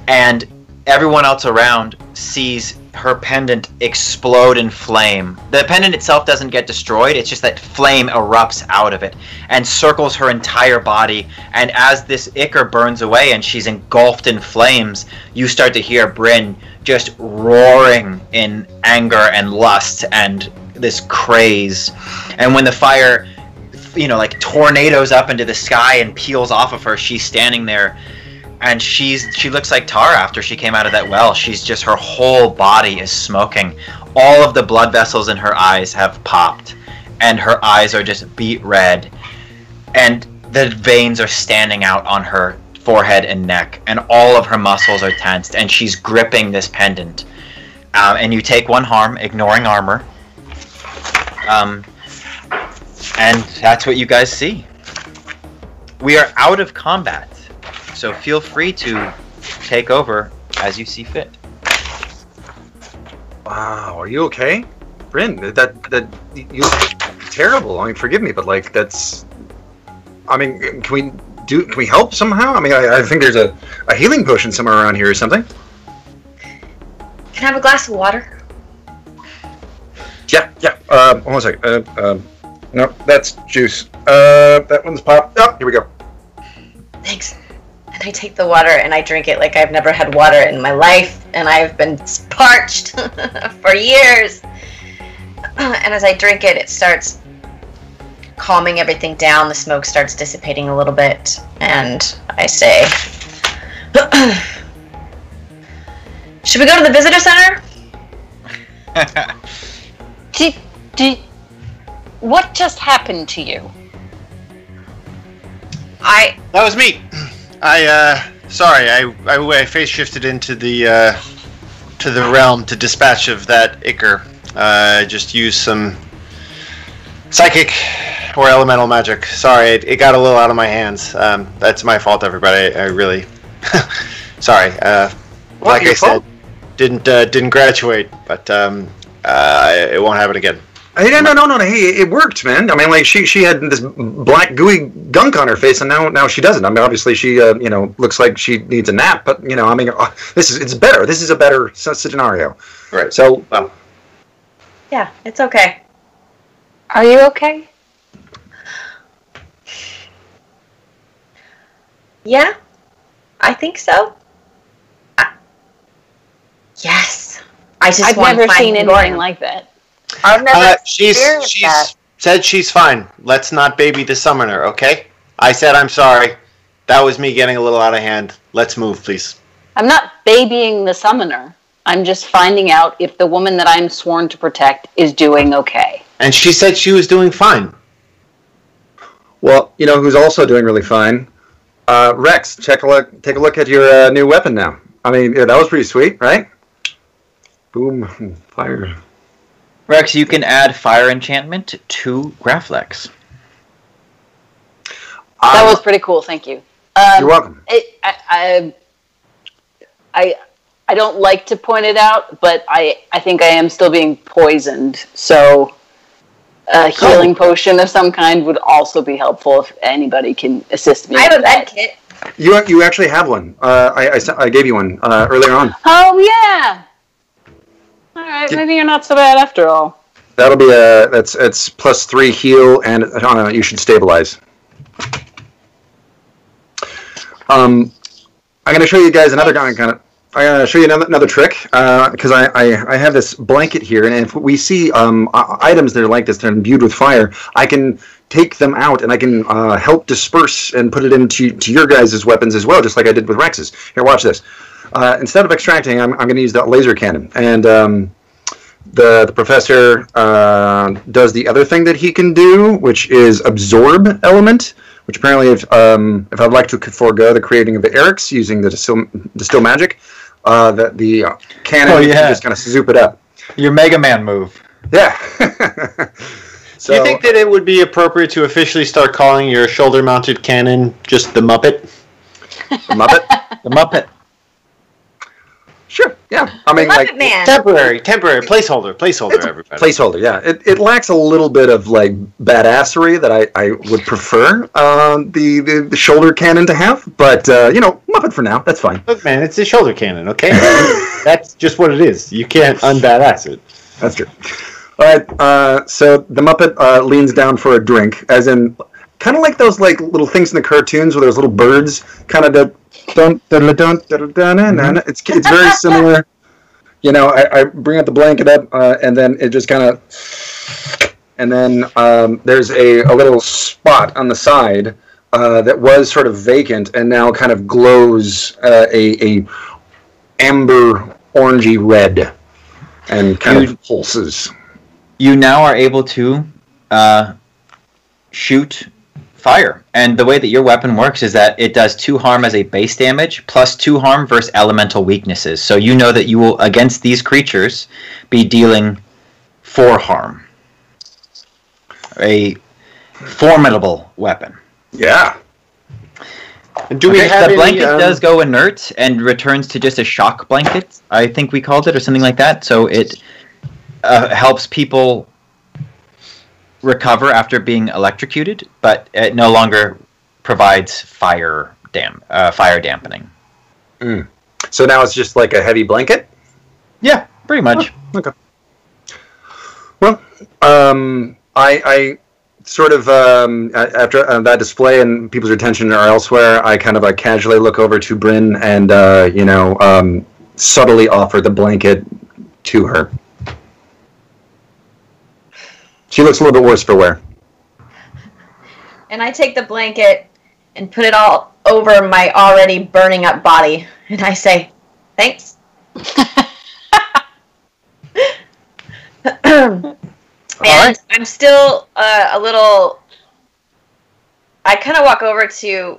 Speaker 1: and everyone else around sees her pendant explode in flame. The pendant itself doesn't get destroyed, it's just that flame erupts out of it and circles her entire body, and as this ichor burns away and she's engulfed in flames, you start to hear Bryn just roaring in anger and lust and this craze. And when the fire, like tornadoes up into the sky and peels off of her, she's standing there, and she looks like tar after she came out of that well. Her whole body is smoking. All of the blood vessels in her eyes have popped, and her eyes are just beet red, and the veins are standing out on her forehead and neck, and all of her muscles are tensed, and she's gripping this pendant. And you take one harm, ignoring armor. And that's what you guys see. We are out of combat, so feel free to take over as you see fit.
Speaker 4: Wow, are you okay, Bryn? That you look terrible. I mean, forgive me, but like that's. I mean, can we help somehow? I mean, I think there's a healing potion somewhere around here or something.
Speaker 3: Can I have a glass of water?
Speaker 4: Yeah. Hold on a second. No, that's juice. That one's popped. Oh, here we go.
Speaker 3: Thanks. And I take the water and I drink it like I've never had water in my life, and I've been parched for years. And as I drink it, it starts calming everything down. The smoke starts dissipating a little bit, and I say, should we go to the visitor center?
Speaker 5: What just happened to you?
Speaker 2: That was me. Sorry, I phase shifted into the realm to dispatch of that ichor. I just used some psychic or elemental magic. Sorry, it got a little out of my hands. That's my fault, everybody. I really sorry. Like I said, didn't graduate, but it won't happen again.
Speaker 4: Hey, no. Hey, it worked, man. I mean, like she had this black gooey gunk on her face, and now she doesn't. I mean, obviously she looks like she needs a nap, but I mean, it's better. This is a better scenario.
Speaker 2: Right.
Speaker 4: So,
Speaker 3: Yeah, it's okay.
Speaker 5: Are you okay?
Speaker 3: Yeah, I think so. Yes.
Speaker 5: I've never seen anything like that.
Speaker 3: I've never
Speaker 2: she's said she's fine. Let's not baby the summoner, okay? I said I'm sorry. That was me getting a little out of hand. Let's move, please.
Speaker 5: I'm not babying the summoner. I'm just finding out if the woman that I'm sworn to protect is doing okay.
Speaker 2: And she said she was doing fine.
Speaker 4: well, who's also doing really fine? Rex, take a look at your new weapon now. I mean, that was pretty sweet, right? Boom, fire.
Speaker 1: Rex, you can add fire enchantment to Graflex.
Speaker 5: That was pretty cool, thank you.
Speaker 4: You're welcome.
Speaker 5: I don't like to point it out, but I think I am still being poisoned, so a healing potion of some kind would also be helpful if anybody can assist me.
Speaker 3: I have a med kit.
Speaker 4: You actually have one. I gave you one earlier on.
Speaker 5: Oh, yeah! Alright, maybe you're not so bad after all.
Speaker 4: That'll be it's +3 heal, and you should stabilize. I'm going to show you guys another kind of. I'm going to show you another trick because I have this blanket here, and if we see items that are like this, that are imbued with fire, I can take them out and I can help disperse and put it into your guys' weapons as well, just like I did with Rex's. Here, watch this. Instead of extracting, I'm going to use that laser cannon, and the professor does the other thing that he can do, which is absorb element. Which apparently, if I'd like to forego the creating of the Erics using the distill magic, that the cannon can just kind of zoop it up.
Speaker 1: Your Mega Man move.
Speaker 4: Yeah.
Speaker 2: Do you think that it would be appropriate to officially start calling your shoulder-mounted cannon just the Muppet?
Speaker 4: The Muppet?
Speaker 1: The Muppet.
Speaker 4: Sure. Yeah. I mean,
Speaker 3: Muppet
Speaker 4: like
Speaker 3: Man.
Speaker 2: Temporary placeholder, everybody.
Speaker 4: placeholder. Yeah. It lacks a little bit of like badassery that I would prefer the shoulder cannon to have, but Muppet for now. That's fine.
Speaker 2: Look, man, it's a shoulder cannon, okay? That's just what it is. You can't unbadass it.
Speaker 4: That's true. All right. So the Muppet leans down for a drink, as in kind of like those like little things in the cartoons where there's little birds, kind of it's very similar. I bring out the blanket up, and then it just kind of, and then there's a little spot on the side that was sort of vacant and now kind of glows a amber orangey red and kind of pulses.
Speaker 1: You now are able to shoot fire, and the way that your weapon works is that it does 2 harm as a base damage plus 2 harm versus elemental weaknesses. So you know that you will, against these creatures, be dealing 4 harm. A formidable weapon.
Speaker 4: Yeah.
Speaker 2: Do we have
Speaker 1: the blanket
Speaker 2: any,
Speaker 1: does go inert and returns to just a shock blanket, I think we called it, or something like that. So it helps people recover after being electrocuted, but it no longer provides fire dampening.
Speaker 4: So now it's just like a heavy blanket?
Speaker 1: Yeah, pretty much.
Speaker 4: Oh, okay. Well, I sort of, after that display and people's attention are elsewhere, I kind of casually look over to Bryn and, subtly offer the blanket to her. She looks a little bit worse for wear.
Speaker 3: And I take the blanket and put it all over my already burning up body. And I say, thanks. And I'm still a little... I kind of walk over to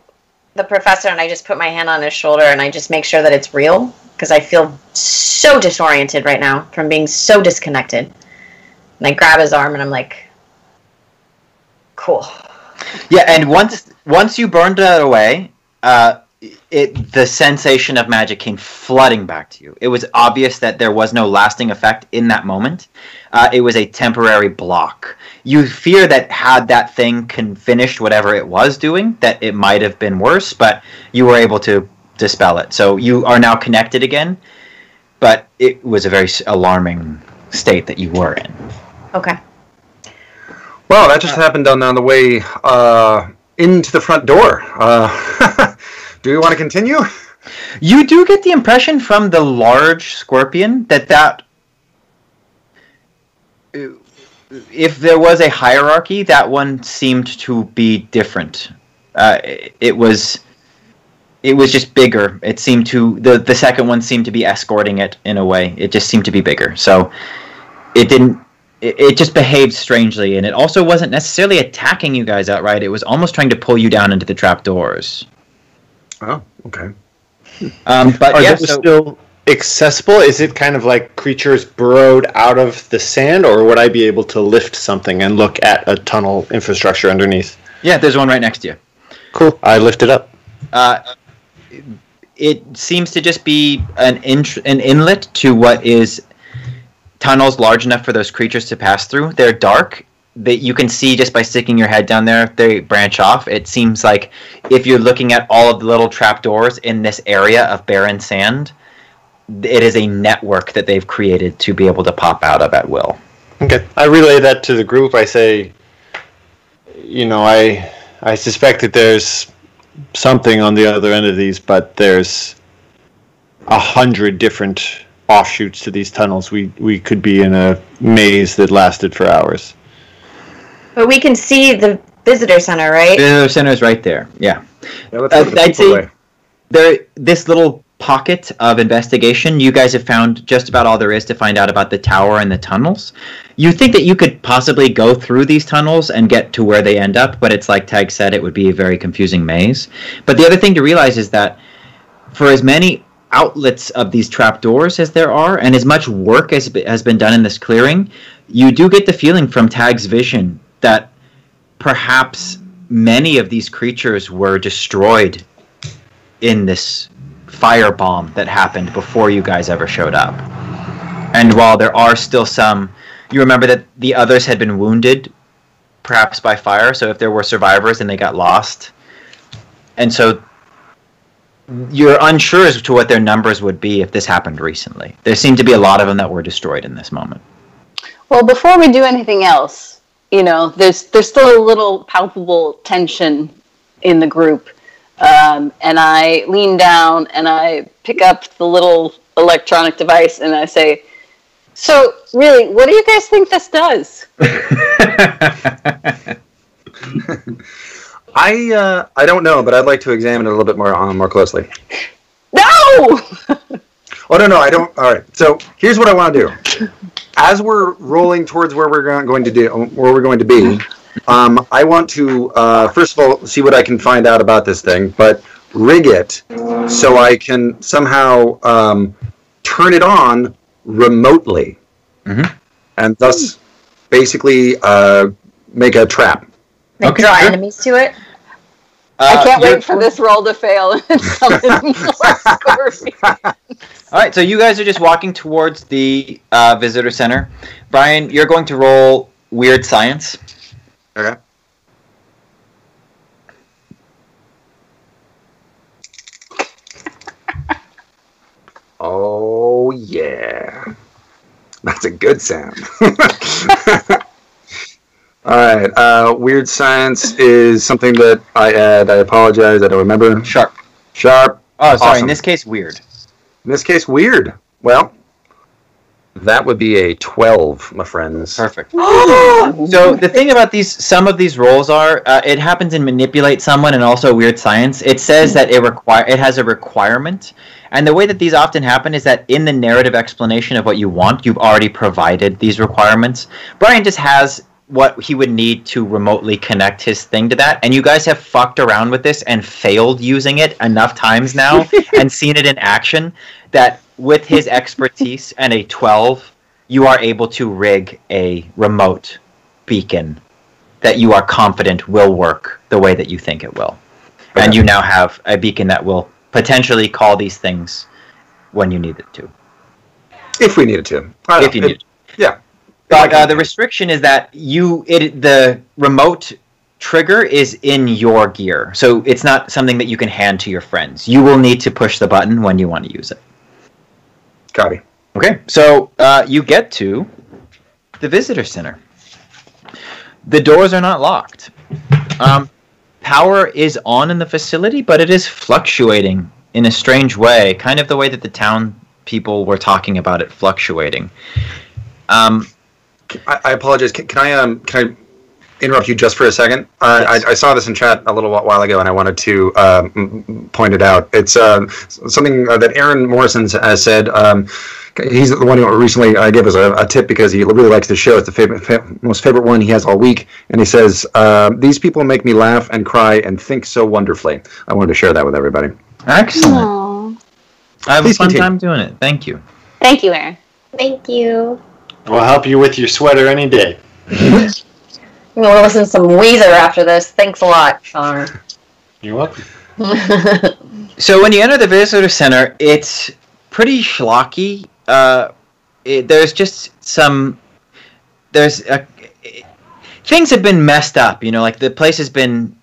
Speaker 3: the professor and I just put my hand on his shoulder and I just make sure that it's real. Because I feel so disoriented right now from being so disconnected. And I grab his arm and I'm like, cool.
Speaker 1: Yeah, and once you burned that away, the sensation of magic came flooding back to you. It was obvious that there was no lasting effect in that moment. It was a temporary block. You fear that had that thing finished whatever it was doing, that it might have been worse, but you were able to dispel it. So you are now connected again, but it was a very alarming state that you were in.
Speaker 3: Okay.
Speaker 4: Well, that just happened on the way into the front door. Do we want to continue?
Speaker 1: You do get the impression from the large scorpion that if there was a hierarchy, that one seemed to be different. It was just bigger. It seemed to the second one seemed to be escorting it in a way. It just seemed to be bigger. So it didn't. It just behaved strangely, and it also wasn't necessarily attacking you guys outright. It was almost trying to pull you down into the trapdoors.
Speaker 4: Oh, okay.
Speaker 1: But
Speaker 2: Are
Speaker 1: yeah,
Speaker 2: those still accessible? Is it kind of like creatures burrowed out of the sand, or would I be able to lift something and look at a tunnel infrastructure underneath?
Speaker 1: yeah, there's one right next to you.
Speaker 2: Cool. I lift it up.
Speaker 1: It seems to just be an inlet to what is tunnels large enough for those creatures to pass through. They're dark. That you can see just by sticking your head down there. They branch off. It seems like if you're looking at all of the little trapdoors in this area of barren sand, it is a network that they've created to be able to pop out of at will.
Speaker 2: Okay. I relay that to the group. I say, I suspect that there's something on the other end of these, but there's 100 different offshoots to these tunnels. We could be in a maze that lasted for hours.
Speaker 3: But we can see the visitor center, right?
Speaker 1: The visitor center is right there. Yeah.
Speaker 4: Let's go to the
Speaker 1: I'd
Speaker 4: people
Speaker 1: say this little pocket of investigation, you guys have found just about all there is to find out about the tower and the tunnels. You think that you could possibly go through these tunnels and get to where they end up, but it's like Tag said, it would be a very confusing maze. But the other thing to realize is that for as many outlets of these trapdoors as there are, and as much work as has been done in this clearing, you do get the feeling from Tag's vision that perhaps many of these creatures were destroyed in this firebomb that happened before you guys ever showed up. And while there are still some, you remember that the others had been wounded, perhaps by fire, so if there were survivors and they got lost. And so you're unsure as to what their numbers would be if this happened recently. There seem to be a lot of them that were destroyed in this moment.
Speaker 5: Well, before we do anything else, there's still a little palpable tension in the group. And I lean down and I pick up the little electronic device and I say, so really, what do you guys think this does?
Speaker 4: I don't know, but I'd like to examine it a little bit more closely.
Speaker 5: No!
Speaker 4: Oh, no, I don't. All right. So here's what I want to do. As we're rolling towards where we're going to be, I want to first of all see what I can find out about this thing, but rig it so I can somehow turn it on remotely, and thus basically make a trap.
Speaker 3: Draw enemies to it.
Speaker 5: I can't wait for this roll to fail and summon more scorpions.
Speaker 1: All right, so you guys are just walking towards the visitor center. Brian, you're going to roll weird science.
Speaker 4: Okay. Oh, yeah. That's a good sound. All right. Weird science is something that I add. I apologize. I don't remember.
Speaker 1: Sharp.
Speaker 4: Oh,
Speaker 1: Oh, sorry.
Speaker 4: awesome.
Speaker 1: In this case, weird.
Speaker 4: In this case, weird. Well, that would be a 12, my friends.
Speaker 1: Perfect. So the thing about some of these rolls are, it happens in manipulate someone and also weird science. It says that it has a requirement. And the way that these often happen is that in the narrative explanation of what you want, you've already provided these requirements. Brian just has what he would need to remotely connect his thing to that, and you guys have fucked around with this and failed using it enough times now and seen it in action that with his expertise and a 12, you are able to rig a remote beacon that you are confident will work the way that you think it will. Okay. And you now have a beacon that will potentially call these things when you need it to.
Speaker 4: If we needed to.
Speaker 1: If you needed to.
Speaker 4: Yeah.
Speaker 1: But the restriction is that the remote trigger is in your gear, so it's not something that you can hand to your friends. You will need to push the button when you want to use it.
Speaker 4: Copy.
Speaker 1: Okay, so you get to the visitor center. The doors are not locked. Power is on in the facility, but it is fluctuating in a strange way, kind of the way that the town people were talking about it fluctuating.
Speaker 4: I apologize. Can I interrupt you just for a second? Yes. I saw this in chat a little while ago, and I wanted to point it out. It's something that Aaron Morrison has said. He's the one who recently gave us a tip because he really likes the show. It's the most favorite one he has all week. And he says, these people make me laugh and cry and think so wonderfully. I wanted to share that with everybody.
Speaker 1: Excellent.
Speaker 5: Aww.
Speaker 1: I have a fun time doing it. Thank you.
Speaker 5: Thank you, Aaron.
Speaker 3: Thank you.
Speaker 2: We'll help you with your sweater any day.
Speaker 3: I'm going to listen to some Weezer after this. Thanks a lot, Sean.
Speaker 2: You're welcome.
Speaker 1: So when you enter the visitor center, it's pretty schlocky. There's just some... things have been messed up, like the place has been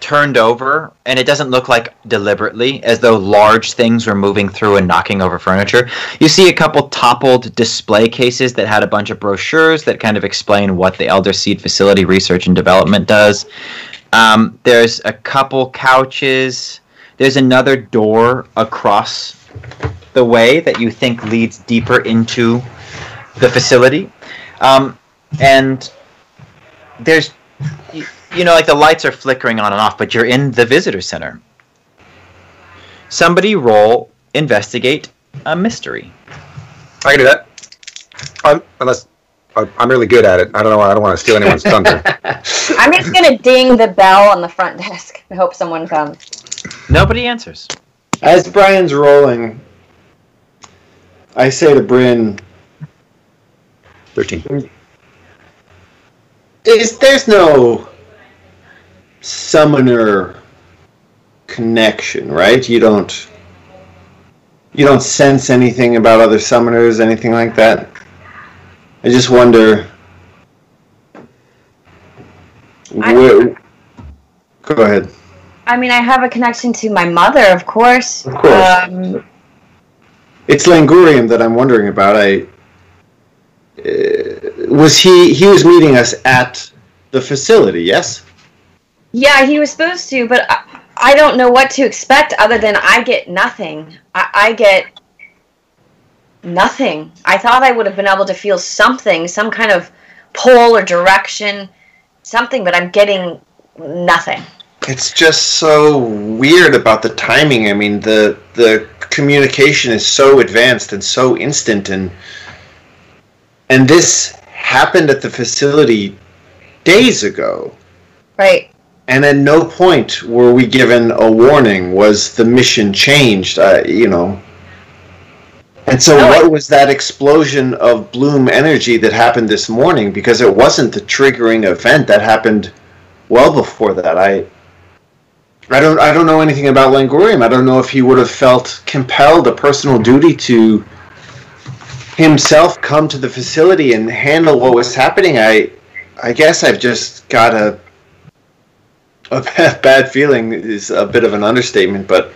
Speaker 1: turned over, and it doesn't look like deliberately, as though large things were moving through and knocking over furniture. You see a couple toppled display cases that had a bunch of brochures that kind of explain what the Elder Seed Facility Research and Development does. There's a couple couches. There's another door across the way that you think leads deeper into the facility. And there's... like the lights are flickering on and off, but you're in the visitor center. Somebody roll investigate a mystery.
Speaker 4: I can do that. Unless I'm really good at it. I don't know. I don't want to steal anyone's thunder.
Speaker 3: I'm just going to ding the bell on the front desk and hope someone comes.
Speaker 1: Nobody answers.
Speaker 2: As Brian's rolling, I say to Bryn,
Speaker 4: 13.
Speaker 2: There's no summoner connection, right? You don't You don't sense anything about other summoners, anything like that? I just wonder... Go ahead.
Speaker 3: I mean, I have a connection to my mother, of course.
Speaker 2: Of course. It's Langurium that I'm wondering about. Was he was meeting us at the facility, yes?
Speaker 3: Yeah, he was supposed to, but I don't know what to expect other than I get nothing. I get nothing. I thought I would have been able to feel something, some kind of pull or direction, something, but I'm getting nothing.
Speaker 2: It's just so weird about the timing. I mean, the communication is so advanced and so instant, and this happened at the facility days ago.
Speaker 3: Right.
Speaker 2: And at no point were we given a warning. Was the mission changed? And so what was that explosion of bloom energy that happened this morning? Because it wasn't the triggering event that happened well before that. I don't know anything about Langurium. I don't know if he would have felt compelled, a personal duty to himself come to the facility and handle what was happening. I guess I've just got a bad feeling is a bit of an understatement, but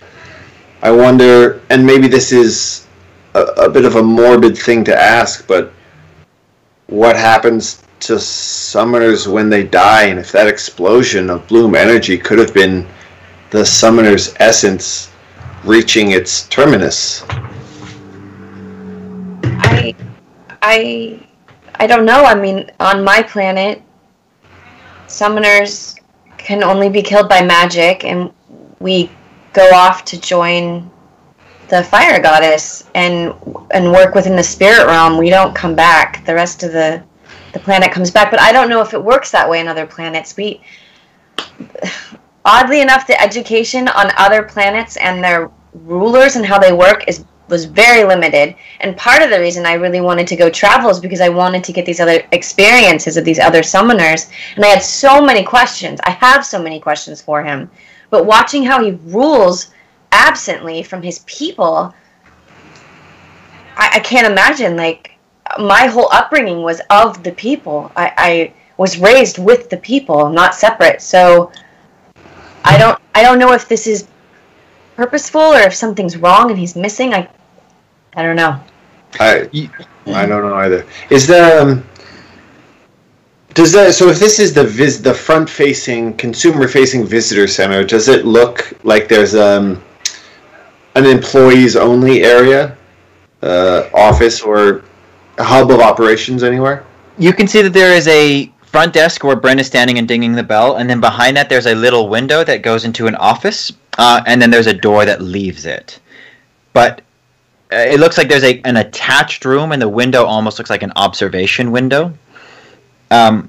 Speaker 2: I wonder, and maybe this is a bit of a morbid thing to ask, but what happens to summoners when they die, and if that explosion of bloom energy could have been the summoner's essence reaching its terminus?
Speaker 3: I don't know. I mean, on my planet, summoners can only be killed by magic, and we go off to join the fire goddess and work within the spirit realm. We don't come back. The rest of the planet comes back, but I don't know if it works that way on other planets. Oddly enough, the education on other planets and their rulers and how they work was very limited. And part of the reason I really wanted to go travel is because I wanted to get these other experiences of these other summoners. And I had so many questions. I have so many questions for him. But watching how he rules absently from his people, I can't imagine. Like, my whole upbringing was of the people. I was raised with the people, not separate. So I don't know if this is purposeful or if something's wrong and he's missing. I don't know.
Speaker 2: I don't know either. Is there so if this is the front-facing, consumer-facing visitor center, does it look like there's an employees-only area, office, or a hub of operations anywhere?
Speaker 1: You can see that there is a front desk where Brent is standing and dinging the bell, and then behind that there's a little window that goes into an office, and then there's a door that leaves it. But it looks like there's an attached room, and the window almost looks like an observation window. Bryn,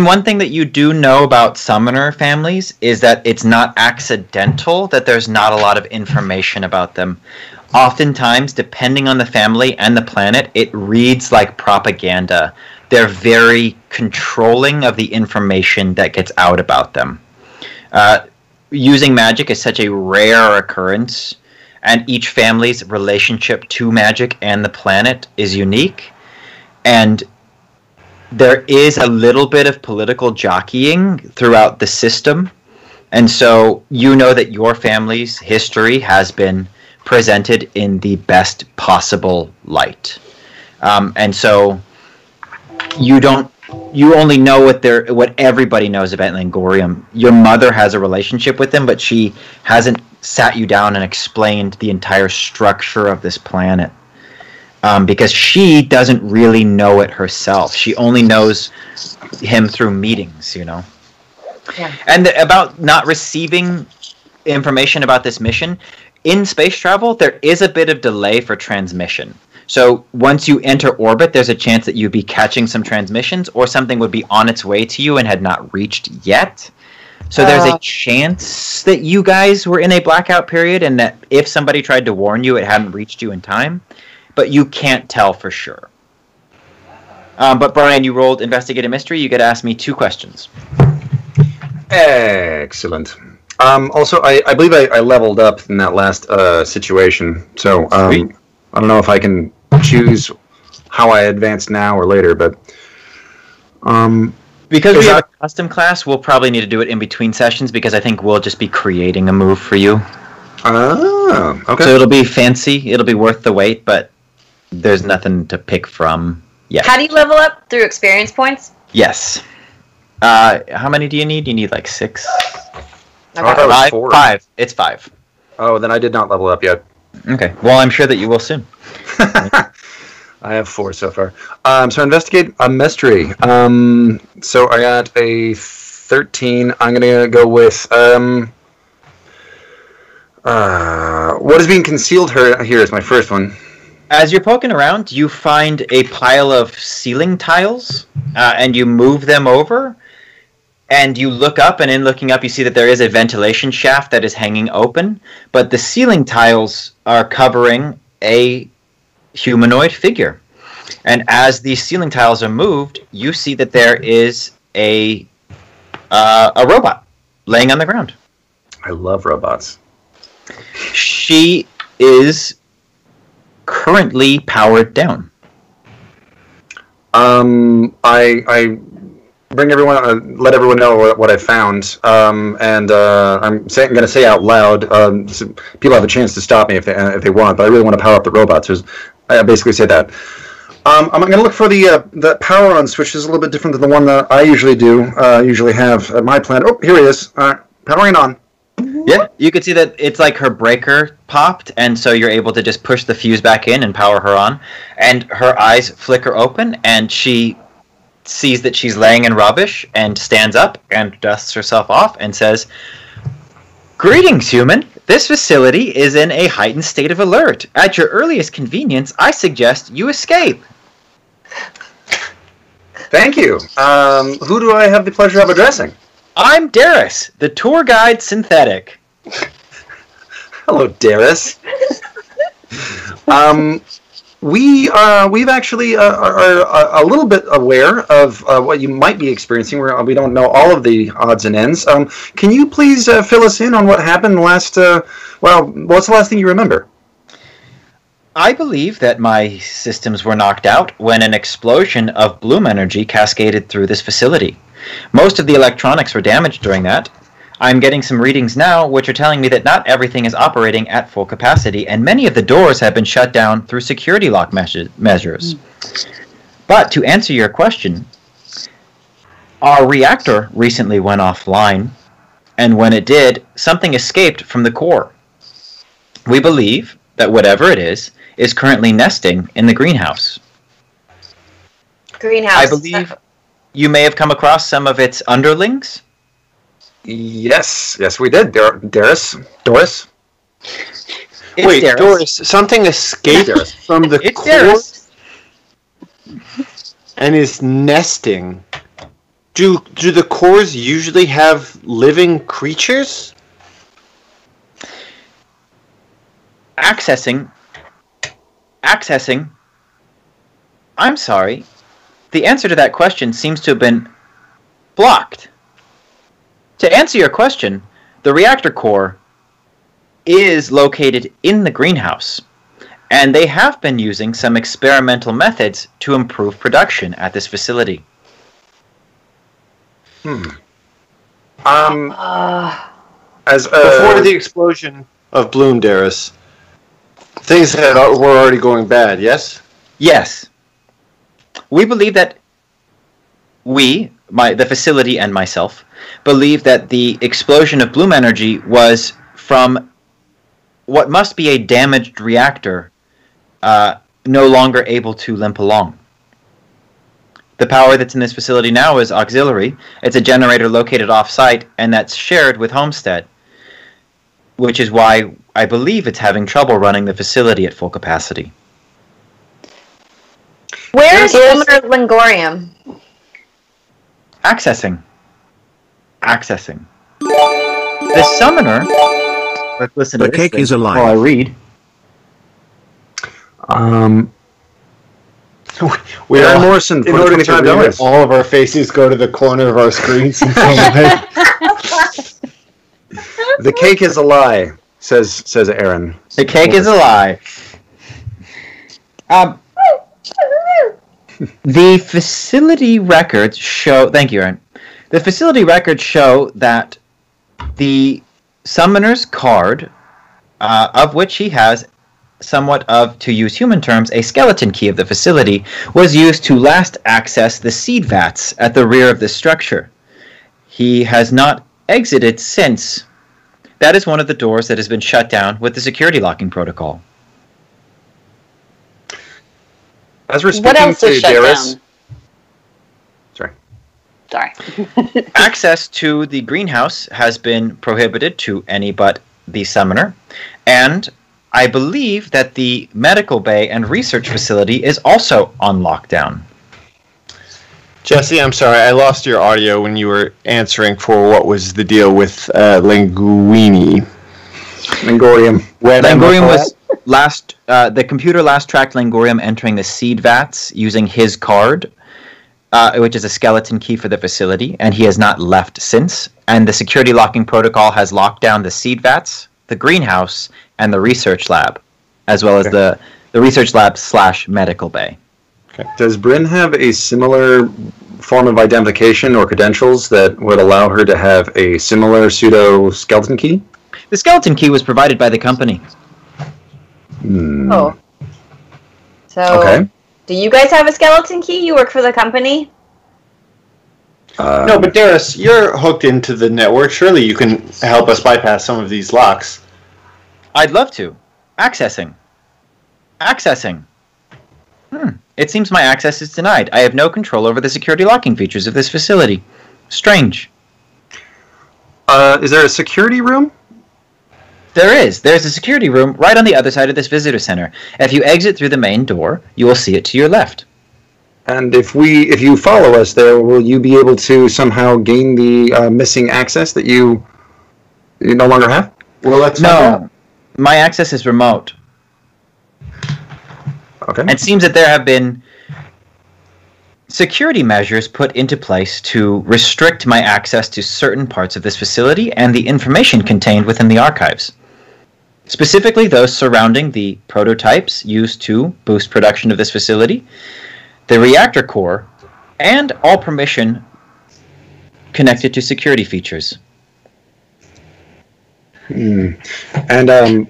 Speaker 1: one thing that you do know about summoner families is that it's not accidental that there's not a lot of information about them. Oftentimes, depending on the family and the planet, it reads like propaganda. They're very controlling of the information that gets out about them. Using magic is such a rare occurrence, and each family's relationship to magic and the planet is unique. And there is a little bit of political jockeying throughout the system. And so you know that your family's history has been presented in the best possible light. And so you only know what everybody knows about Langorium. Your mother has a relationship with him, but she hasn't sat you down and explained the entire structure of this planet. Because she doesn't really know it herself. She only knows him through meetings, you know.
Speaker 3: Yeah.
Speaker 1: And about not receiving information about this mission, in space travel, there is a bit of delay for transmission. So once you enter orbit, there's a chance that you'd be catching some transmissions, or something would be on its way to you and had not reached yet. So there's a chance that you guys were in a blackout period, and that if somebody tried to warn you, it hadn't reached you in time. But you can't tell for sure. But Brian, you rolled Investigate a Mystery. You get to ask me 2 questions.
Speaker 4: Excellent. Also, I believe I leveled up in that last situation, so I don't know if I can choose how I advance now or later, but
Speaker 1: because we have a custom class, we'll probably need to do it in between sessions because I think we'll just be creating a move for you.
Speaker 4: Oh, okay.
Speaker 1: So it'll be fancy, it'll be worth the wait, but there's nothing to pick from yet.
Speaker 3: How do you level up? Through experience points?
Speaker 1: Yes. How many do you need? You need like 6.
Speaker 4: I thought it was 4.
Speaker 1: 5. It's 5.
Speaker 4: Oh, then I did not level up yet.
Speaker 1: Okay. Well, I'm sure that you will soon.
Speaker 4: I have 4 so far. So investigate a mystery. So I got a 13. I'm gonna go with what is being concealed here is my first one.
Speaker 1: As you're poking around, you find a pile of ceiling tiles, and you move them over. And you look up, and in looking up, you see that there is a ventilation shaft that is hanging open, but the ceiling tiles are covering a humanoid figure. And as these ceiling tiles are moved, you see that there is a robot laying on the ground.
Speaker 4: I love robots.
Speaker 1: She is currently powered down.
Speaker 4: I bring everyone, let everyone know what I found, and I'm going to say out loud, so people have a chance to stop me if they want, but I really want to power up the robots. I basically say that. I'm going to look for the power on switch. Is a little bit different than the one that I usually have at my plant. Oh, here he is. Powering on.
Speaker 1: Yeah, you can see that it's like her breaker popped, and so you're able to just push the fuse back in and power her on, and her eyes flicker open, and she sees that she's laying in rubbish and stands up and dusts herself off and says, "Greetings, human. This facility is in a heightened state of alert. At your earliest convenience, I suggest you escape."
Speaker 4: Thank you. Who do I have the pleasure of addressing?
Speaker 1: I'm Darius, the tour guide synthetic.
Speaker 4: Hello, Darius. We've actually are a little bit aware of what you might be experiencing. We don't know all of the odds and ends. Can you please fill us in on what happened last? What's the last thing you remember?
Speaker 1: I believe that my systems were knocked out when an explosion of bloom energy cascaded through this facility. Most of the electronics were damaged during that. I'm getting some readings now which are telling me that not everything is operating at full capacity, and many of the doors have been shut down through security lock measures. But to answer your question, our reactor recently went offline, and when it did, something escaped from the core. We believe that whatever it is currently nesting in the greenhouse.
Speaker 3: Greenhouse.
Speaker 1: I believe you may have come across some of its underlings.
Speaker 4: Yes, we did. Doris.
Speaker 2: Wait,
Speaker 1: Darius.
Speaker 2: Doris, something escaped from the
Speaker 1: It's
Speaker 2: core
Speaker 1: Darius.
Speaker 2: and is nesting. Do the cores usually have living creatures?
Speaker 1: Accessing. I'm sorry. The answer to that question seems to have been blocked. To answer your question, the reactor core is located in the greenhouse, and they have been using some experimental methods to improve production at this facility.
Speaker 4: As
Speaker 2: Before the explosion of Bloom, Darius, things were already going bad, yes?
Speaker 1: Yes. We believe that the facility and myself, believe that the explosion of bloom energy was from what must be a damaged reactor no longer able to limp along. The power that's in this facility now is auxiliary. It's a generator located off-site, and that's shared with Homestead, which is why I believe it's having trouble running the facility at full capacity.
Speaker 3: Where is Summer Lingorium?
Speaker 1: Accessing. The summoner. Let's listen
Speaker 6: The
Speaker 1: to this
Speaker 6: cake
Speaker 1: thing
Speaker 6: is alive.
Speaker 1: while I read.
Speaker 4: Aaron Morrison,
Speaker 2: In order to read
Speaker 4: $25.
Speaker 2: all of our faces go to the corner of our screens.
Speaker 4: The cake is a lie, says Aaron.
Speaker 1: The cake is a lie. The facility records show... Thank you, Aaron. The facility records show that the summoner's card, of which he has somewhat of, to use human terms, a skeleton key of the facility, was used to last access the seed vats at the rear of this structure. He has not exited since. That is one of the doors that has been shut down with the security locking protocol.
Speaker 4: As we're
Speaker 5: What
Speaker 4: speaking
Speaker 5: else is
Speaker 4: to
Speaker 5: shut
Speaker 4: Darius...
Speaker 5: down?
Speaker 4: Sorry.
Speaker 5: Sorry.
Speaker 1: Access to the greenhouse has been prohibited to any but the summoner, and I believe that the medical bay and research facility is also on lockdown.
Speaker 2: Jesse, I'm sorry, I lost your audio when you were answering for what was the deal with Linguini.
Speaker 4: Langorium.
Speaker 1: Langorium was last. The computer last tracked Langorium entering the seed vats using his card, which is a skeleton key for the facility, and he has not left since. And the security locking protocol has locked down the seed vats, the greenhouse, and the research lab, as well as the research lab / medical bay.
Speaker 4: Okay. Does Bryn have a similar form of identification or credentials that would allow her to have a similar pseudo skeleton key?
Speaker 1: The skeleton key was provided by the company.
Speaker 3: Oh. So,
Speaker 4: Okay.
Speaker 3: do you guys have a skeleton key? You work for the company?
Speaker 2: No, but Darius, you're hooked into the network. Surely you can help us bypass some of these locks.
Speaker 1: I'd love to. Accessing. It seems my access is denied. I have no control over the security locking features of this facility. Strange.
Speaker 4: Is there a security room?
Speaker 1: There is. There's a security room right on the other side of this visitor center. If you exit through the main door, you will see it to your left.
Speaker 4: And if you follow us there, will you be able to somehow gain the missing access that you no longer have?
Speaker 2: Well, let's find out.
Speaker 1: No. My access is remote.
Speaker 4: Okay.
Speaker 1: It seems that there have been security measures put into place to restrict my access to certain parts of this facility and the information contained within the archives. Specifically those surrounding the prototypes used to boost production of this facility, the reactor core, and all permission connected to security features.
Speaker 4: And I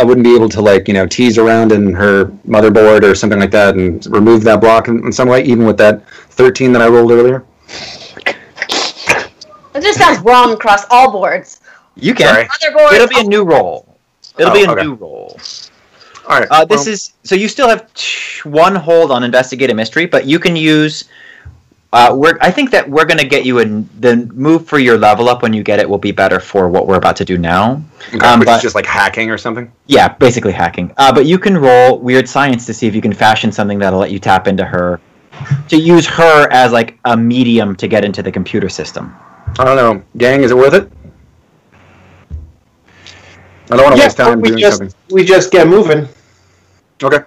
Speaker 4: wouldn't be able to tease around in her motherboard or something like that and remove that block in some way, even with that 13 that I rolled earlier.
Speaker 3: It just sounds wrong across all boards.
Speaker 1: You can.
Speaker 4: Sorry.
Speaker 3: Motherboards.
Speaker 1: It'll be a new roll. It'll be a
Speaker 4: okay.
Speaker 1: new roll.
Speaker 4: All right.
Speaker 1: This is so you still have one hold on investigate a mystery, but you can use. I think that we're going to get you the move for your level up when you get it will be better for what we're about to do now.
Speaker 4: Which is just like hacking or something?
Speaker 1: Yeah, basically hacking. But you can roll weird science to see if you can fashion something that'll let you tap into her, to use her as like a medium to get into the computer system.
Speaker 4: I don't know. Gang, is it worth it? I don't want to waste time doing something.
Speaker 2: We just get moving.
Speaker 4: Okay.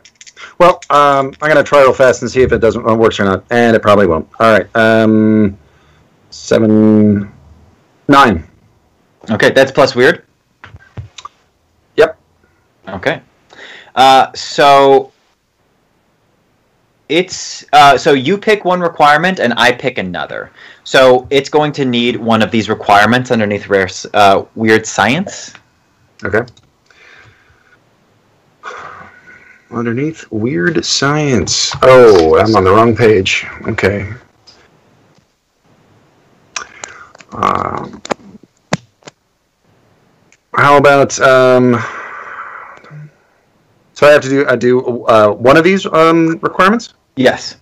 Speaker 4: Well, I'm going to try real fast and see if it works or not. And it probably won't. All right. 7, 9.
Speaker 1: Okay, that's plus weird?
Speaker 4: Yep.
Speaker 1: Okay. So it's so you pick one requirement and I pick another. So it's going to need one of these requirements underneath weird science.
Speaker 4: Okay. Underneath weird science. Oh, I'm on the wrong page. Okay. How about so I have to do one of these requirements?
Speaker 1: Yes.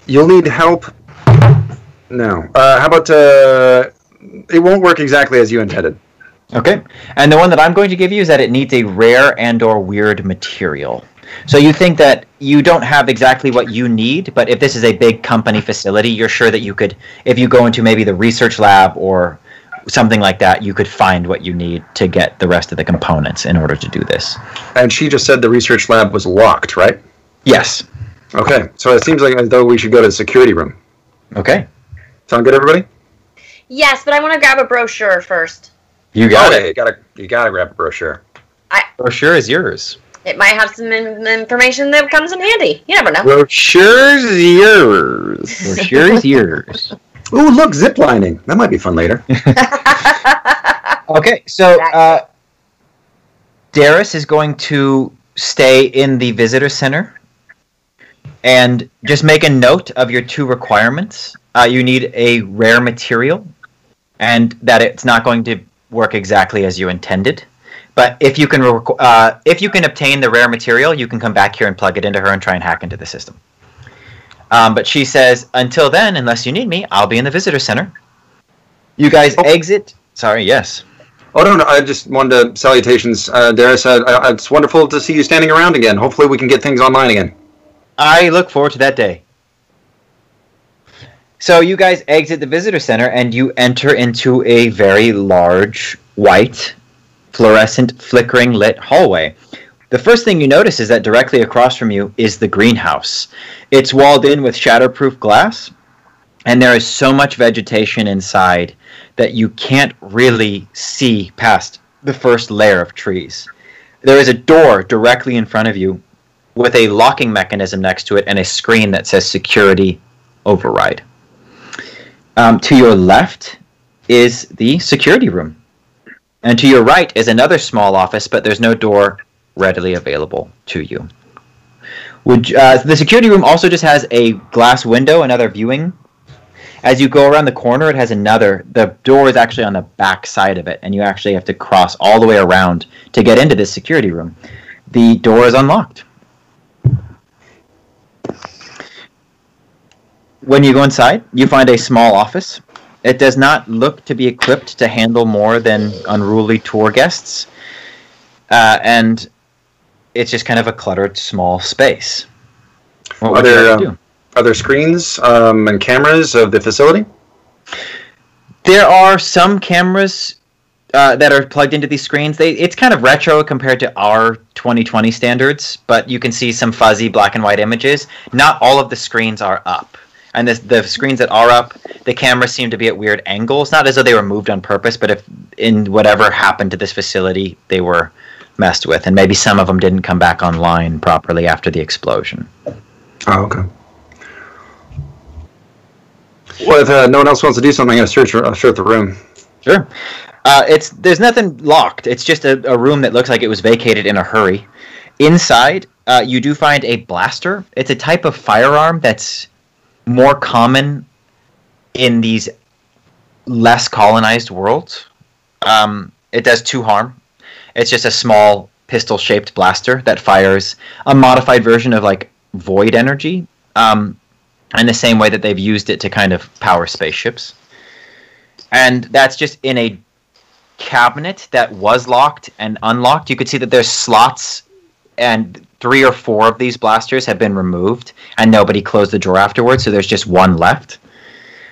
Speaker 4: You'll need help. No. How about it won't work exactly as you intended.
Speaker 1: Okay. And the one that I'm going to give you is that it needs a rare and or weird material. So you think that you don't have exactly what you need, but if this is a big company facility, you're sure that you could, if you go into maybe the research lab or something like that, you could find what you need to get the rest of the components in order to do this.
Speaker 4: And she just said the research lab was locked, right?
Speaker 1: Yes.
Speaker 4: Okay, so it seems like as though we should go to the security room.
Speaker 1: Okay.
Speaker 4: Sound good, everybody?
Speaker 3: Yes, but I want to grab a brochure first.
Speaker 1: You got
Speaker 4: it.
Speaker 1: it.
Speaker 4: You gotta grab a brochure.
Speaker 1: Brochure is yours.
Speaker 3: It might have some information that comes in handy. You never know.
Speaker 1: Brochure's yours. Brochure's yours.
Speaker 4: Ooh, look, ziplining. That might be fun later.
Speaker 1: Okay, so Darius is going to stay in the visitor center and just make a note of your 2 requirements. You need a rare material, and that it's not going to work exactly as you intended. But if you can obtain the rare material, you can come back here and plug it into her and try and hack into the system. But she says, until then, unless you need me, I'll be in the visitor center. You guys exit. Sorry, yes.
Speaker 4: Oh, no, I just wanted to, salutations, Darius. It's wonderful to see you standing around again. Hopefully we can get things online again.
Speaker 1: I look forward to that day. So you guys exit the visitor center and you enter into a very large, white, fluorescent, flickering lit hallway. The first thing you notice is that directly across from you is the greenhouse. It's walled in with shatterproof glass, and there is so much vegetation inside that you can't really see past the first layer of trees. There is a door directly in front of you with a locking mechanism next to it and a screen that says security override. To your left is the security room. And to your right is another small office, but there's no door readily available to you. The security room also just has a glass window, another viewing. As you go around the corner, it has the door is actually on the back side of it, and you actually have to cross all the way around to get into this security room. The door is unlocked. When you go inside, you find a small office. It does not look to be equipped to handle more than unruly tour guests. And it's just kind of a cluttered, small space. What would you like to do?
Speaker 4: Are there screens and cameras of the facility?
Speaker 1: There are some cameras that are plugged into these screens. It's kind of retro compared to our 2020 standards, but you can see some fuzzy black and white images. Not all of the screens are up. And the screens that are up, the cameras seem to be at weird angles. Not as though they were moved on purpose, but if in whatever happened to this facility, they were messed with. And maybe some of them didn't come back online properly after the explosion.
Speaker 4: Oh, okay. Well, if no one else wants to do something, I'm going to search the room.
Speaker 1: Sure. There's nothing locked. It's just a room that looks like it was vacated in a hurry. Inside, you do find a blaster. It's a type of firearm that's more common in these less colonized worlds. It does 2 harm. It's just a small pistol-shaped blaster that fires a modified version of like void energy, in the same way that they've used it to kind of power spaceships. And that's just in a cabinet that was locked and unlocked. You could see that there's slots, and 3 or 4 of these blasters have been removed, and nobody closed the drawer afterwards, so there's just 1 left.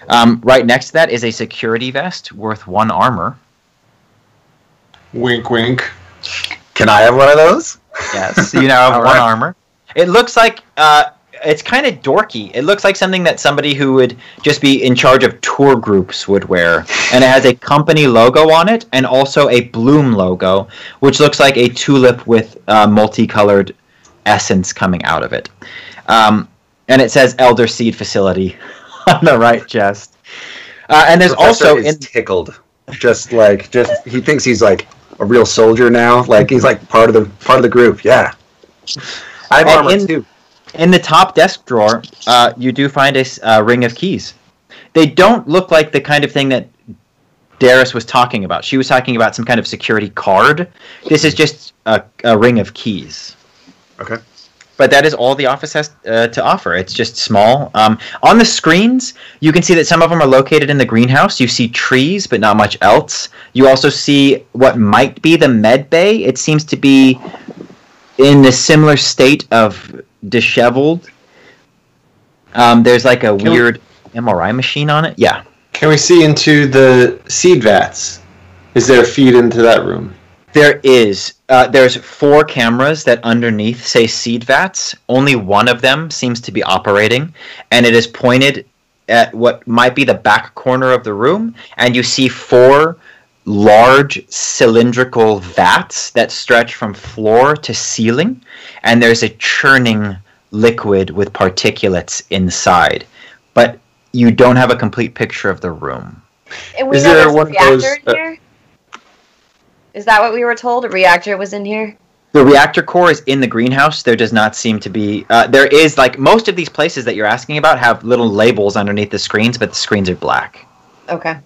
Speaker 1: Right next to that is a security vest worth 1 armor.
Speaker 2: Wink, wink.
Speaker 4: Can I have one of those?
Speaker 1: Yes, you now have 1 armor. It looks like it's kind of dorky. It looks like something that somebody who would just be in charge of tour groups would wear. And it has a company logo on it and also a bloom logo, which looks like a tulip with multicolored essence coming out of it. And it says Elder Seed Facility on the right chest. And there's
Speaker 4: Professor
Speaker 1: also
Speaker 4: is tickled. Just he thinks he's like a real soldier now. Like he's like part of the group. Yeah. I have armor too.
Speaker 1: In the top desk drawer, you do find a ring of keys. They don't look like the kind of thing that Darius was talking about. She was talking about some kind of security card. This is just a ring of keys.
Speaker 4: Okay.
Speaker 1: But that is all the office has to offer. It's just small. On the screens, you can see that some of them are located in the greenhouse. You see trees, but not much else. You also see what might be the med bay. It seems to be in a similar state of disheveled. There's like a weird MRI machine on it. Yeah.
Speaker 2: Can we see into the seed vats? Is there a feed into that room?
Speaker 1: There is. there's 4 cameras that underneath say seed vats. Only one of them seems to be operating, and it is pointed at what might be the back corner of the room, and you see 4 large cylindrical vats that stretch from floor to ceiling, and there's a churning liquid with particulates inside. But you don't have a complete picture of the room.
Speaker 3: And we know there's a reactor in here? Is that what we were told? A reactor was in here?
Speaker 1: The reactor core is in the greenhouse. There does not seem to be... there is, like, most of these places that you're asking about have little labels underneath the screens, but the screens are black.
Speaker 3: Okay.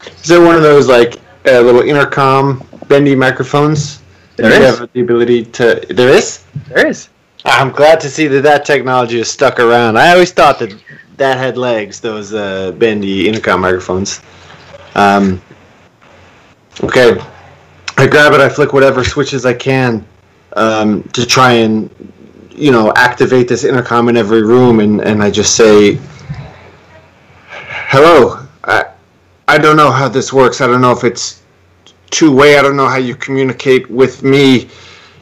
Speaker 2: Is there one of those, like, little intercom bendy microphones?
Speaker 1: There
Speaker 2: you
Speaker 1: is.
Speaker 2: have the ability to... There is?
Speaker 1: There is.
Speaker 2: I'm glad to see that technology is stuck around. I always thought that had legs, those bendy intercom microphones. Okay. I grab it, I flick whatever switches I can to try and, activate this intercom in every room, and I just say, hello, I don't know how this works. I don't know if it's two-way. I don't know how you communicate with me.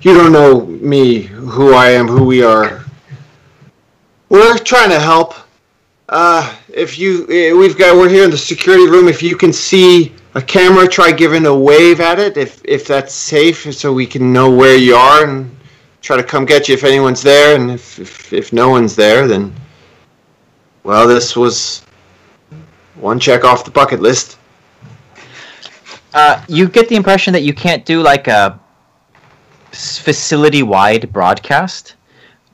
Speaker 2: You don't know me, who I am, who we are. We're trying to help. We're here in the security room. If you can see a camera, try giving a wave at it, if that's safe, so we can know where you are and try to come get you if anyone's there. And if no one's there, then, well, this was one check off the bucket list.
Speaker 1: You get the impression that you can't do like a facility-wide broadcast.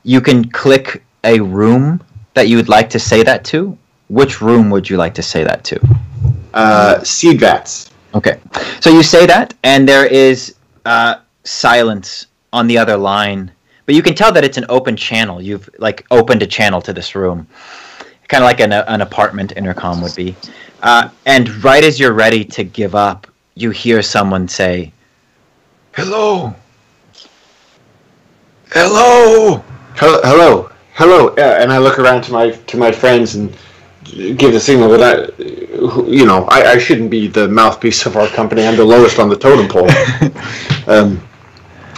Speaker 1: You can click a room that you would like to say that to. Which room would you like to say that to?
Speaker 2: Seed vats.
Speaker 1: Okay. So you say that, and there is silence on the other line. But you can tell that it's an open channel. You've like opened a channel to this room. Kind of like an apartment intercom would be. And right as you're ready to give up, you hear someone say, "Hello. Hello.
Speaker 2: Hello. Hello." And I look around to my friends and give the signal that I shouldn't be the mouthpiece of our company. I'm the lowest on the totem pole.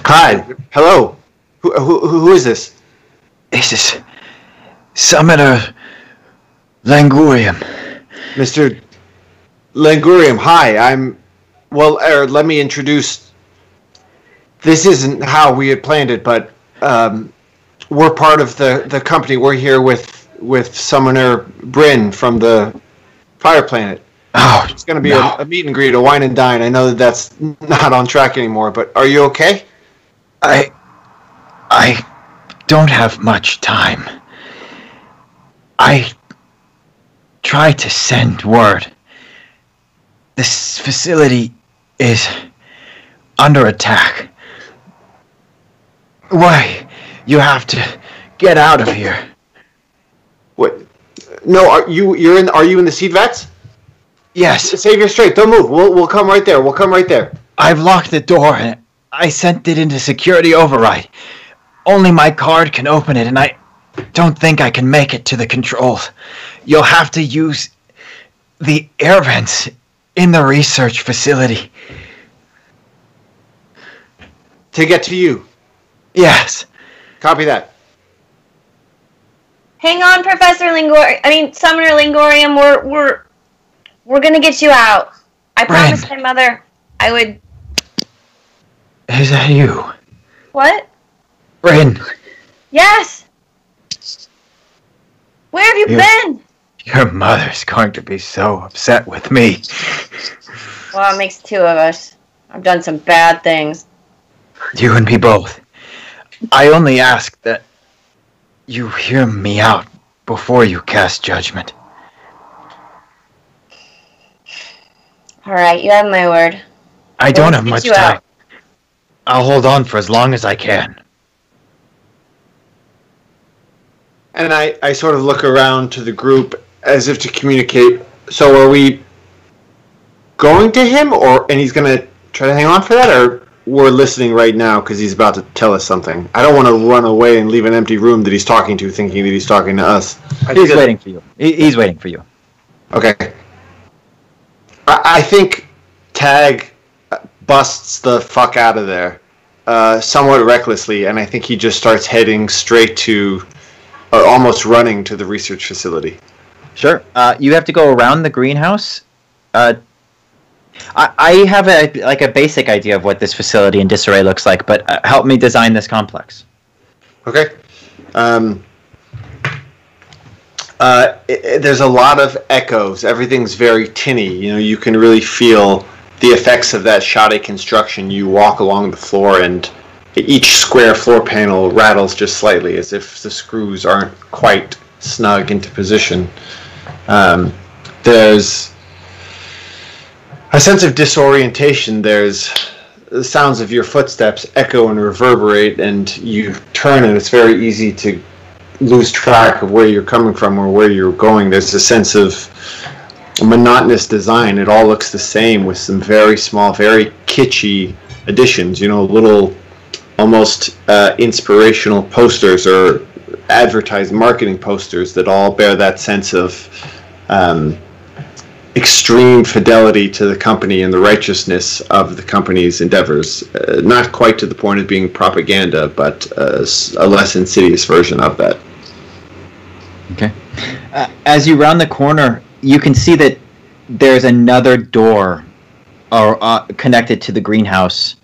Speaker 2: Hi. Hello. Who is this?
Speaker 1: This is Summoner Langurium.
Speaker 2: Mr. Langurium, hi. Let me introduce. This isn't how we had planned it, but we're part of the company. We're here with Summoner Bryn from the Fire Planet.
Speaker 1: Oh,
Speaker 2: it's going to be a meet and greet, a wine and dine. I know that's not on track anymore, but are you okay?
Speaker 1: I don't have much time. I tried to send word. This facility is under attack. Why? You have to get out of here.
Speaker 2: What? No, are you in the seed vats?
Speaker 1: Yes.
Speaker 2: Save your straight. Don't move. We'll come right there. We'll come right there.
Speaker 1: I've locked the door and I sent it into security override. Only my card can open it, and I don't think I can make it to the controls. You'll have to use the air vents in the research facility.
Speaker 2: To get to you?
Speaker 1: Yes.
Speaker 2: Copy that.
Speaker 3: Hang on, Summoner Langorium. We're gonna get you out. I promised my mother I would.
Speaker 1: Is that you?
Speaker 3: What?
Speaker 1: Bryn.
Speaker 3: Yes. Where have you been?
Speaker 1: Your mother's going to be so upset with me.
Speaker 3: Well, it makes 2 of us. I've done some bad things.
Speaker 1: You and me both. I only ask that you hear me out before you cast judgment.
Speaker 3: All right, you have my word.
Speaker 1: I don't have much time. I'll hold on for as long as I can.
Speaker 2: And I sort of look around to the group as if to communicate. So are we going to him, and he's going to try to hang on for that, or we're listening right now because he's about to tell us something? I don't want to run away and leave an empty room that he's talking to, thinking that he's talking to us.
Speaker 1: He's waiting for you. He's waiting for you.
Speaker 2: Okay. I think tag busts the fuck out of there, somewhat recklessly, and I think he just starts heading straight to, or almost running to the research facility.
Speaker 1: Sure. You have to go around the greenhouse. I have a basic idea of what this facility in Disarray looks like, but help me design this complex.
Speaker 2: Okay. There's a lot of echoes. Everything's very tinny. You can really feel the effects of that shoddy construction. You walk along the floor, and each square floor panel rattles just slightly, as if the screws aren't quite snug into position. There's a sense of disorientation. There's the sounds of your footsteps echo and reverberate, and you turn, and it's very easy to lose track of where you're coming from or where you're going. There's a sense of monotonous design. It all looks the same with some very small, very kitschy additions, little almost inspirational posters or advertised marketing posters that all bear that sense of extreme fidelity to the company and the righteousness of the company's endeavors. Not quite to the point of being propaganda, but a less insidious version of that.
Speaker 1: Okay. As you round the corner, you can see that there's another door connected to the greenhouse,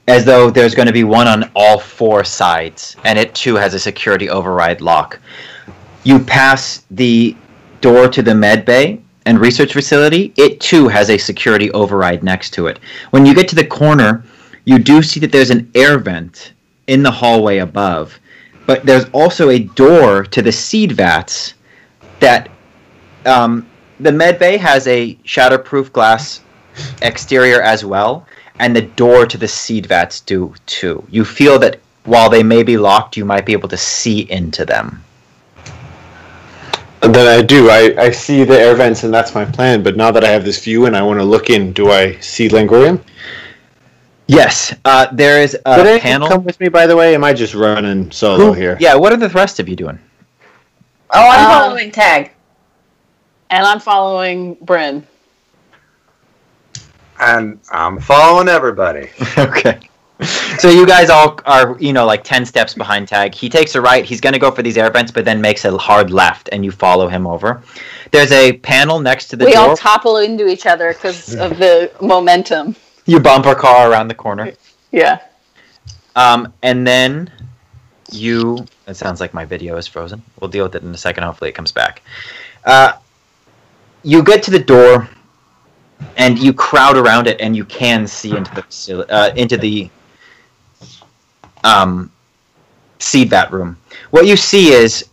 Speaker 1: as though there's going to be one on all four sides, and it too has a security override lock. You pass the door to the med bay and research facility. It too has a security override next to it. When you get to the corner, you do see that there's an air vent in the hallway above, but there's also a door to the seed vats that the med bay has a shatterproof glass exterior as well, and the door to the seed vats do too. You feel that while they may be locked, you might be able to see into them.
Speaker 2: And then I do. I see the air vents, and that's my plan. But now that I have this view and I want to look in, do I see Langorian?
Speaker 1: Yes. There is a panel.
Speaker 2: Come with me, by the way? Am I just running solo here?
Speaker 1: Yeah, what are the rest of you doing?
Speaker 3: Oh, I'm following Tag.
Speaker 5: And I'm following Bryn.
Speaker 4: And I'm following everybody.
Speaker 1: Okay. So you guys all are, 10 steps behind Tag. He takes a right. He's going to go for these air vents, but then makes a hard left, and you follow him over. There's a panel next to the door.
Speaker 5: We all topple into each other because of the momentum.
Speaker 1: You bumper car around the corner.
Speaker 5: Yeah.
Speaker 1: And then you... It sounds like my video is frozen. We'll deal with it in a second. Hopefully it comes back. You get to the door, and you crowd around it, and you can see into the seed vat room. What you see is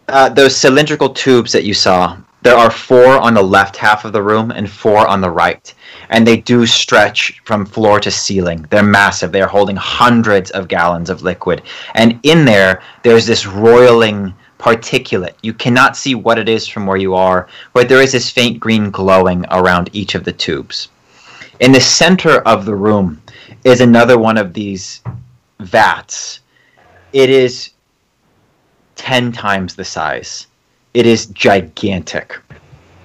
Speaker 1: those cylindrical tubes that you saw. There are 4 on the left half of the room and 4 on the right, and they do stretch from floor to ceiling. They're massive. They're holding hundreds of gallons of liquid, and in there's this roiling particulate. You cannot see what it is from where you are, but there is this faint green glowing around each of the tubes. In the center of the room is another one of these vats. It is 10 times the size. It is gigantic.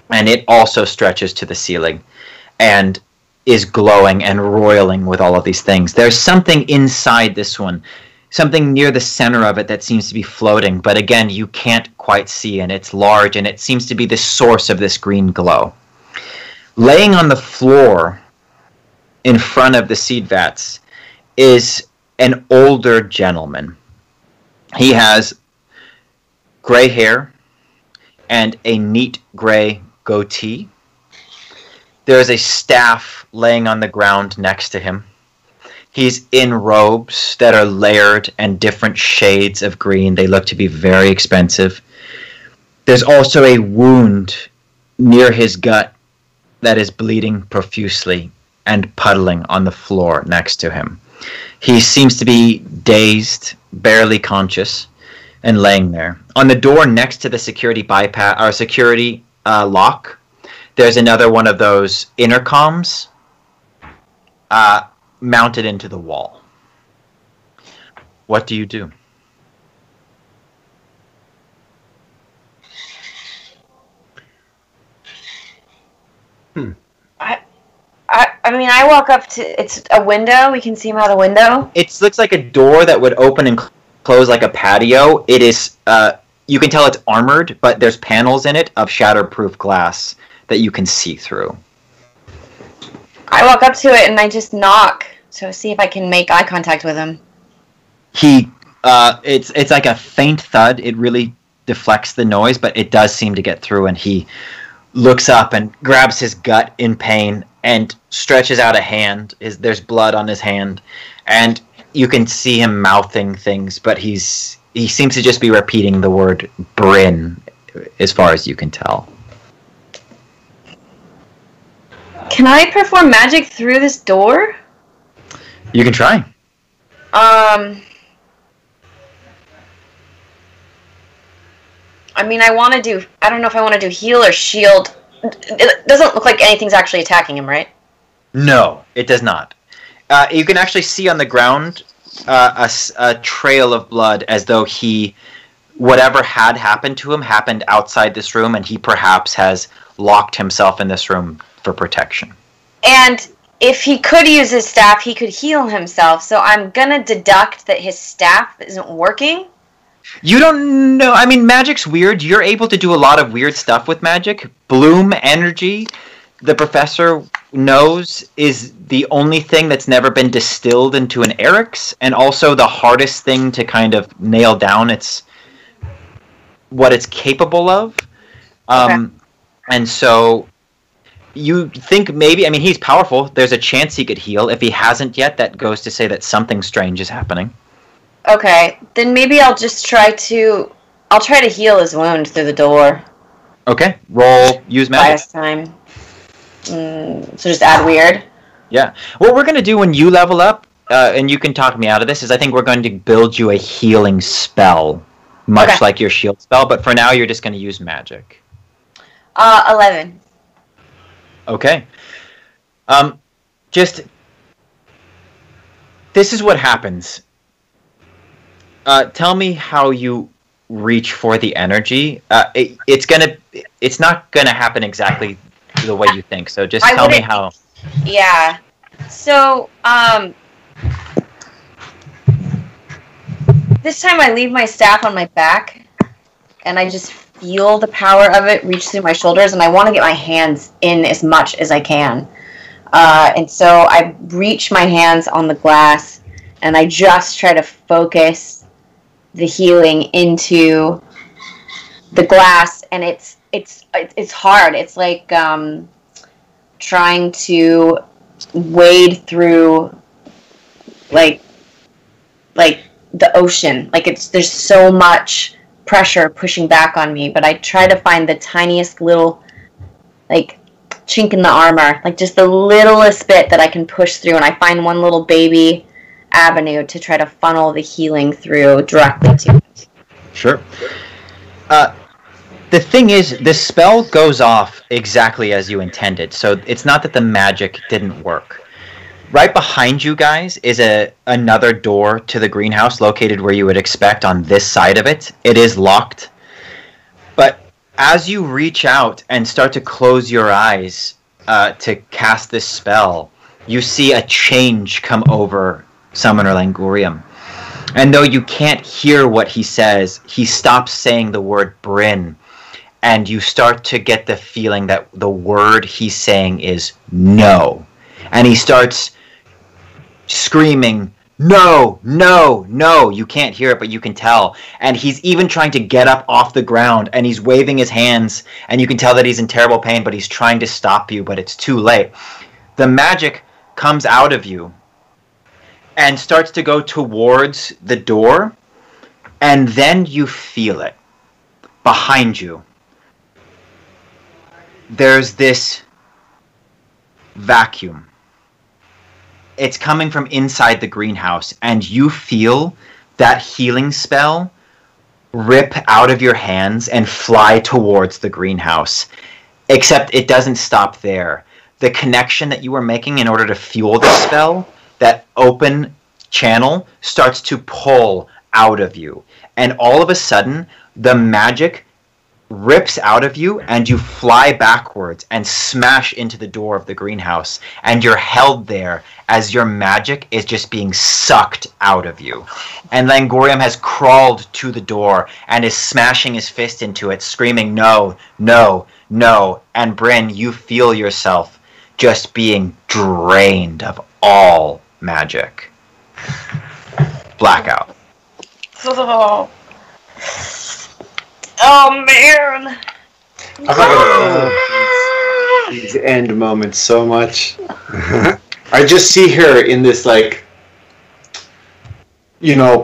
Speaker 1: And it also stretches to the ceiling and is glowing and roiling with all of these things. There's something inside this one, something near the center of it that seems to be floating, but again, you can't quite see, and it's large, and it seems to be the source of this green glow. Laying on the floor in front of the seed vats is an older gentleman. He has gray hair and a neat gray goatee. There's a staff laying on the ground next to him. He's in robes that are layered and different shades of green. They look to be very expensive. There's also a wound near his gut that is bleeding profusely and puddling on the floor next to him. He seems to be dazed, barely conscious, and laying there. On the door next to the security lock, there's another one of those intercoms mounted into the wall. What do you do?
Speaker 3: I mean, I walk up to, it's a window. We can see him out the window.
Speaker 1: It looks like a door that would open and close like a patio. It is, you can tell it's armored, but there's panels in it of shatterproof glass that you can see through.
Speaker 3: I walk up to it and I just knock to see if I can make eye contact with him.
Speaker 1: It's like a faint thud. It really deflects the noise, but it does seem to get through, and he looks up and grabs his gut in pain and stretches out a hand. There's blood on his hand, and you can see him mouthing things, but he seems to just be repeating the word Bryn, as far as you can tell.
Speaker 3: Can I perform magic through this door?
Speaker 1: You can try.
Speaker 3: I mean, I don't know if I want to do heal or shield. It doesn't look like anything's actually attacking him, right?
Speaker 1: No, it does not. You can actually see on the ground a trail of blood, as though whatever had happened to him happened outside this room, and he perhaps has locked himself in this room for protection.
Speaker 3: And if he could use his staff, he could heal himself, so I'm gonna deduct that his staff isn't working.
Speaker 1: You don't know. I mean, magic's weird. You're able to do a lot of weird stuff with magic. Bloom energy, the professor knows, is the only thing that's never been distilled into an Eric's, and also the hardest thing to kind of nail down. It's what it's capable of.
Speaker 3: Okay.
Speaker 1: And so you think maybe, I mean, he's powerful. There's a chance he could heal. If he hasn't yet, that goes to say that something strange is happening.
Speaker 3: Okay, then maybe I'll try to heal his wound through the door.
Speaker 1: Okay, use magic.
Speaker 3: Last time. So just add weird.
Speaker 1: Yeah. What we're going to do when you level up, and you can talk me out of this, is I think we're going to build you a healing spell, much like your shield spell, but for now you're just going to use magic.
Speaker 3: 11.
Speaker 1: Okay. This is what happens. Tell me how you reach for the energy. It's not gonna happen exactly the way you think. So just tell me how.
Speaker 3: Yeah. So this time I leave my staff on my back, and I just feel the power of it reach through my shoulders, and I want to get my hands in as much as I can. And so I reach my hands on the glass, and I just try to focus the healing into the glass, and it's hard. It's like trying to wade through like the ocean. Like there's so much pressure pushing back on me, but I try to find the tiniest little like chink in the armor, like just the littlest bit that I can push through, and I find one little baby avenue to try to funnel the healing through directly to it.
Speaker 1: Sure. The thing is, the spell goes off exactly as you intended, so it's not that the magic didn't work. Right behind you guys is another door to the greenhouse, located where you would expect on this side of it. It is locked. But as you reach out and start to close your eyes to cast this spell, you see a change come over Summoner Langurium. And though you can't hear what he says, he stops saying the word Bryn, and you start to get the feeling that the word he's saying is no. And he starts screaming, no, no, no. You can't hear it, but you can tell. And he's even trying to get up off the ground, and he's waving his hands, and you can tell that he's in terrible pain, but he's trying to stop you, but it's too late. The magic comes out of you and starts to go towards the door, and then you feel it behind you. There's this vacuum. It's coming from inside the greenhouse, and you feel that healing spell rip out of your hands and fly towards the greenhouse. Except it doesn't stop there. The connection that you were making in order to fuel the spell, that open channel, starts to pull out of you. And all of a sudden, the magic rips out of you, and you fly backwards and smash into the door of the greenhouse, and you're held there as your magic is just being sucked out of you. And Langorium has crawled to the door and is smashing his fist into it, screaming, "No, no, no." And Bryn, you feel yourself just being drained of all magic. Blackout.
Speaker 3: Oh man!
Speaker 2: These end moments so much. I just see her in this, like,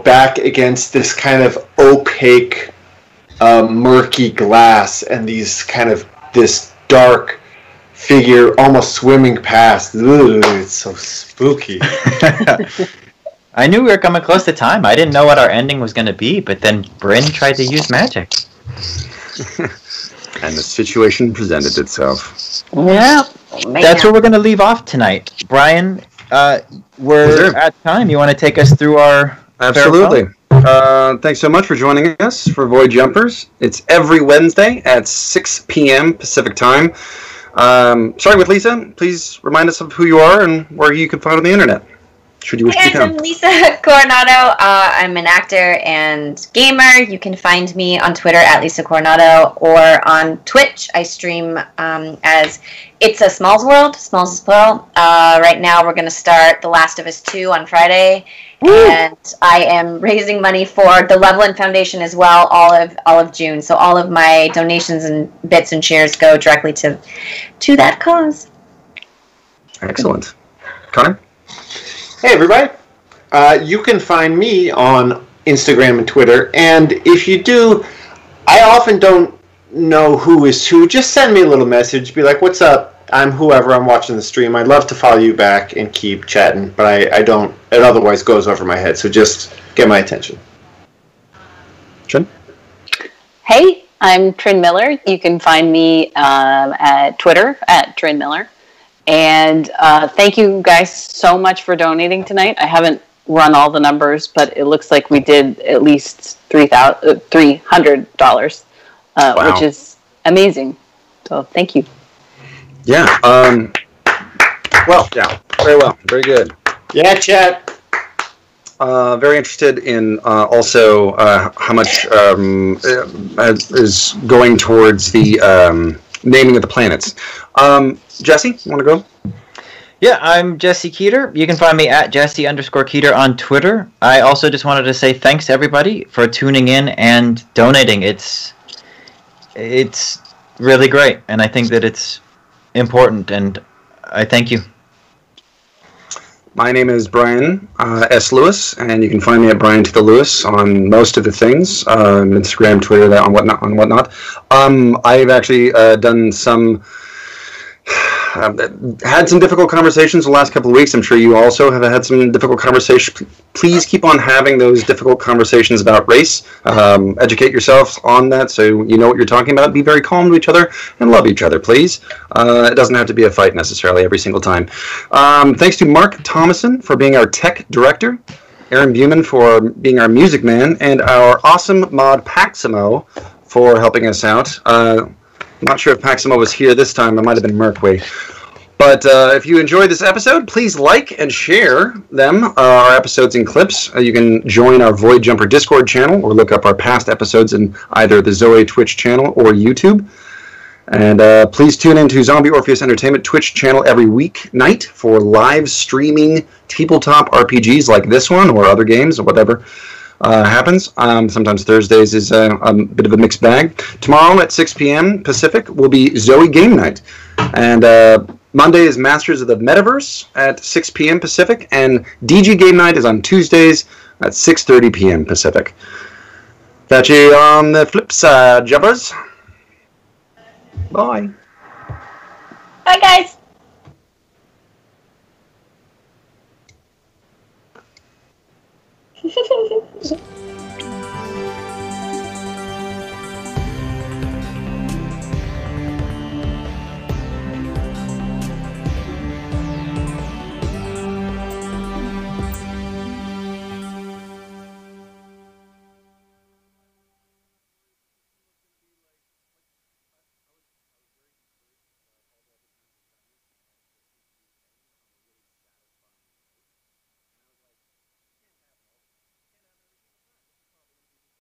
Speaker 2: back against this kind of opaque, murky glass, and this dark figure almost swimming past. Ooh, it's so spooky.
Speaker 1: I knew we were coming close to time. I didn't know what our ending was going to be, but then Bryn tried to use magic.
Speaker 4: And the situation presented itself.
Speaker 3: Yeah.
Speaker 1: That's where we're going to leave off tonight. Brian, we're at time. You want to take us through our...
Speaker 4: Absolutely. Thanks so much for joining us for Void Jumpers. It's every Wednesday at 6 p.m. Pacific Time. Starting with Lisa, please remind us of who you are and where you can find on the internet. Should you wish to
Speaker 3: Hey guys,
Speaker 4: become.
Speaker 3: I'm Lisa Coronado. I'm an actor and gamer. You can find me on Twitter at Lisa Coronado, or on Twitch. I stream as It's a Smalls World. Smalls is plural. Right now we're going to start The Last of Us 2 on Friday. Woo! And I am raising money for the Levelin Foundation as well, all of June. So all of my donations and bits and shares go directly to that cause.
Speaker 4: Excellent. Connor?
Speaker 2: Hey, everybody. You can find me on Instagram and Twitter, and if you do, I often don't know who is who. Just send me a little message. Be like, what's up? I'm whoever. I'm watching the stream. I'd love to follow you back and keep chatting, but I don't. It otherwise goes over my head, so just get my attention.
Speaker 4: Trin?
Speaker 5: Hey, I'm Trin Miller. You can find me at Twitter at Trin Miller. And thank you guys so much for donating tonight. I haven't run all the numbers, but it looks like we did at least $300,
Speaker 4: Wow.
Speaker 5: which is amazing. So thank you.
Speaker 4: Yeah. Well, yeah. Very well. Very good.
Speaker 2: Yeah, chat.
Speaker 4: Very interested in also how much is going towards the naming of the planets. Jesse, you want to go?
Speaker 1: Yeah, I'm Jesse Keeter. You can find me at Jesse_Keeter on Twitter. I also just wanted to say thanks to everybody for tuning in and donating. It's really great, and I think that it's important, and I thank you.
Speaker 4: My name is Brian S. Lewis, and you can find me at Brian T. Lewis on most of the things, Instagram, Twitter, that on whatnot. I've actually done some. Had some difficult conversations the last couple of weeks. I'm sure you also have had some difficult conversations. Please keep on having those difficult conversations about race. Educate yourself on that so you know what you're talking about. Be very calm to each other and love each other, please. It doesn't have to be a fight necessarily every single time. Thanks to Mark Thomason for being our tech director, Aaron Buman for being our music man, and our awesome mod Paximo for helping us out. I'm not sure if Paximo was here this time. It might have been Merkway. But if you enjoyed this episode, please like and share them, our episodes and clips. You can join our Void Jumper Discord channel or look up our past episodes in either the Zoe Twitch channel or YouTube. And please tune into Zombie Orpheus Entertainment Twitch channel every weeknight for live streaming tabletop RPGs like this one or other games or whatever happens. Sometimes Thursdays is a bit of a mixed bag. Tomorrow at 6 p.m. Pacific will be Zoe Game Night. And Monday is Masters of the Metaverse at 6 p.m. Pacific. And DG Game Night is on Tuesdays at 6:30 p.m. Pacific. Catch you on the flip side, jumpers. Bye.
Speaker 3: Bye, guys.